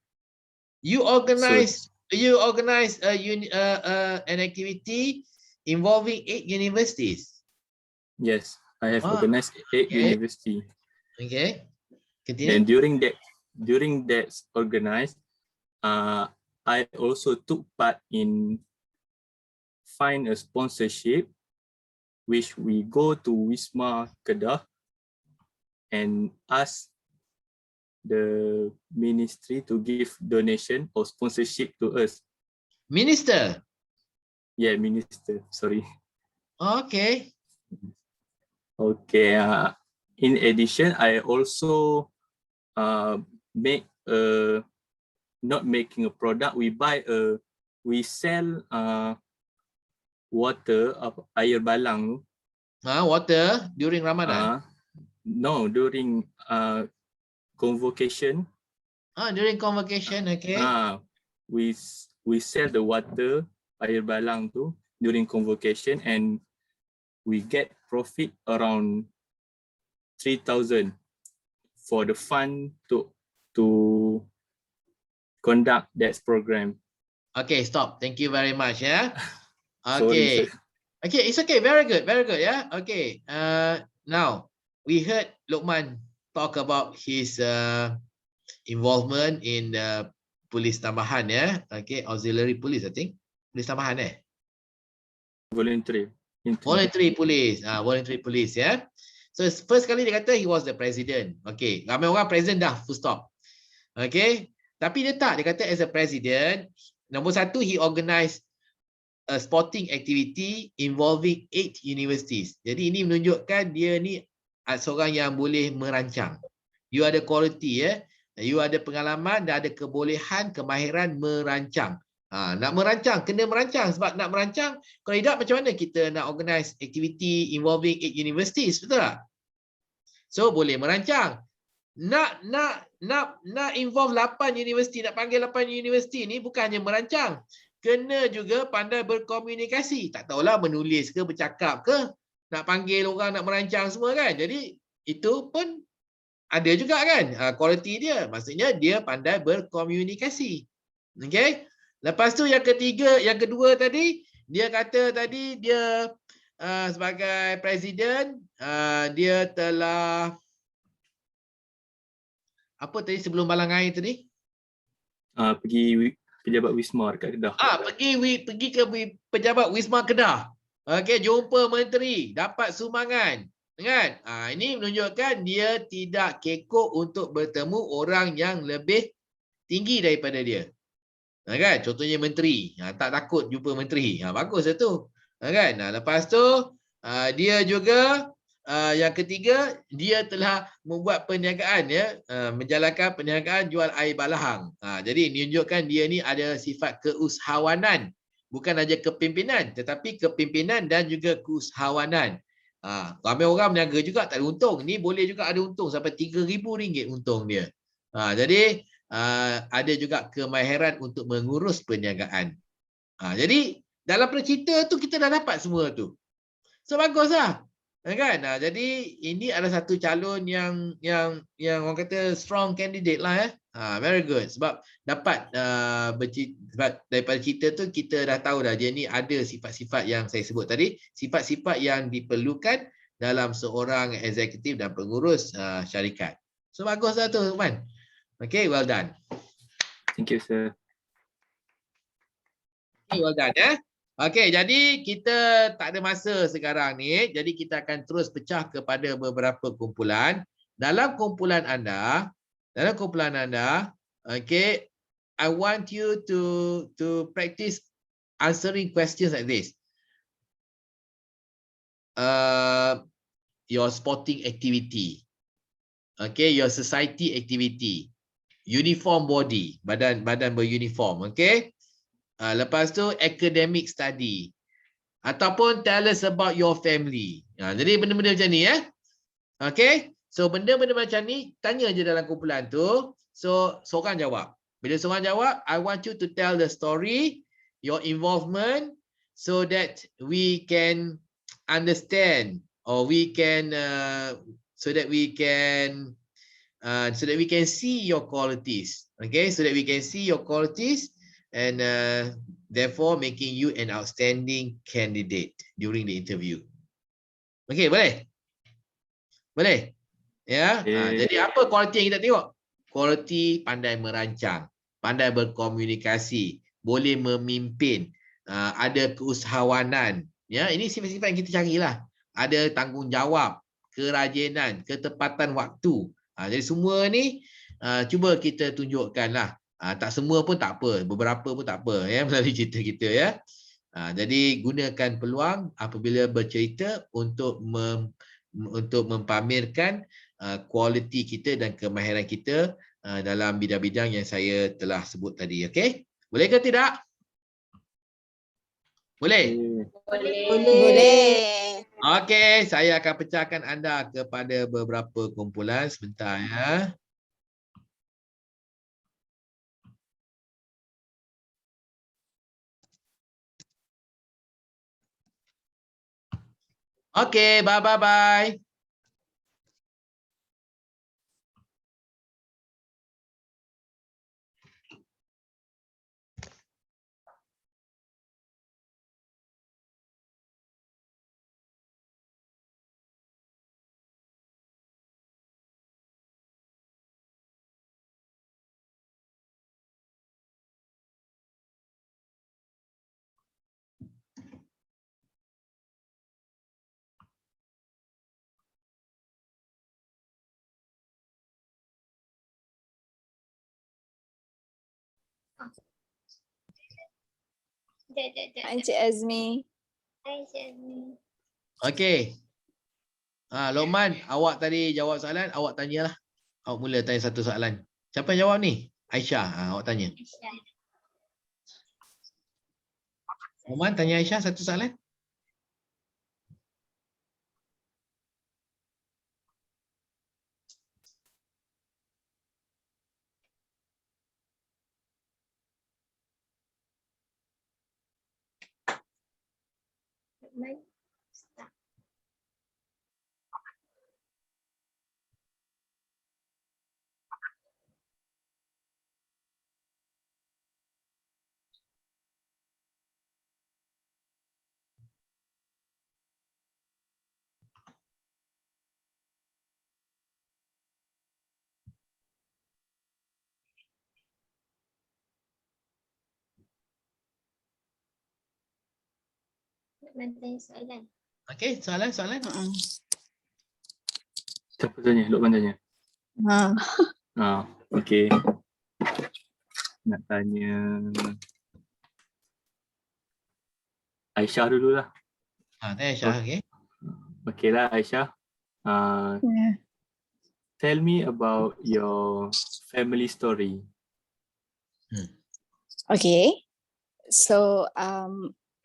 You organize an activity involving 8 universities. Yes, I have organized 8 university. Okay. Continue. And during that organized, I also took part in find a sponsorship, which we go to Wisma Kedah and ask the ministry to give donation or sponsorship to us. Minister? Yeah, minister. Sorry. Okay. Okay. In addition, I also make not making a product. We sell water air balang. Water during Ramadan. No, during convocation. During convocation, okay. We sell the water air balang tu during convocation, and we get profit around 3,000 for the fund to conduct that program. Okay, stop. Thank you very much. Yeah. Sorry, Okay. sir. Okay, it's okay. Very good. Very good. Yeah. Okay. Now we heard Luqman talk about his involvement in police tambahan. Yeah. Okay, auxiliary police. I think police tambahan. Voluntary. Voluntary police. Voluntary police. Yeah. So first kali dia kata he was the president. Okay. Ramai orang president dah. Full stop. Okay. Tapi dia tak. Dia kata as a president, nombor satu, he organised a sporting activity involving 8 universities. Jadi ini menunjukkan dia ni seorang yang boleh merancang. You ada quality ya. You ada pengalaman dan ada kebolehan, kemahiran merancang. Nak merancang, kena merancang sebab nak merancang. Kalau tidak macam mana kita nak organize activity involving 8 universities, betul tak? So boleh merancang. Nak involve 8 universiti, nak panggil 8 universiti ni bukan hanya merancang. Kena juga pandai berkomunikasi. Tak tahulah menulis ke, bercakap ke, nak panggil orang nak merancang semua kan. Jadi itu pun ada juga kan quality dia. Maksudnya dia pandai berkomunikasi. Okay. Lepas tu yang ketiga, yang kedua tadi, dia kata tadi dia sebagai presiden, dia telah apa tadi sebelum balang air tadi? Pergi pejabat Wisma dekat Kedah. Pergi ke pejabat Wisma Kedah. Okey, jumpa menteri, dapat sumbangan. Kan? Ini menunjukkan dia tidak kekok untuk bertemu orang yang lebih tinggi daripada dia. Kan? Contohnya menteri, tak takut jumpa menteri. Bagus tu. Kan? Lepas tu dia juga yang ketiga, dia telah membuat perniagaan ya, menjalankan perniagaan jual air balahang. Jadi menunjukkan dia ni ada sifat keusahawanan, bukan saja kepimpinan, tetapi kepimpinan dan juga keusahawanan. Ramai orang berniaga juga tak ada untung. Ni boleh juga ada untung sampai RM3,000 untung dia. Jadi ada juga kemahiran untuk mengurus perniagaan. Jadi dalam cerita tu kita dah dapat semua tu. So baguslah. Kan? Jadi ini adalah satu calon yang orang kata strong candidate lah ya. Very good sebab dapat sebab daripada cerita tu kita dah tahu dah dia ni ada sifat-sifat yang saya sebut tadi, sifat-sifat yang diperlukan dalam seorang eksekutif dan pengurus syarikat. So baguslah tu Luqman. Okay, well done. Thank you sir. Okay, well done ya. Okey, jadi kita tak ada masa sekarang ni. Jadi kita akan terus pecah kepada beberapa kumpulan. Dalam kumpulan anda, okay, I want you to practice answering questions like this. Your sporting activity. Okay, your society activity. Uniform body, badan beruniform, okay? Lepas tu academic study ataupun tell us about your family. Jadi benda-benda macam ni ya. Okay. So benda-benda macam ni tanya je dalam kumpulan tu. So seorang jawab. Bila seorang jawab, I want you to tell the story, your involvement so that we can understand or we can so that we can see your qualities. Okay, so that we can see your qualities and therefore making you an outstanding candidate during the interview. Okay, boleh? Boleh? Ya. Jadi apa kualiti yang kita tengok? Kualiti pandai merancang, pandai berkomunikasi, boleh memimpin, ada keusahawanan. Ya, ini sifat-sifat yang kita carilah. Ada tanggungjawab, kerajinan, ketepatan waktu. Jadi semua ni cuba kita tunjukkanlah. Tak semua pun tak apa, beberapa pun tak apa ya melalui cerita kita ya. Jadi gunakan peluang apabila bercerita untuk untuk mempamerkan kualiti kita dan kemahiran kita dalam bidang-bidang yang saya telah sebut tadi. Okey? Boleh ke tidak? Boleh? Boleh. Okey, saya akan pecahkan anda kepada beberapa kumpulan sebentar ya. Okey, bye. Encik Azmi. Hai, Encik Azmi. Okey. Lokman, awak tadi jawab soalan, awak tanyalah. Awak mula tanya satu soalan. Siapa yang jawab ni? Aisyah. Awak tanya. Lokman tanya Aisyah satu soalan. Tanya soalan. Okey, soalan. Siapa tanya? Lokman tanya. Okey. Nak tanya Aisyah dululah. Tanya Aisyah, okey. Okeylah Aisyah. Tell me about your family story. Okay. So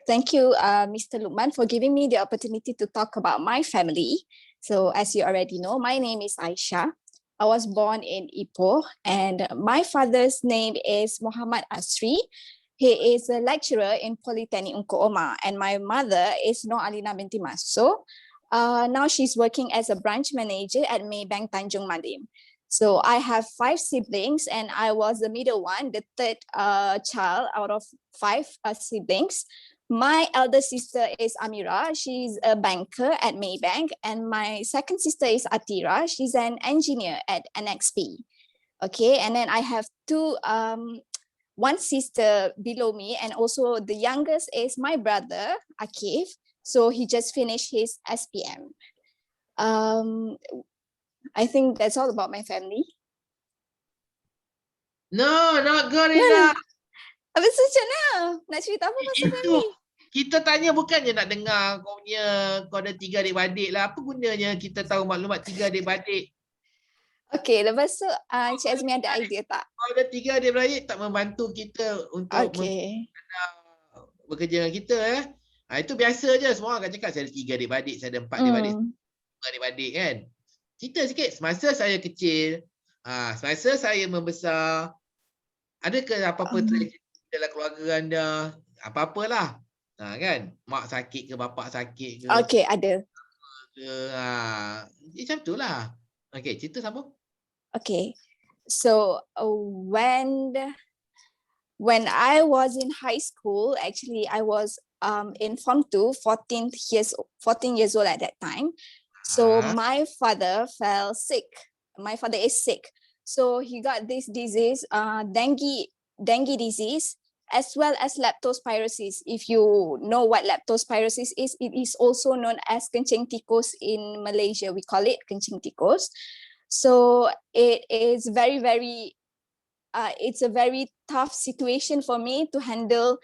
thank you, Mr. Lukman, for giving me the opportunity to talk about my family. So as you already know, my name is Aisyah. I was born in Ipoh, and my father's name is Muhammad Asri. He is a lecturer in Polytechnic Ungku Omar, and my mother is Nur Alina binti Maso. Now she's working as a branch manager at Maybank Tanjung Madim. So I have 5 siblings, and I was the middle one, the third child out of 5 siblings. My elder sister is Amira. She's a banker at Maybank, and my second sister is Atira. She's an engineer at NXP. Okay, and then I have 2 one sister below me, and also the youngest is my brother Akif. So he just finished his SPM. I think that's all about my family. No, not good enough. Habis tu macam mana? Nak cerita apa pasal family? Kita tanya bukannya nak dengar kau ada 3 adik-beradik lah. Apa gunanya kita tahu maklumat 3 adik-beradik? Okay, lepas tu Encik Azmi ada idea tak? Kalau ada 3 adik-beradik tak membantu kita untuk bekerja dengan kita. Itu biasa je. Semua orang akan cakap saya ada 3 adik-beradik, saya ada 4 adik-beradik, 5 adik-beradik kan. Cerita sikit, semasa saya kecil, semasa saya membesar, adakah apa-apa tragedi dalam keluarga anda? Apa-apalah. Kan? Mak sakit ke, bapak sakit ke? Okay, ada. Macam itulah. Okay, cerita sambung. Okay, so when I was in high school, actually I was in Form 2, 14 years old at that time. So my father fell sick. My father is sick. So he got this disease, dengue disease, as well as leptospirosis. If you know what leptospirosis is, it is also known as kencing tikus in Malaysia. We call it kencing tikus. So it is very, very, it's a very tough situation for me to handle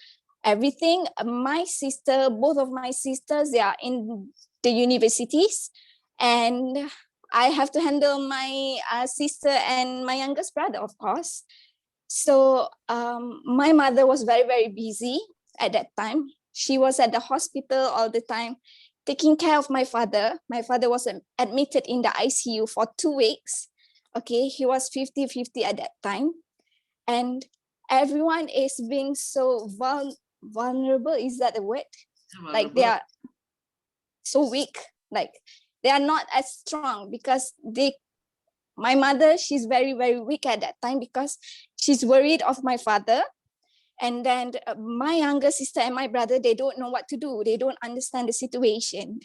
everything. My sister, both of my sisters, they are in the universities. and I have to handle my sister and my youngest brother, of course. So my mother was very, very busy at that time. She was at the hospital all the time, taking care of my father. My father was admitted in the ICU for 2 weeks. Okay, he was 50-50 at that time. And everyone is being so vulnerable. Is that the word? Like they are so weak. Like they are not as strong because my mother, she's very, very weak at that time because she's worried of my father. And then my younger sister and my brother, they don't know what to do. They don't understand the situation.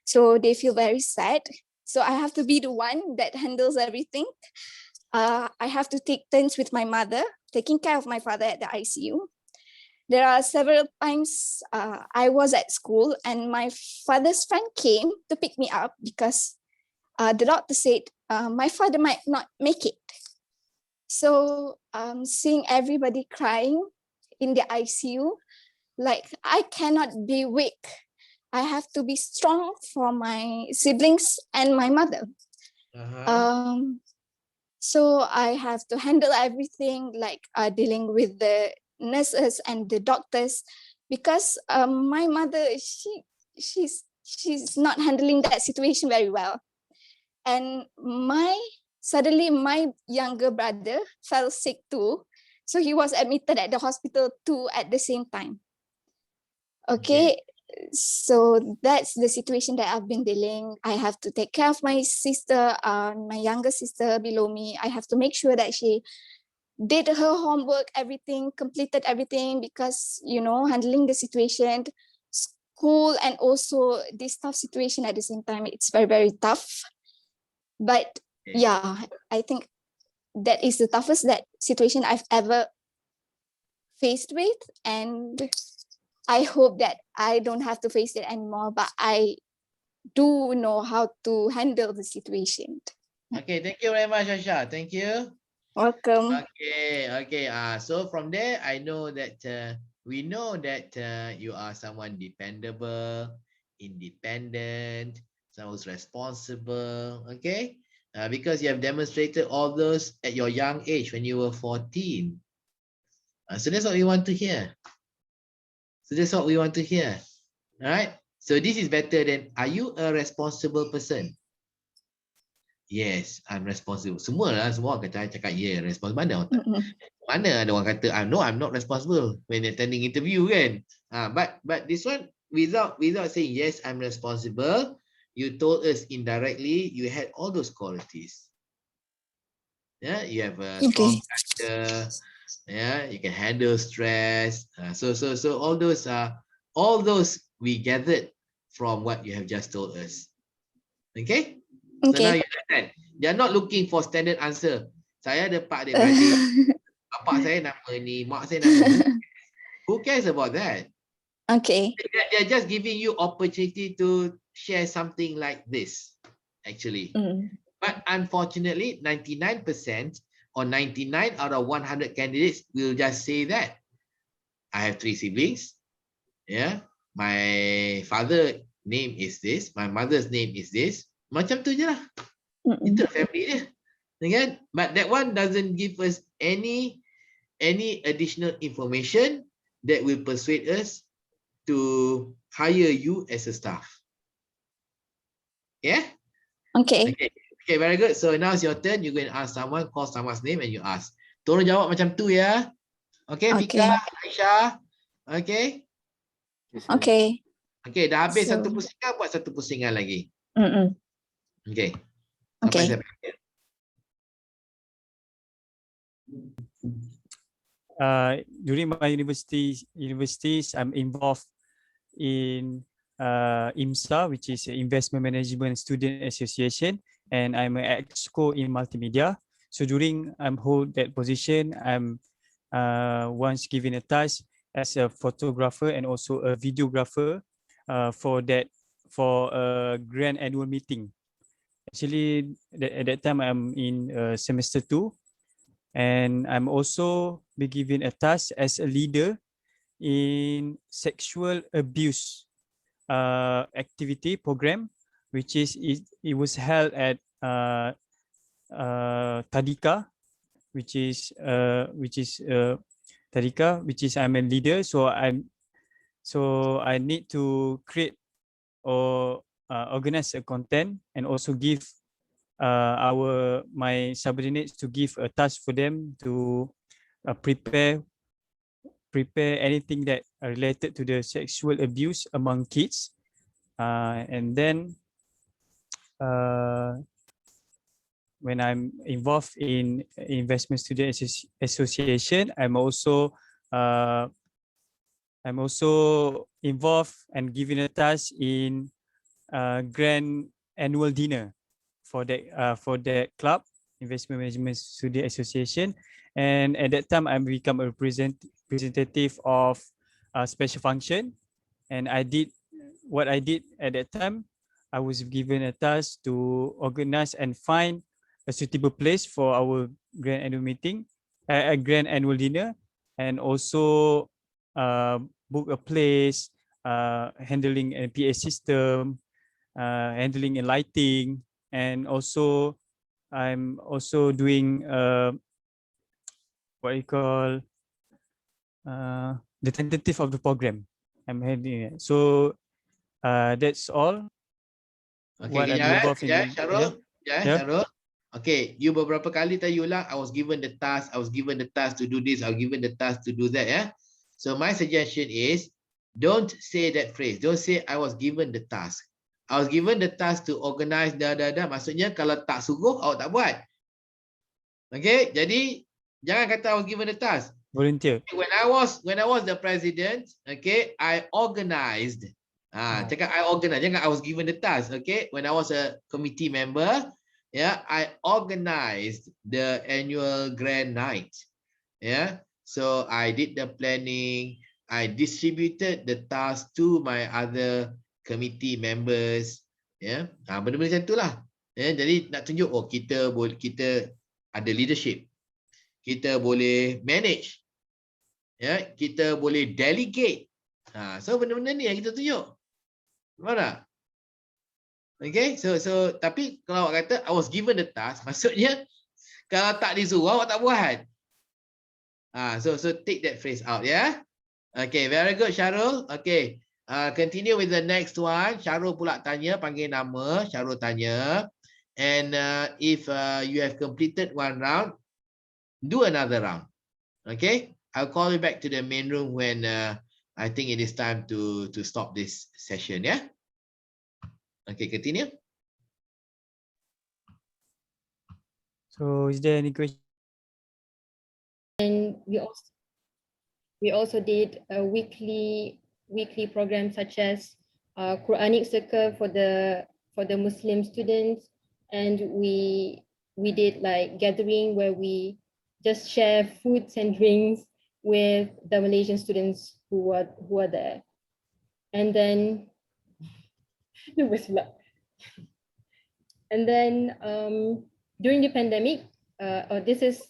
So they feel very sad. So I have to be the one that handles everything. I have to take turns with my mother, taking care of my father at the ICU. There are several times I was at school and my father's friend came to pick me up because the doctor said my father might not make it. So seeing everybody crying in the ICU, like I cannot be weak. I have to be strong for my siblings and my mother. So I have to handle everything, like dealing with the nurses and the doctors, because my mother, she's not handling that situation very well. And suddenly my younger brother fell sick too. So he was admitted at the hospital too at the same time. Okay. So that's the situation that I've been dealing. I have to take care of my sister, my younger sister below me. I have to make sure that she did her homework, everything, completed everything, because, you know, handling the situation, school, and also this tough situation at the same time, it's very, very tough. But yeah, I think that is the toughest situation I've ever faced with. And I hope that I don't have to face it anymore, but I do know how to handle the situation. Okay, thank you very much, Asha. Thank you. Welcome. Okay. So from there, I know that we know that you are someone dependable, independent, someone who's responsible. Okay, because you have demonstrated all those at your young age when you were 14. So that's what we want to hear. All right. So this is better than, are you a responsible person? Yes, I'm responsible. Semua orang cakap responsible. Mana ada orang kata no, I'm not responsible when attending interview kan. But this one without saying yes, I'm responsible, you told us indirectly you had all those qualities. Yeah, you have a strong character. Yeah, you can handle stress. So all those we gathered from what you have just told us. Okay? So now you understand. They are not looking for standard answer. Saya ada pak adik-beradik. Bapak saya nama ni, mak saya nama ni. Who cares about that? Okay. They're just giving you opportunity to share something like this, actually. But unfortunately, 99% or 99 out of 100 candidates will just say that. I have 3 siblings. Yeah. My father name is this. My mother's name is this. Macam tu je lah. Itu family dia. Kan? But that one doesn't give us any additional information that will persuade us to hire you as a staff. Yeah? Okay. Okay, very good. So now it's your turn. You're going to ask someone, call someone's name and you ask. Tolong jawab macam tu ya. Okay, Fika, Aisyah. Okay? Okay. Okay, dah habis So- satu pusingan, buat satu pusingan lagi. Okay. Okay. Sampai saya During my universities, I'm involved in IMSA, which is Investment Management Student Association, and I'm an exco in multimedia. So during hold that position, I'm once given a task as a photographer and also a videographer for a grand annual meeting. Actually, at that time I'm in semester 2. And I'm also be given a task as a leader in sexual abuse activity program which is it was held at Tadika, which is Tadika, which is I'm a leader, so I need to create or organize a content and also give my subordinates to give a task for them to prepare anything that related to the sexual abuse among kids, and then when I'm involved in Investment Student Association, I'm also involved and given a task in grand annual dinner for that club, Investment Management Student Association. And at that time, I become a representative of a special function. And what I did at that time. I was given a task to organize and find a suitable place for our grand annual meeting, a grand annual dinner, and also book a place, handling a PA system, handling a lighting, and also I'm also doing what you call the tentative of the program. I'm handling it. So that's all. Okay, kejap, Syarul. Syarul. Okay, you beberapa kali tadi ulang, I was given the task to do this, I was given the task to do that, yeah. So my suggestion is, don't say that phrase. Don't say I was given the task. I was given the task to organize maksudnya kalau tak suruh, awak tak buat. Okay, jadi jangan kata I was given the task. Volunteer. When I was the president, okay, I organized. Cakap I organized, jangan I was given the task. Okay, when I was a committee member, yeah, I organized the annual grand night. Yeah, so I did the planning. I distributed the task to my other committee members. Yeah, benda-benda macam itulah. Yeah, jadi nak tunjuk, oh kita ada leadership, kita boleh manage, ya, kita boleh delegate. So benda-benda ni yang kita tunjuk. Faham tak? Okay, so tapi kalau awak kata I was given the task, maksudnya kalau tak disuruh awak tak buat. So take that phrase out, ya. Okay, very good Syarul. Okay, continue with the next one. Syarul pula tanya, panggil nama, Syarul tanya. And if you have completed one round, do another round. Okay, I'll call you back to the main room when I think it is time to stop this session, yeah. Okay, continue. So is there any question? And we also did a weekly program such as Quranic circle for the Muslim students, and we did like gathering where we just share foods and drinks with the Malaysian students who are there. And then during the pandemic, this is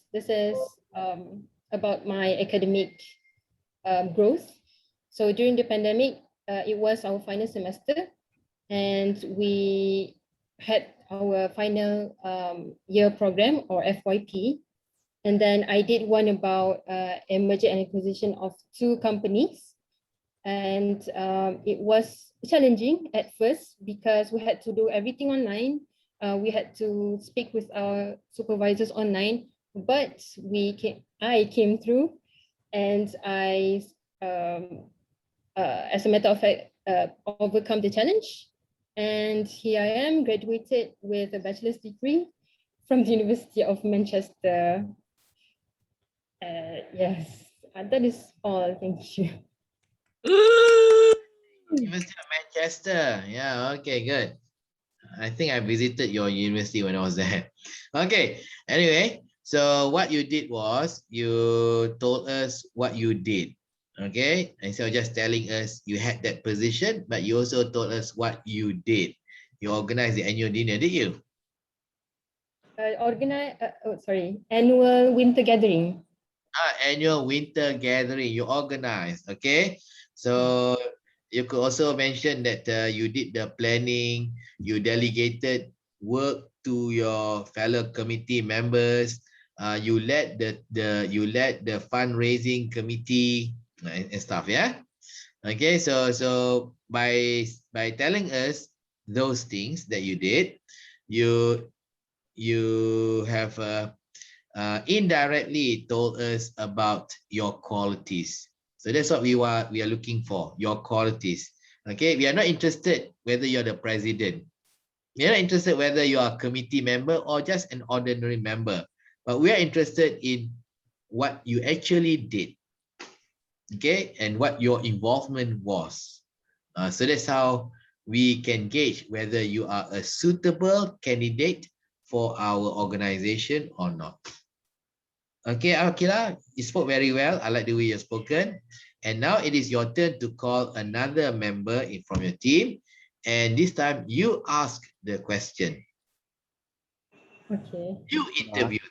about my academic growth. So during the pandemic, it was our final semester, and we had our final year program or FYP. And then I did one about a merger and acquisition of 2 companies. And it was challenging at first because we had to do everything online. We had to speak with our supervisors online, but I came through, and I, as a matter of fact, overcome the challenge. And here I am, graduated with a bachelor's degree from the University of Manchester. Yes, that is all. Thank you. University of Manchester. Yeah, okay, good. I think I visited your university when I was there. Okay, anyway, so what you did was you told us what you did. Okay, instead of just telling us you had that position, but you also told us what you did. You organized the annual dinner, did you? Annual winter gathering. Annual winter gathering you organized. Okay, so You could also mention that you did the planning, you delegated work to your fellow committee members, you led the fundraising committee and stuff. Yeah. Okay. So by telling us those things that you did, you have indirectly told us about your qualities. So that's what we are looking for, your qualities. Okay, we are not interested whether you're the president. We are not interested whether you are a committee member or just an ordinary member. But we are interested in what you actually did. Okay, and what your involvement was. So that's how we can gauge whether you are a suitable candidate for our organization or not. Okay, Akila, you spoke very well. I like the way you've spoken. And now it is your turn to call another member from your team. And this time you ask the question. Okay. You interview.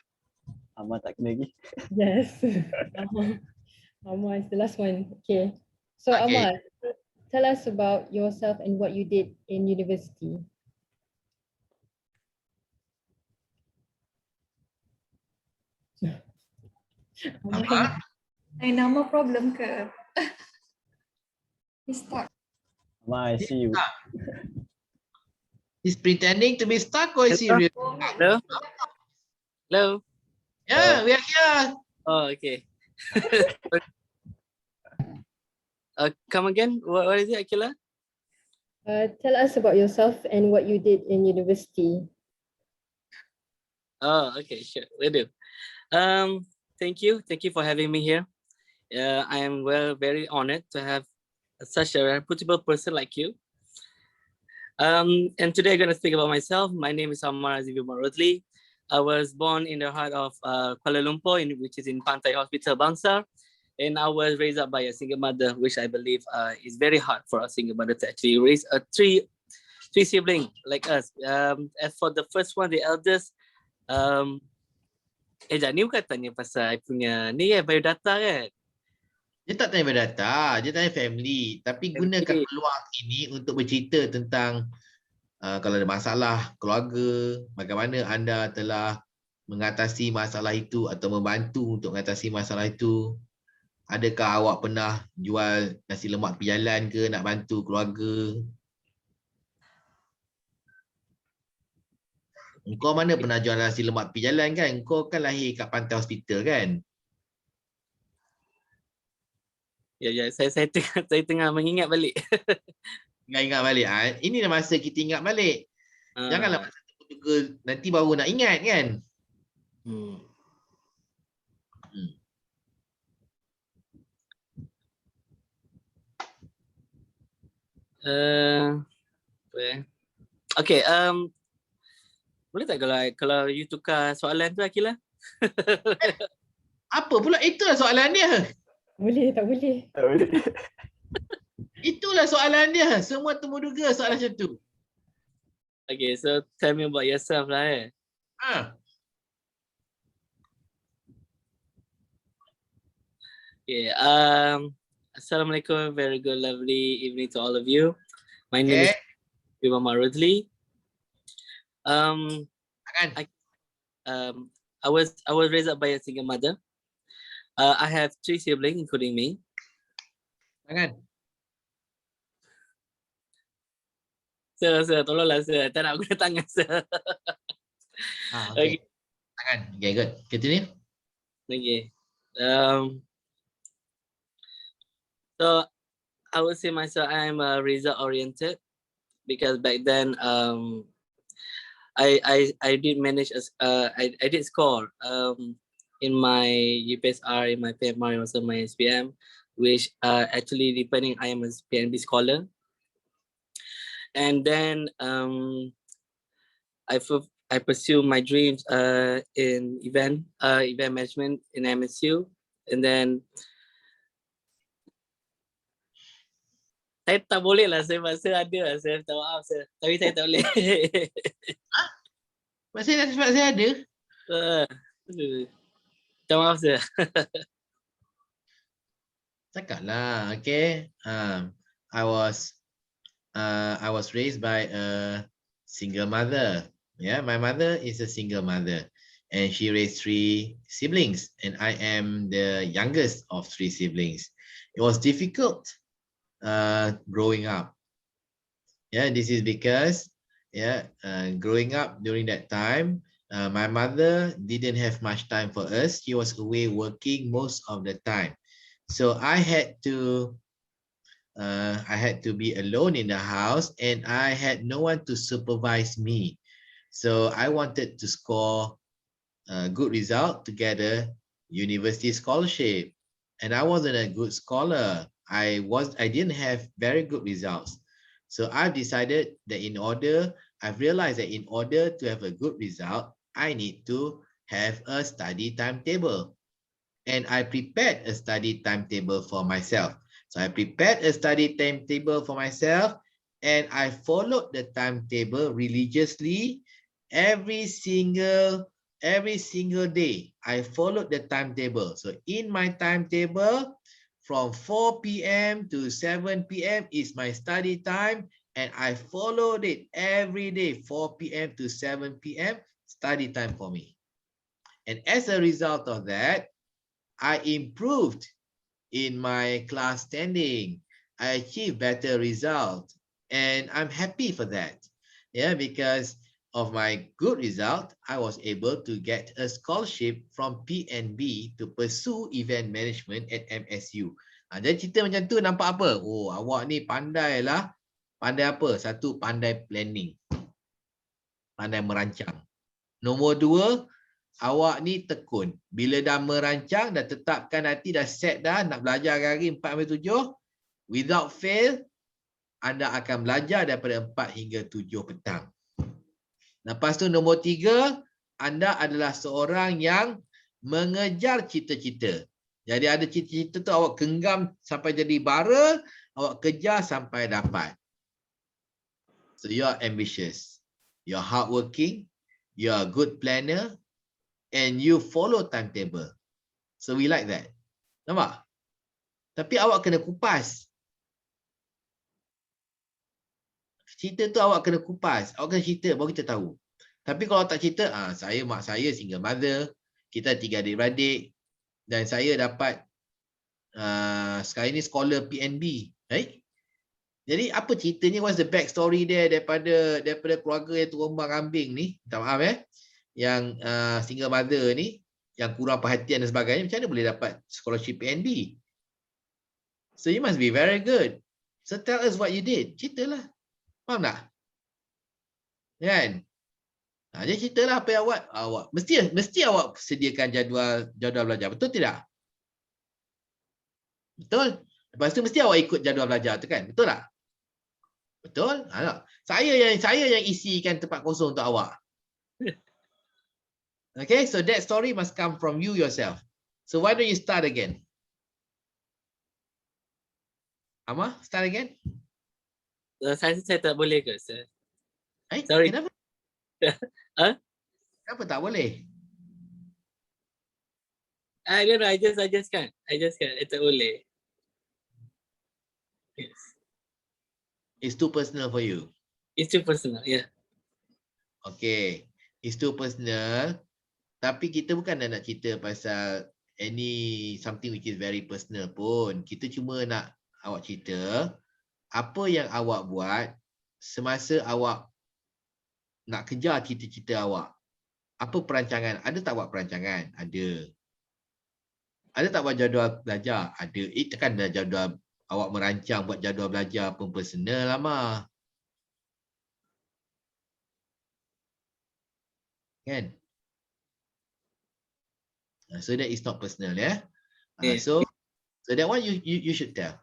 Amal tak kena lagi. Yes. Amal is the last one. Okay. So Okay. Amal, tell us about yourself and what you did in university. Apa? Nama problem ke? He's stuck. Amal, I see you. He's pretending to be stuck or is he really stuck? Hello? Hello? Yeah, we are here. Oh, okay. Come again? What is it, Akila? Tell us about yourself and what you did in university. Oh, okay, sure, will do. Thank you for having me here. I am very honored to have such a reputable person like you. And today I'm going to speak about myself. My name is Ammar Aziz Rodli. I was born in the heart of Kuala Lumpur, which is in Pantai Hospital, Bangsa. And I was raised up by a single mother, which I believe is very hard for a single mother to actually raise three siblings like us. As for the first one, the eldest, ni bukan tanya pasal I punya ni biodata kan? Dia tak tanya biodata, dia tanya family. Tapi gunakan peluang ini untuk bercerita tentang kalau ada masalah keluarga, bagaimana anda telah mengatasi masalah itu atau membantu untuk mengatasi masalah itu. Adakah awak pernah jual nasi lemak tepi jalan ke nak bantu keluarga? Engkau mana pernah jual nasi lemak tepi jalan kan? Engkau kan lahir kat Pantai Hospital kan? Ya, saya tengah mengingat balik. Ingat balik. Inilah masa kita ingat balik. Janganlah masa tu nanti baru nak ingat kan? Okay, boleh tak kalau you tukar soalan tu, Akila? Apa pula? Itulah soalan dia. Boleh, tak boleh? Tak boleh. Itulah soalan dia. Semua temu duga soalan macam tu. Okay, so tell me about yourself lah Okay, Assalamualaikum, very good, lovely evening to all of you. My name is Ammar Rodli. I was raised up by a single mother. I have 3 siblings, including me. Sir, tolonglah sir, tak nak guna tangan sir. Okay. Tangan. Okay, good. Continue. Okay. So I would say myself, I'm result oriented because back then I did manage I did score in my UPSR, in my PMR, also my SPM, which actually depending I am a PNB scholar. And then I pursue my dreams in event management in MSU, and then saya tak boleh lah, saya ada, saya minta maaf sir, tapi saya tak boleh. Masih sebab saya ada? Minta maaf sir. Cakaplah, okay. I was raised by a single mother. Yeah, my mother is a single mother, and she raised 3 siblings, and I am the youngest of 3 siblings. It was difficult growing up. Yeah, this is because growing up during that time, my mother didn't have much time for us. She was away working most of the time, so I had to be alone in the house, and I had no one to supervise me. So I wanted to score a good result to get a university scholarship, and I wasn't a good scholar. I didn't have very good results. So I've realized that in order to have a good result, I need to have a study timetable. And I prepared a study timetable for myself. So I prepared a study timetable for myself, and I followed the timetable religiously every single day. I followed the timetable. So in my timetable, from 4 p.m. to 7 p.m. is my study time, and I followed it every day, 4 p.m. to 7 p.m. study time for me. And as a result of that, I improved in my class standing. I achieved better results, and I'm happy for that. Yeah, because of my good result, I was able to get a scholarship from PNB to pursue event management at MSU. Jadi cerita macam tu nampak apa? Oh, awak ni pandai lah. Pandai apa? Satu, pandai planning. Pandai merancang. Nombor 2, awak ni tekun. Bila dah merancang, dah tetapkan hati, dah set dah nak belajar hari 4-7, without fail, anda akan belajar daripada 4 hingga 7 petang. Lepas tu nombor 3, anda adalah seorang yang mengejar cita-cita. Jadi ada cita-cita tu awak genggam sampai jadi bara, awak kejar sampai dapat. So you are ambitious, you are hardworking, you are a good planner, and you follow timetable. So we like that. Nampak? Tapi awak kena kupas. Cerita tu awak kena kupas. Awak kena cerita baru kita tahu. Tapi kalau tak cerita, mak saya single mother, kita 3 adik-beradik, dan saya dapat sekarang ni scholar PNB. Right? Jadi apa ceritanya, what's the back story there daripada keluarga yang terombang-ambing ni, minta maaf yang single mother ni, yang kurang perhatian dan sebagainya, macam mana boleh dapat scholarship PNB? So you must be very good. So tell us what you did. Ceritalah. Faham tak? Kan? Jadi ceritalah apa yang awak mesti awak sediakan jadual belajar. Betul tidak? Betul? Lepas tu mesti awak ikut jadual belajar tu kan? Betul tak? Betul? Saya yang isikan tempat kosong untuk awak. Okay, so that story must come from you yourself. So why don't you start again? Amma, start again? Saya tak boleh ke, sir? Sorry. Kenapa? Kenapa tak boleh? I don't know, I just can't. I tak boleh. Yes. It's too personal for you. It's too personal, yeah. Okay, it's too personal. Tapi kita bukan nak cerita pasal something which is very personal pun. Kita cuma nak awak cerita apa yang awak buat semasa awak nak kejar cita-cita awak. Apa perancangan? Ada tak buat perancangan? Ada. Ada tak buat jadual belajar? Ada. Takkan dah jadual awak merancang buat jadual belajar pun personal lama. Kan? So that is not personal, yeah. So that one you should tell.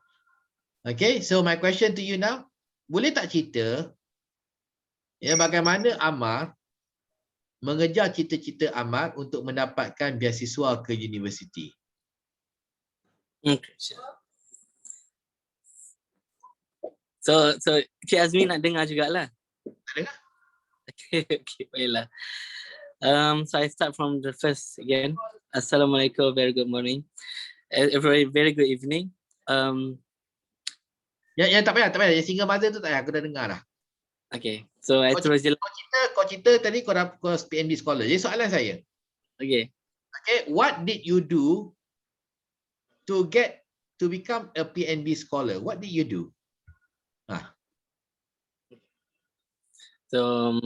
Okay, so my question to you now, boleh tak cerita bagaimana Ammar mengejar cita-cita Ammar untuk mendapatkan beasiswa ke universiti? Okay. So Cik Azmi nak dengar jugalah. Nak dengar? Okay, baiklah. So I start from the first again. Assalamualaikum, very good morning. A very good evening. Yang tak payah, tak payah. Yang single mother tu tak payah, aku dah dengar dah. Okay, so I terus je. Kau cerita tadi kau PNB scholar. Jadi soalan saya. Okay. Okay, what did you do to become a PNB scholar? What did you do? So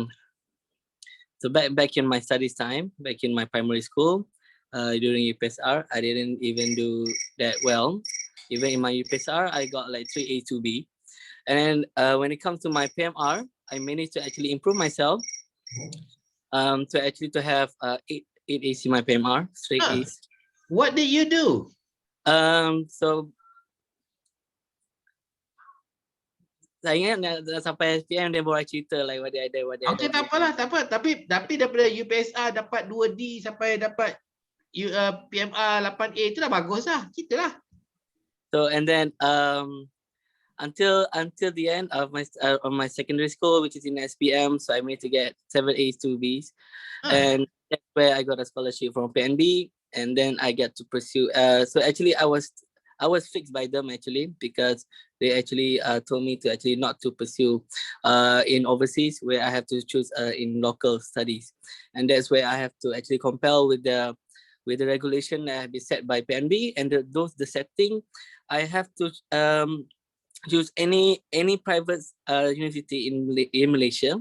back in my studies time, back in my primary school, during UPSR, I didn't even do that well. Even in my UPSR, I got like 3A, 2B. And then when it comes to my PMR, I managed to actually improve myself to have 8 A's in my PMR, straight A's. What did you do? So saya ingat dah sampai SPM dia baru cerita like what did I do. Okay, tak apalah, tak apa. Tapi daripada UPSR dapat 2D sampai dapat PMR 8A itu dah bagus lah. Kita lah. So and then until the end of my secondary school, which is in SPM, so I managed to get 7 A's, 2 B's, and that's where I got a scholarship from PNB, and then I get to pursue. So actually, I was fixed by them actually because they actually told me to actually not to pursue in overseas, where I have to choose in local studies, and that's where I have to actually compel with the regulation that have been set by PNB, and the setting I have to choose any private university in Malaysia.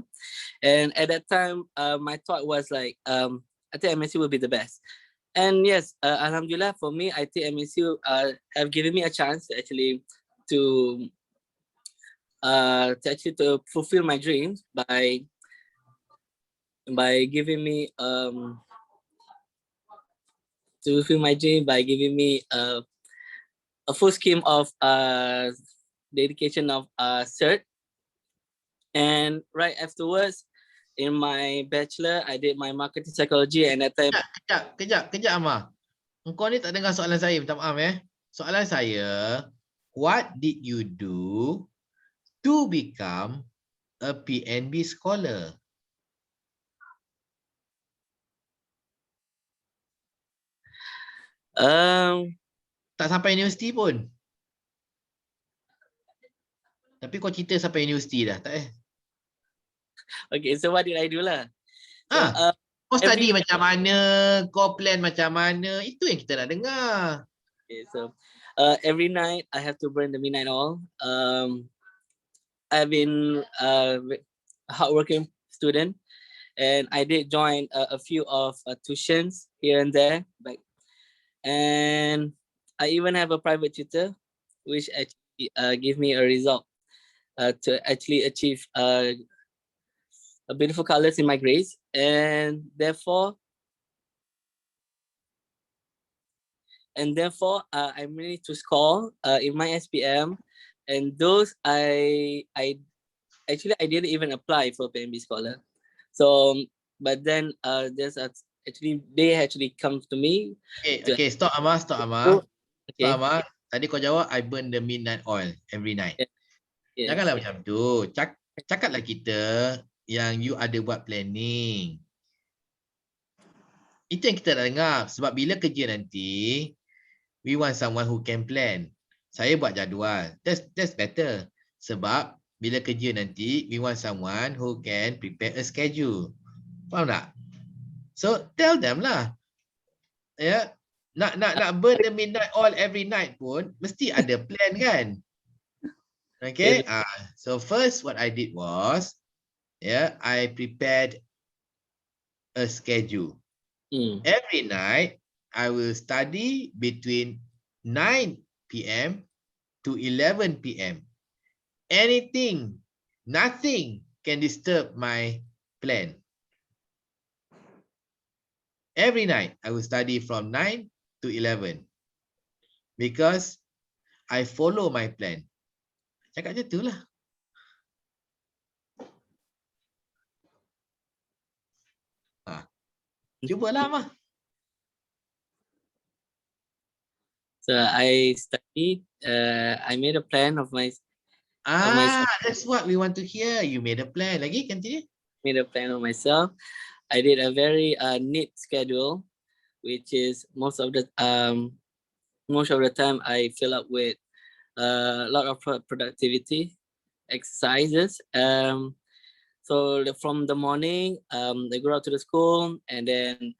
And at that time my thought was like I think MSU will be the best. And yes, alhamdulillah, for me, I think MSU have given me a chance to actually to fulfill my dreams by giving me to fulfill my dream by giving me a full scheme of dedication of cert. And right afterwards, in my bachelor, I did my marketing psychology, and at that time. Kejap, Amar. Engkau ni tak dengar soalan saya, minta maaf Soalan saya, what did you do to become a PNB scholar? Tak sampai universiti pun. Tapi kau cerita sampai universiti dah, tak Okay, so what did I do lah? So, kau study macam mana, kau plan macam mana, itu yang kita nak dengar. Okay, so every night I have to burn the midnight oil. I've been a hardworking student, and I did join a few of tuitions here and there, and I even have a private tutor, which actually give me a result to actually achieve beautiful colors in my grades, and therefore I managed to score in my SPM, and those I didn't even apply for PNB scholar. So but then there's they actually come to me. Okay, stop Amar. Okay. Stop Amar. Tadi kau jawab I burn the midnight oil every night. Yes. Janganlah macam tu. Cakaplah kita yang you ada buat planning. Itu yang kita nak dengar. Sebab bila kerja nanti, we want someone who can plan. Saya buat jadual. That's better. Sebab bila kerja nanti, we want someone who can prepare a schedule. Faham tak? So tell them lah. Ya, nak burn the midnight oil every night pun mesti ada plan kan? Okay. So first what I did was, I prepared a schedule. Every night I will study between 9 p.m. to 11 p.m. Nothing can disturb my plan. Every night I will study from 9 to 11 because I follow my plan. Cakap je tu lah. Cubalah Mah. So I studied. I made a plan of my. That's what we want to hear. You made a plan. Lagi continue. Made a plan of myself. I did a very neat schedule, which is most of the time I fill up with a lot of productivity exercises. So from the morning, they go out to the school, and then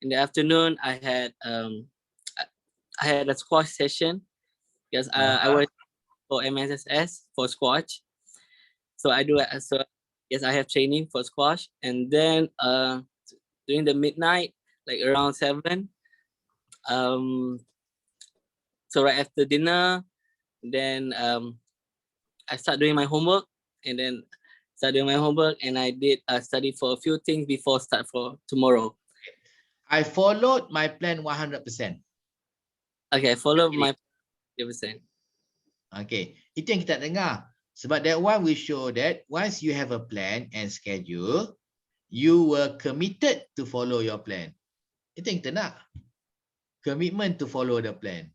in the afternoon, I had a squash session because I was for MSSS for squash. So I do so yes, I have training for squash, and then during the midnight, like around 7, so right after dinner, then I start doing my homework, and then I did study for a few things before start for tomorrow. I followed my plan 100%. Okay, I followed my 100%. Okay, itu yang kita dengar. Sebab that one will show that once you have a plan and schedule, you were committed to follow your plan. Itu yang kita nak. Commitment to follow the plan.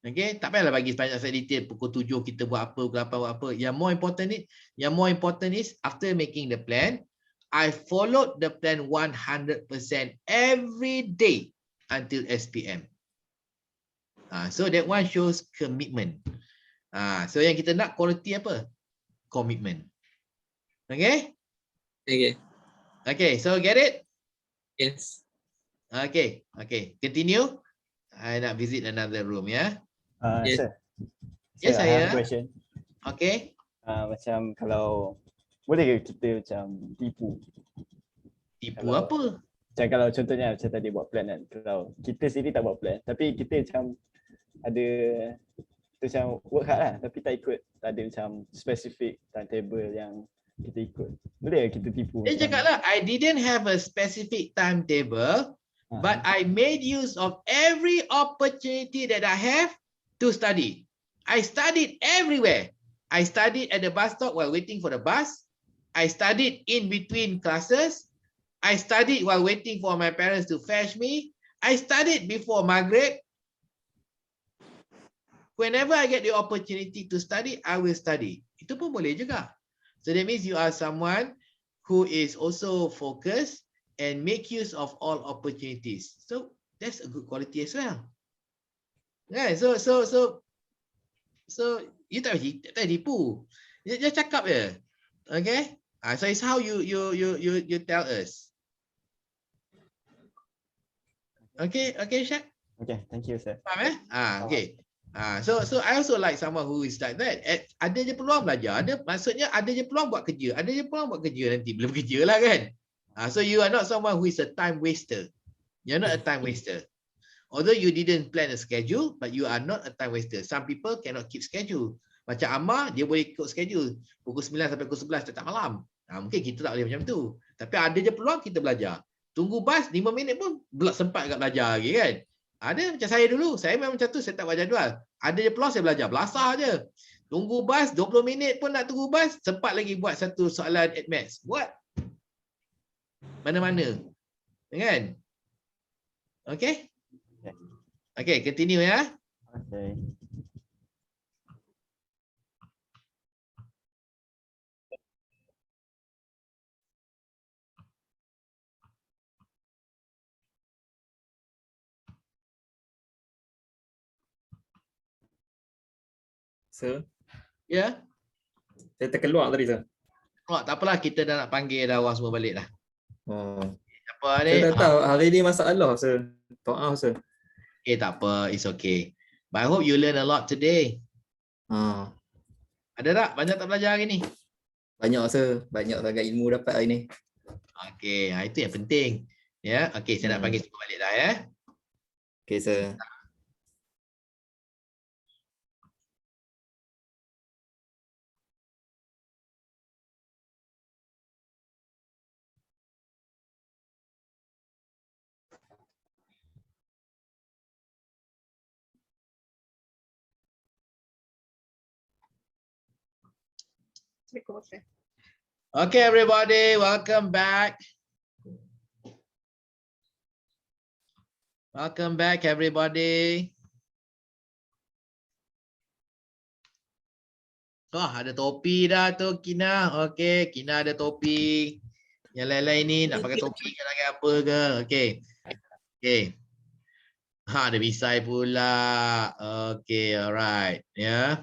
Okay, tak payahlah bagi banyak detail pukul 7 kita buat apa, pukul 8 buat apa. Yang more important is after making the plan, I followed the plan 100% every day until SPM. So that one shows commitment. So yang kita nak quality apa? Commitment. Okay? Okay, so get it? Yes. Okay, continue. I nak visit another room, ya. Yes. Sir. Yes, Sir, I have saya. a question. Okay. Macam kalau boleh ke kita macam tipu? Kalau, apa? Macam kalau contohnya macam tadi buat plan kan. Kalau kita sendiri tak buat plan, tapi kita macam ada kita macam work hard lah, tapi tak ikut, tak ada macam specific timetable yang kita ikut. Boleh ke kita tipu? Dia cakap lah, I didn't have a specific timetable, but I made use of every opportunity that I have to study. I studied everywhere. I studied at the bus stop while waiting for the bus. I studied in between classes. I studied while waiting for my parents to fetch me. I studied before Maghrib. Whenever I get the opportunity to study, I will study. Itu pun boleh juga. So that means you are someone who is also focused and make use of all opportunities. So that's a good quality as well. Yeah, so you tak tipu. Just cakap je. Okay? So it's how you tell us. Okay, Syed? Okay, thank you, sir. Faham okay. So I also like someone who is like that. Ada je peluang belajar. Maksudnya ada je peluang buat kerja. Ada je peluang buat kerja nanti. Belum kerja lah kan. So you are not someone who is a time waster. You're not a time waster. Although you didn't plan a schedule, but you are not a time waster. Some people cannot keep schedule. Macam Amar, dia boleh ikut schedule. Pukul 9 sampai pukul 11 tetap malam. Mungkin kita tak boleh macam tu. Tapi ada je peluang kita belajar. Tunggu bas 5 minit pun belum sempat agak belajar lagi kan. Ada macam saya dulu. Saya memang macam tu, saya tak buat jadual. Ada je peluang saya belajar. Belasah je. Tunggu bas 20 minit pun nak tunggu bas. Sempat lagi buat satu soalan admaths. Buat. Mana-mana. Kan? Okay? Okay, continue ya. Okay. Sir, Ya. saya terkeluar tadi, sir. Oh, tak apalah, kita dah nak panggil dah orang semua balik dah. Apa Saya ni? dah tahu hari ni masalah, sir. Maaf, sir. Okay, tak apa. It's okay. But I hope you learn a lot today. Ada tak? Banyak tak belajar hari ni? Banyak, sir. Banyak sangat ilmu dapat hari ni. Okay, itu yang penting. Ya, okay, saya nak panggil semua balik dah ya. Okay, sir. Okay, everybody, welcome back. Welcome back, everybody. Oh, ada topi dah tu, Kina. Okay, Kina ada topi. Yang lain-lain ni nak pakai topi ke lagi apa ke? Okay. Okay. Ha, ada misai pula. Okay, alright. Ya.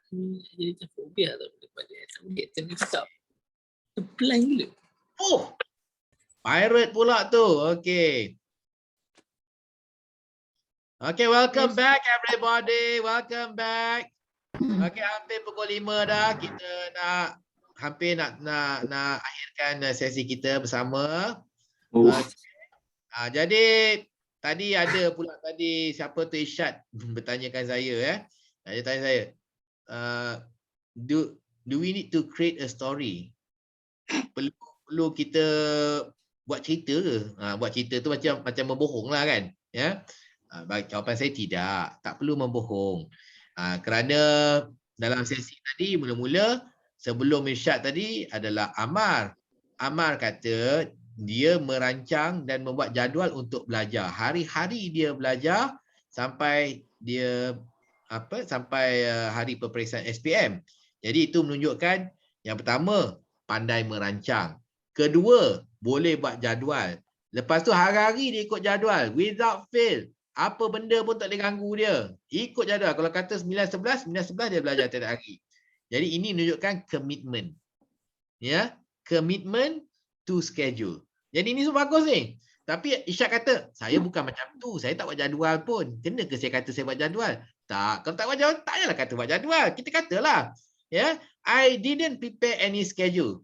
Jadi macam fobia tau daripada subjek terdekat. Apply dulu. Oh, pirate pula tu. Okay. Okay, welcome back everybody. Welcome back. Okay, hampir pukul 5 dah. Kita hampir nak akhirkan sesi kita bersama. Jadi tadi ada pula tadi siapa tu Isyad bertanyakan saya dia tanya saya, do we need to create a story? Perlu kita buat cerita ke? Buat cerita tu macam membohong lah kan? Ya. Jawapan saya tak perlu membohong. Kerana dalam sesi tadi mula-mula sebelum Irsyad tadi adalah Amar. Amar kata dia merancang dan membuat jadual untuk belajar. Hari-hari dia belajar sampai dia sampai hari peperiksaan SPM. Jadi itu menunjukkan yang pertama pandai merancang. Kedua, boleh buat jadual. Lepas tu hari-hari dia ikut jadual without fail. Apa benda pun tak boleh ganggu dia. Ikut jadual. Kalau kata 9-11, 9-11 dia belajar tiap hari. Jadi ini menunjukkan komitmen. Ya, commitment to schedule. Jadi ini semua bagus ni. Tapi Isyad kata, saya bukan macam tu. Saya tak buat jadual pun. Kena ke saya kata saya buat jadual? Tak. Kalau tak buat jadual, tak payahlah kata buat jadual. Kita katalah. Ya, I didn't prepare any schedule.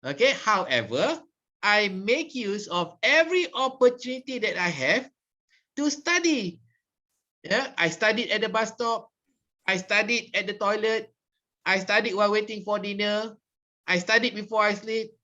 Okay, however, I make use of every opportunity that I have to study. Yeah, I studied at the bus stop. I studied at the toilet. I studied while waiting for dinner. I studied before I sleep.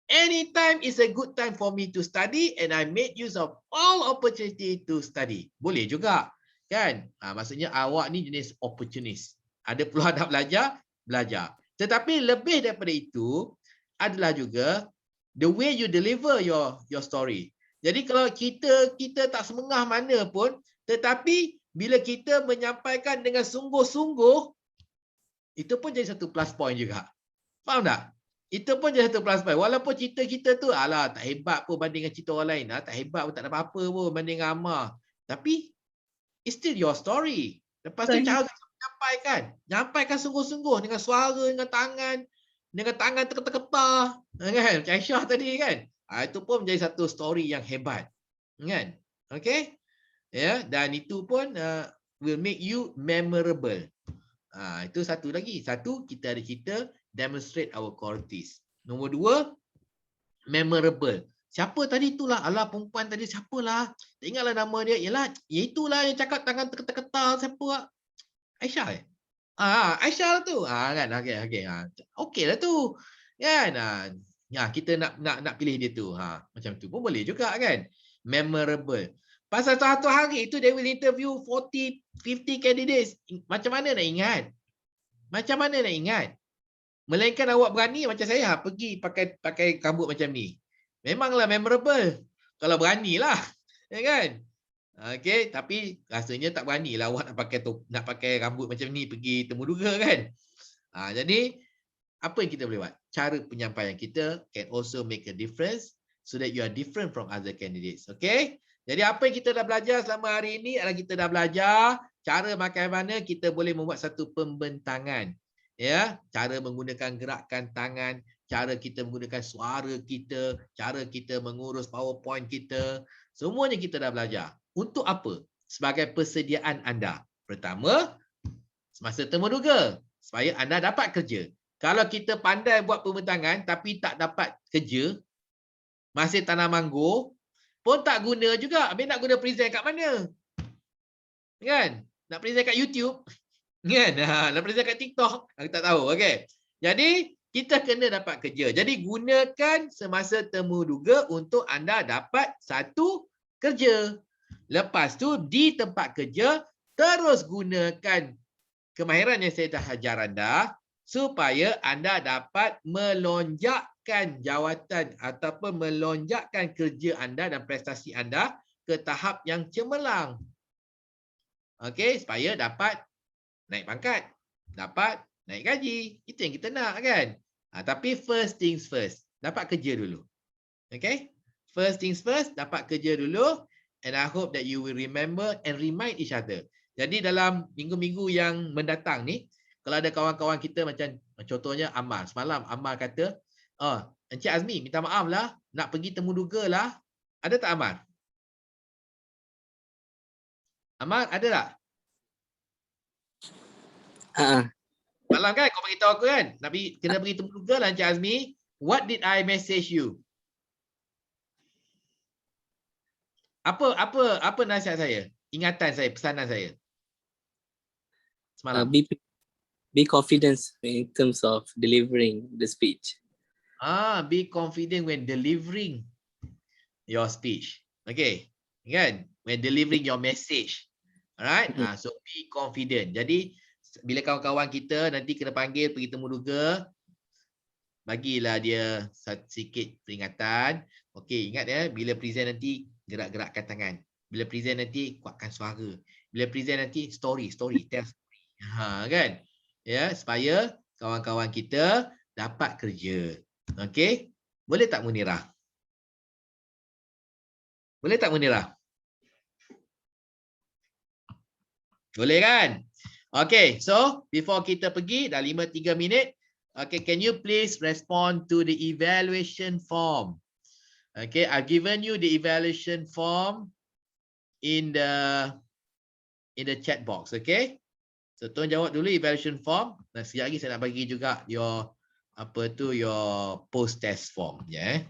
Anytime is a good time for me to study and I made use of all opportunity to study. Boleh juga, kan? Maksudnya awak ni jenis opportunist. Ada peluang nak belajar. Tetapi lebih daripada itu adalah juga the way you deliver your story. Jadi kalau kita tak semengah mana pun, tetapi bila kita menyampaikan dengan sungguh-sungguh, itu pun jadi satu plus point juga. Faham tak? Itu pun jadi satu plus point. Walaupun cerita kita tu, alah tak hebat pun banding dengan cerita orang lain. Tak hebat pun tak ada apa-apa pun banding dengan Amar. Tapi, it's still your story. Lepas tu cara kita nyampaikan sungguh-sungguh dengan suara, dengan tangan terketar-ketar. Kan? Macam Aisyah tadi kan? Itu pun menjadi satu story yang hebat. Kan? Okay? Ya, dan itu pun will make you memorable. Itu satu lagi. Satu, kita ada cerita demonstrate our qualities. Nombor dua, memorable. Siapa tadi itulah? Alah, perempuan tadi siapalah? Tak ingatlah nama dia. Yalah, itulah yang cakap tangan terketar-ketar. Siapa? Aisyah. Aisyah lah tu. Kan? Okey lah tu. Kan? Kita nak pilih dia tu. Macam tu pun boleh juga kan? Memorable. Pasal satu hari itu they will interview 40, 50 candidates. Macam mana nak ingat? Macam mana nak ingat? Melainkan awak berani macam saya pergi pakai rambut macam ni. Memanglah memorable. Kalau beranilah. Ya kan? Okey, tapi rasanya tak beranilah awak nak pakai rambut macam ni pergi temu duga kan? Jadi apa yang kita boleh buat? Cara penyampaian kita can also make a difference so that you are different from other candidates. Okay? Jadi apa yang kita dah belajar selama hari ini adalah kita dah belajar cara bagaimana kita boleh membuat satu pembentangan. Ya, cara menggunakan gerakan tangan, cara kita menggunakan suara kita, cara kita mengurus PowerPoint kita, semuanya kita dah belajar. Untuk apa? Sebagai persediaan anda. Pertama, semasa temu duga, supaya anda dapat kerja. Kalau kita pandai buat pembentangan tapi tak dapat kerja, masih tanam manggur, pun tak guna juga. Habis nak guna present kat mana? Kan? Nak present kat YouTube? Kan? Nak present kat TikTok? Aku tak tahu. Okay. Jadi, kita kena dapat kerja. Jadi, gunakan semasa temu duga untuk anda dapat satu kerja. Lepas tu, di tempat kerja, terus gunakan kemahiran yang saya dah ajar anda supaya anda dapat melonjakkan jawatan ataupun melonjakkan kerja anda dan prestasi anda ke tahap yang cemerlang. Okey, supaya dapat naik pangkat, dapat naik gaji. Itu yang kita nak kan? Tapi first things first, dapat kerja dulu. Okay? First things first, dapat kerja dulu. And I hope that you will remember and remind each other. Jadi dalam minggu-minggu yang mendatang ni, kalau ada kawan-kawan kita macam contohnya Amal. Semalam Amal kata, Encik Azmi minta maaf lah, nak pergi temu duga lah. Ada tak Amal? Amal, ada tak? Malam kan kau beritahu aku kan, kena pergi temu duga lah Encik Azmi. What did I message you? Apa nasihat saya? Ingatan saya, pesanan saya. Semalam. Be confident in terms of delivering the speech. Be confident when delivering your speech. Okay. Kan? When delivering your message. Alright? So be confident. Jadi bila kawan-kawan kita nanti kena panggil pergi temu duga, bagilah dia sikit peringatan. Okay, ingat ya, bila present nanti gerak-gerakkan tangan. Bila present nanti kuatkan suara. Bila present nanti story, tell story. Kan? Ya, supaya kawan-kawan kita dapat kerja. Okay? Boleh tak Munirah? Boleh tak Munirah? Boleh kan? Okay, so before kita pergi, dah 3 minit. Okay, can you please respond to the evaluation form? Okay, I've given you the evaluation form in the chat box. Okay, so tuan jawab dulu evaluation form. Dan sekejap lagi saya nak bagi juga your post test form. Yeah.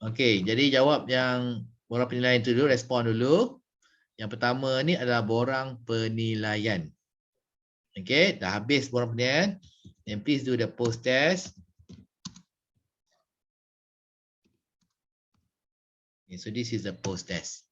Okey, jadi jawab yang borang penilaian itu dulu, respon dulu. Yang pertama ni adalah borang penilaian. Okey, dah habis borang penilaian. Then please do the post test. Okay, so this is the post test.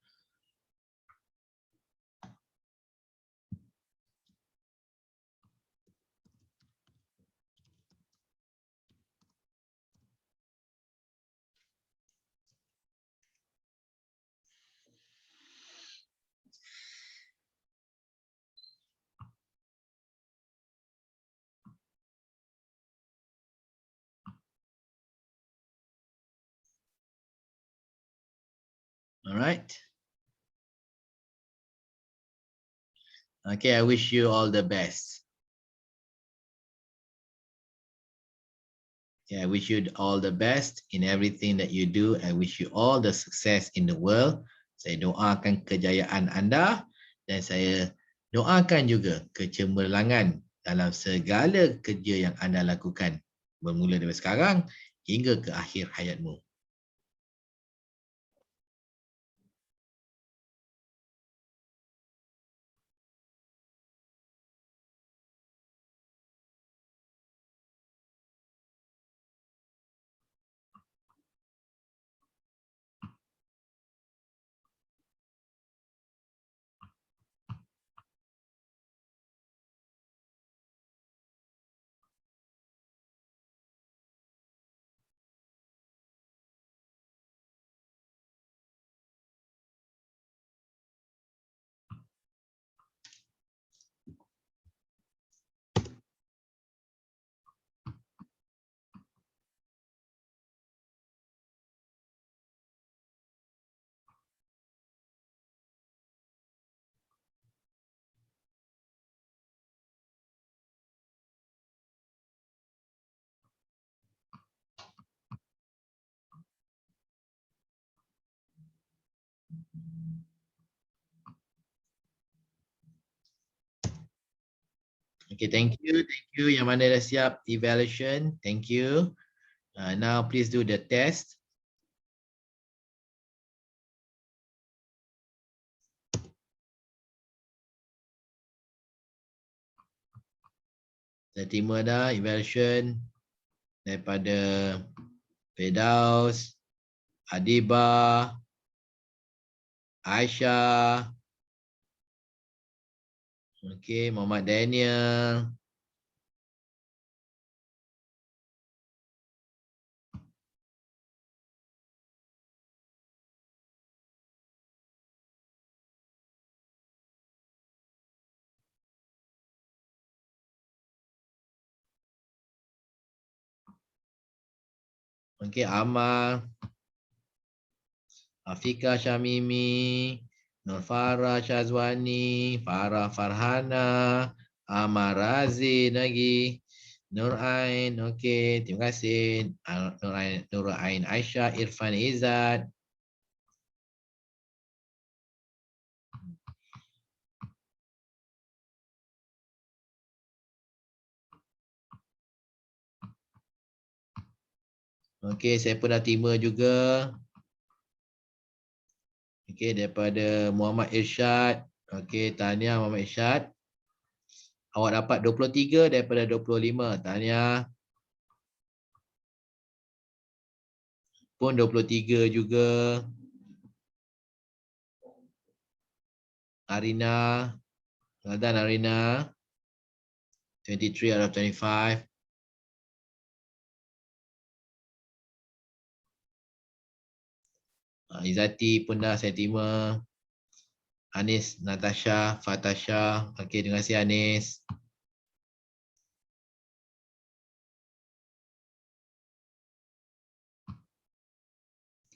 All right. Okay, I wish you all the best. Okay, I wish you all the best in everything that you do. I wish you all the success in the world. Saya doakan kejayaan anda dan saya doakan juga kecemerlangan dalam segala kerja yang anda lakukan bermula dari sekarang hingga ke akhir hayatmu. Okay, thank you. Thank you. Yang mana dah siap evaluation. Thank you. Now please do the test. Saya terima dah evaluation daripada Firdaus, Adiba, Aisyah, okay, Muhammad Daniel. Okay, Amal, Afika Syamimi, Nurfara Syazwani, Farah Farhana, Amar Razin lagi, Nur Ain, okay, terima kasih. Nur Ain Aisyah, Irfan Izzat. Okay, saya pun dah terima juga. Okay, daripada Muhammad Irsyad. Okay, tahniah Muhammad Irsyad. Awak dapat 23 daripada 25. Tahniah. Pun 23 juga. Arina. Well done, Arina. 23 out of 25. Izzati pun dah saya terima. Anis, Natasha, Fatasha. Okey, terima kasih Anis.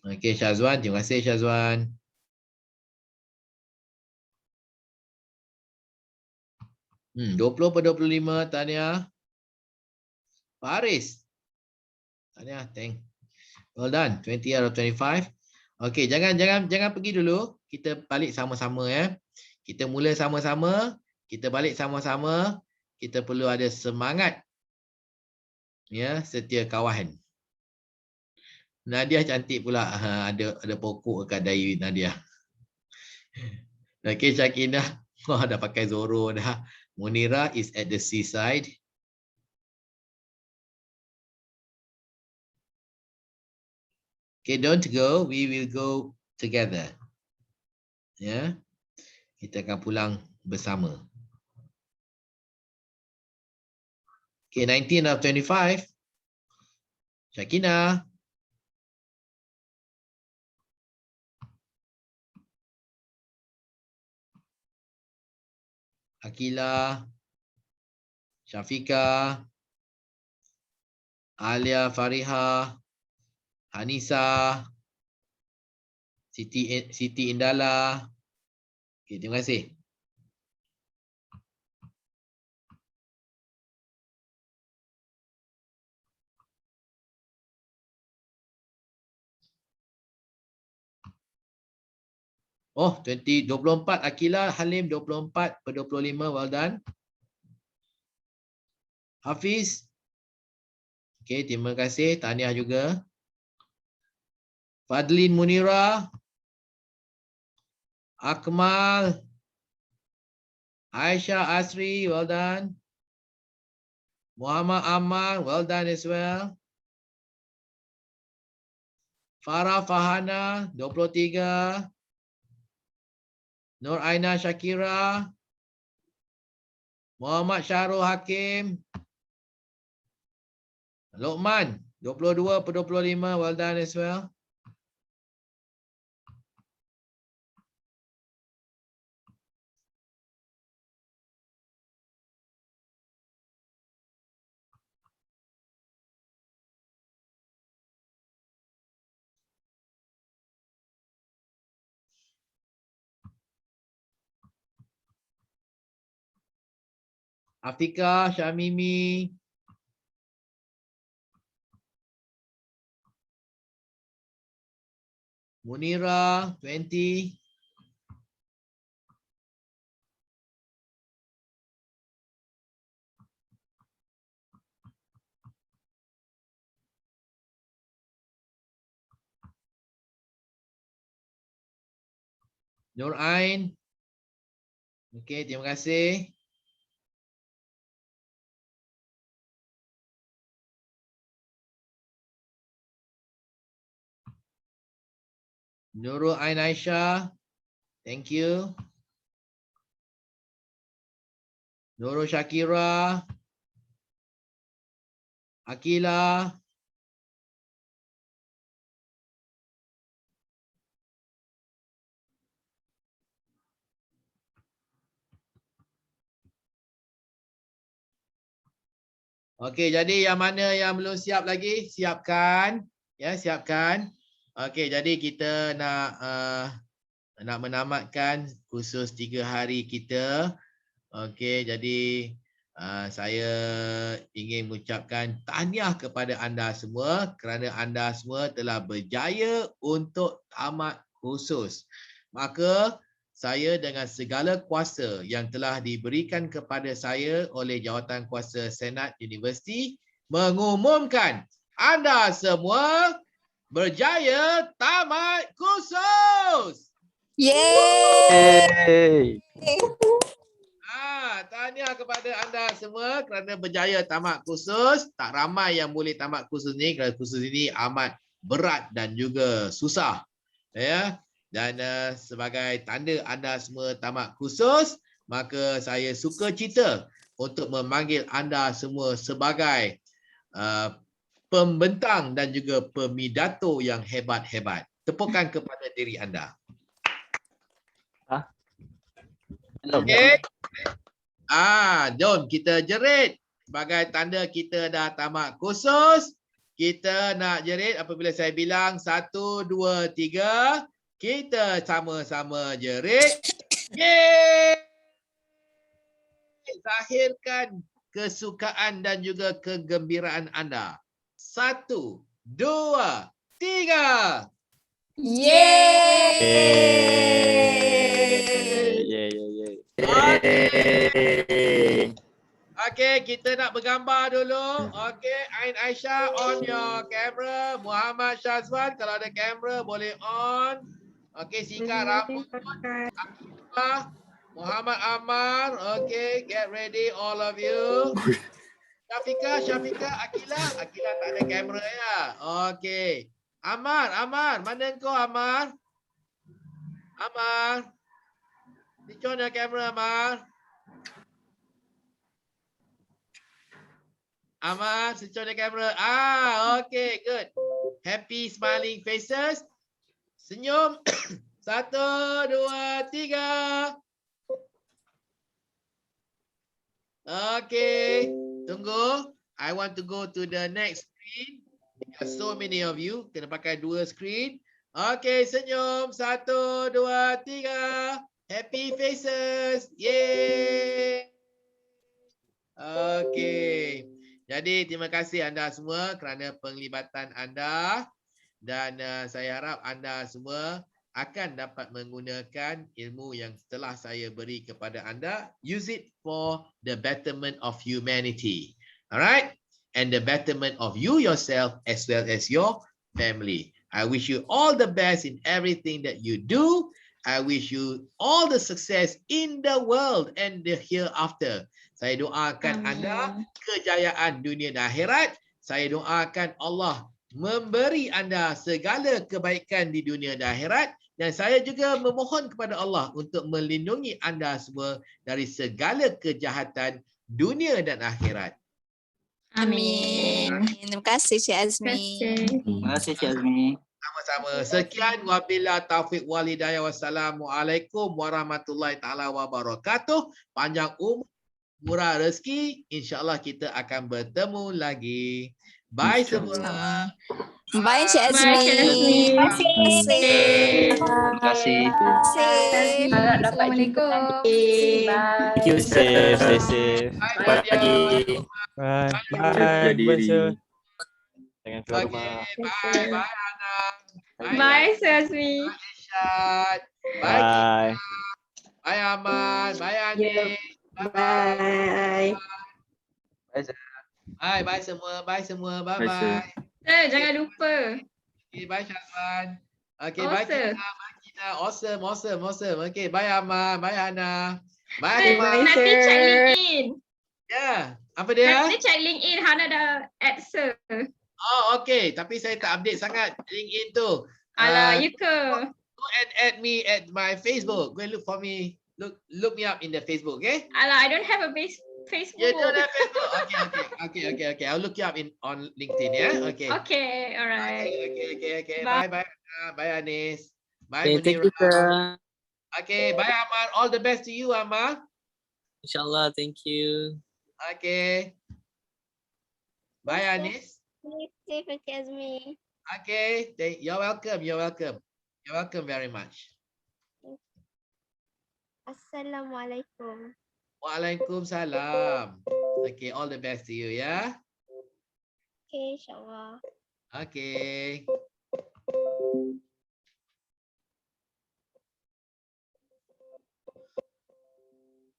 Okey, Syazwan. Terima kasih Syazwan. 20 per 25, tahniah. Faris. Tahniah, thank. Well done, 20 out of 25. Okey, jangan pergi dulu. Kita balik sama-sama ya. Kita mula sama-sama, kita balik sama-sama. Kita perlu ada semangat. Ya, setia kawan. Nadia cantik pula. Ada pokok kat dahi Nadia. Okey, Syakinah. Wah, dah pakai Zoro dah. Munira is at the seaside. Okay, don't go. We will go together. Ya. Kita akan pulang bersama. Okay, 19 of 25. Syakina. Akila. Syafika. Alia Fariha. Hanisa. Siti Indala. Okay, terima kasih. Oh, 24 Akila, Halim 24 per 25, well done. Hafiz. Okay, terima kasih. Tahniah juga. Fadlin Munira. Akmal. Aisyah Asri, well done. Muhammad Aman, well done as well. Farah Fahana, 23. Nur Aina Shakira. Muhammad Syahrul Hakim. Lokman, 22 per 25, well done as well. Afika Syamimi. Munira, 20. Nur Ain. Okey, terima kasih. Nurul Ain Aisyah. Thank you. Nurul Shakira. Akila. Okey, jadi yang mana yang belum siap lagi, siapkan. Ya, siapkan. Okey, jadi kita nak menamatkan kursus 3 hari kita. Okey, jadi saya ingin mengucapkan tahniah kepada anda semua kerana anda semua telah berjaya untuk tamat kursus. Maka saya dengan segala kuasa yang telah diberikan kepada saya oleh Jawatankuasa Senat Universiti mengumumkan anda semua berjaya tamat kursus. Yeay. Tahniah kepada anda semua kerana berjaya tamat kursus. Tak ramai yang boleh tamat kursus ni kerana kursus ini amat berat dan juga susah. Ya. Dan sebagai tanda anda semua tamat kursus, maka saya sukacita untuk memanggil anda semua sebagai pembentang dan juga pemidato yang hebat-hebat. Tepukan kepada diri anda. Okey. Jom kita jerit sebagai tanda kita dah tamat kursus. Kita nak jerit apabila saya bilang 1, 2, 3. Kita sama-sama jerit. Yeay! Zahirkan kesukaan dan juga kegembiraan anda. 1, 2, 3. Okey, kita nak bergambar dulu. Okey, Ain Aisyah on your camera. Muhammad Syazwan kalau ada kamera boleh on. Okey, sikat rambut. Muhammad Ammar. Okey, get ready all of you. Syafiqah, Akila tak ada kamera ya. Okey. Ammar, mana kau Ammar? Ammar. Switch on your camera, Ammar. Ammar, switch on the camera. Okay, good. Happy smiling faces. Senyum. 1, 2, 3. Okay, tunggu. I want to go to the next screen. There are so many of you. Kena pakai 2 screen. Okay, senyum. 1, 2, 3. Happy faces. Yay. Okay. Jadi terima kasih anda semua kerana penglibatan anda dan saya harap anda semua akan dapat menggunakan ilmu yang telah saya beri kepada anda. Use it for the betterment of humanity. Alright? And the betterment of you yourself as well as your family. I wish you all the best in everything that you do. I wish you all the success in the world and the hereafter. Saya doakan anda kejayaan dunia dan akhirat. Saya doakan Allah memberi anda segala kebaikan di dunia dan akhirat. Dan saya juga memohon kepada Allah untuk melindungi anda semua dari segala kejahatan dunia dan akhirat. Amin. Terima kasih Cik Azmi. Terima kasih Cik Azmi. Sama-sama. Sekian wabillah taufiq wal hidayah. Wassalamualaikum warahmatullahi taala wabarakatuh. Panjang umur, murah rezeki. InsyaAllah kita akan bertemu lagi. Bye semua. Bye Cik Azmi. Terima kasih. Harap dapat jumpa lagi. Bye. Thank you, Stay safe. Selamat pagi. Bye. Jaga diri. Jangan keluar rumah. Bye Ana. Bye Sazmi. Bye. Bye Ahmad. Bye Ani. Bye. Bye semua. Bye semua. Bye Bye, bye. Jangan lupa. Okay, bye Syazwan. Okay, Oh, bye sir. Kina. Bye Kina. Awesome, awesome, awesome. Okay, bye Amma, bye Hana. Bye Amma. Nanti check LinkedIn. Ya, apa dia? Nanti check LinkedIn, Hana dah add sir. Oh, okay. Tapi saya tak update sangat LinkedIn tu. Alah, you ke? Go and add me at my Facebook. Go and look for me. Look me up in the Facebook, okay? Alah, I don't have a Facebook. You don't have Facebook. Okay. I'll look you up on LinkedIn, yeah? Okay. Okay, alright. Okay. Bye. Bye, Anis. Bye, Okay, thank you, Munira. sir. Okay, bye, Amar. All the best to you, Amar. Inshallah, thank you. Okay. Bye, Anis. Safe, Azmi. Okay, you're welcome. You're welcome very much. Assalamualaikum. Waalaikumsalam. Okay, all the best to you, yeah? Okay, insyaAllah. Okay.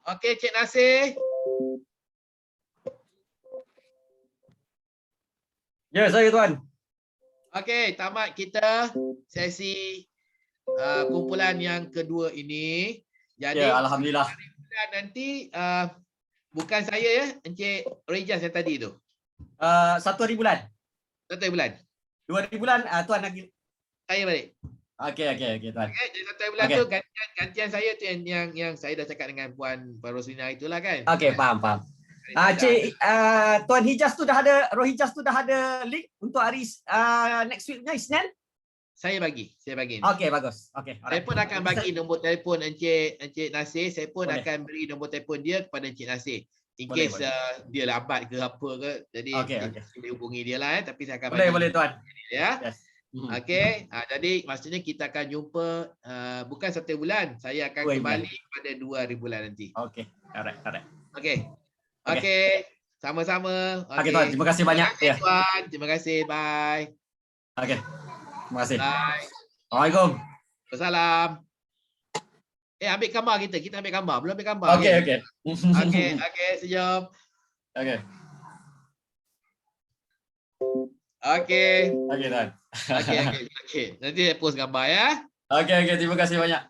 Okay, Cik Nasir. Ya, saya Tuan. Okay, tamat kita sesi kumpulan yang kedua ini. Jadi, Ya, Alhamdulillah. Nanti bukan saya ya, Encik Rejas yang tadi tu. 1 hari bulan. 1 hari bulan. 2 hari bulan, Tuan nak saya balik. Okey Tuan. Okay, jadi 1 hari bulan tu gantian saya tu yang saya dah cakap dengan Puan Roslina itulah kan. Okey, faham. Cik, Tuan Hijaz tu dah ada, Roh Hijaz tu dah ada link untuk hari next week Isnin? Saya bagi. Okey, bagus. Okey. Saya pun akan bagi nombor telefon Encik Nasir. Saya pun akan beri nombor telefon dia kepada Encik Nasir. In case dia lambat ke apa ke. Jadi boleh hubungi dia lah. Tapi saya akan bagi. Boleh Tuan. Ya. Yes. Okey. Jadi maksudnya kita akan jumpa bukan 1 bulan. Saya akan kembali pada 2 hari bulan nanti. Okey. Alright. Okey. Sama-sama. Okey Tuan, terima kasih banyak. Terima kasih Tuan. Terima kasih. Bye. Okey. Terima kasih. Bye. Assalamualaikum. Wassalam. Ambil gambar kita. Kita ambil gambar. Belum ambil gambar. Okey. Okey, sejam. Okey. Okey. Okey Tuan. Okey. Nanti saya post gambar ya. Okey, terima kasih banyak.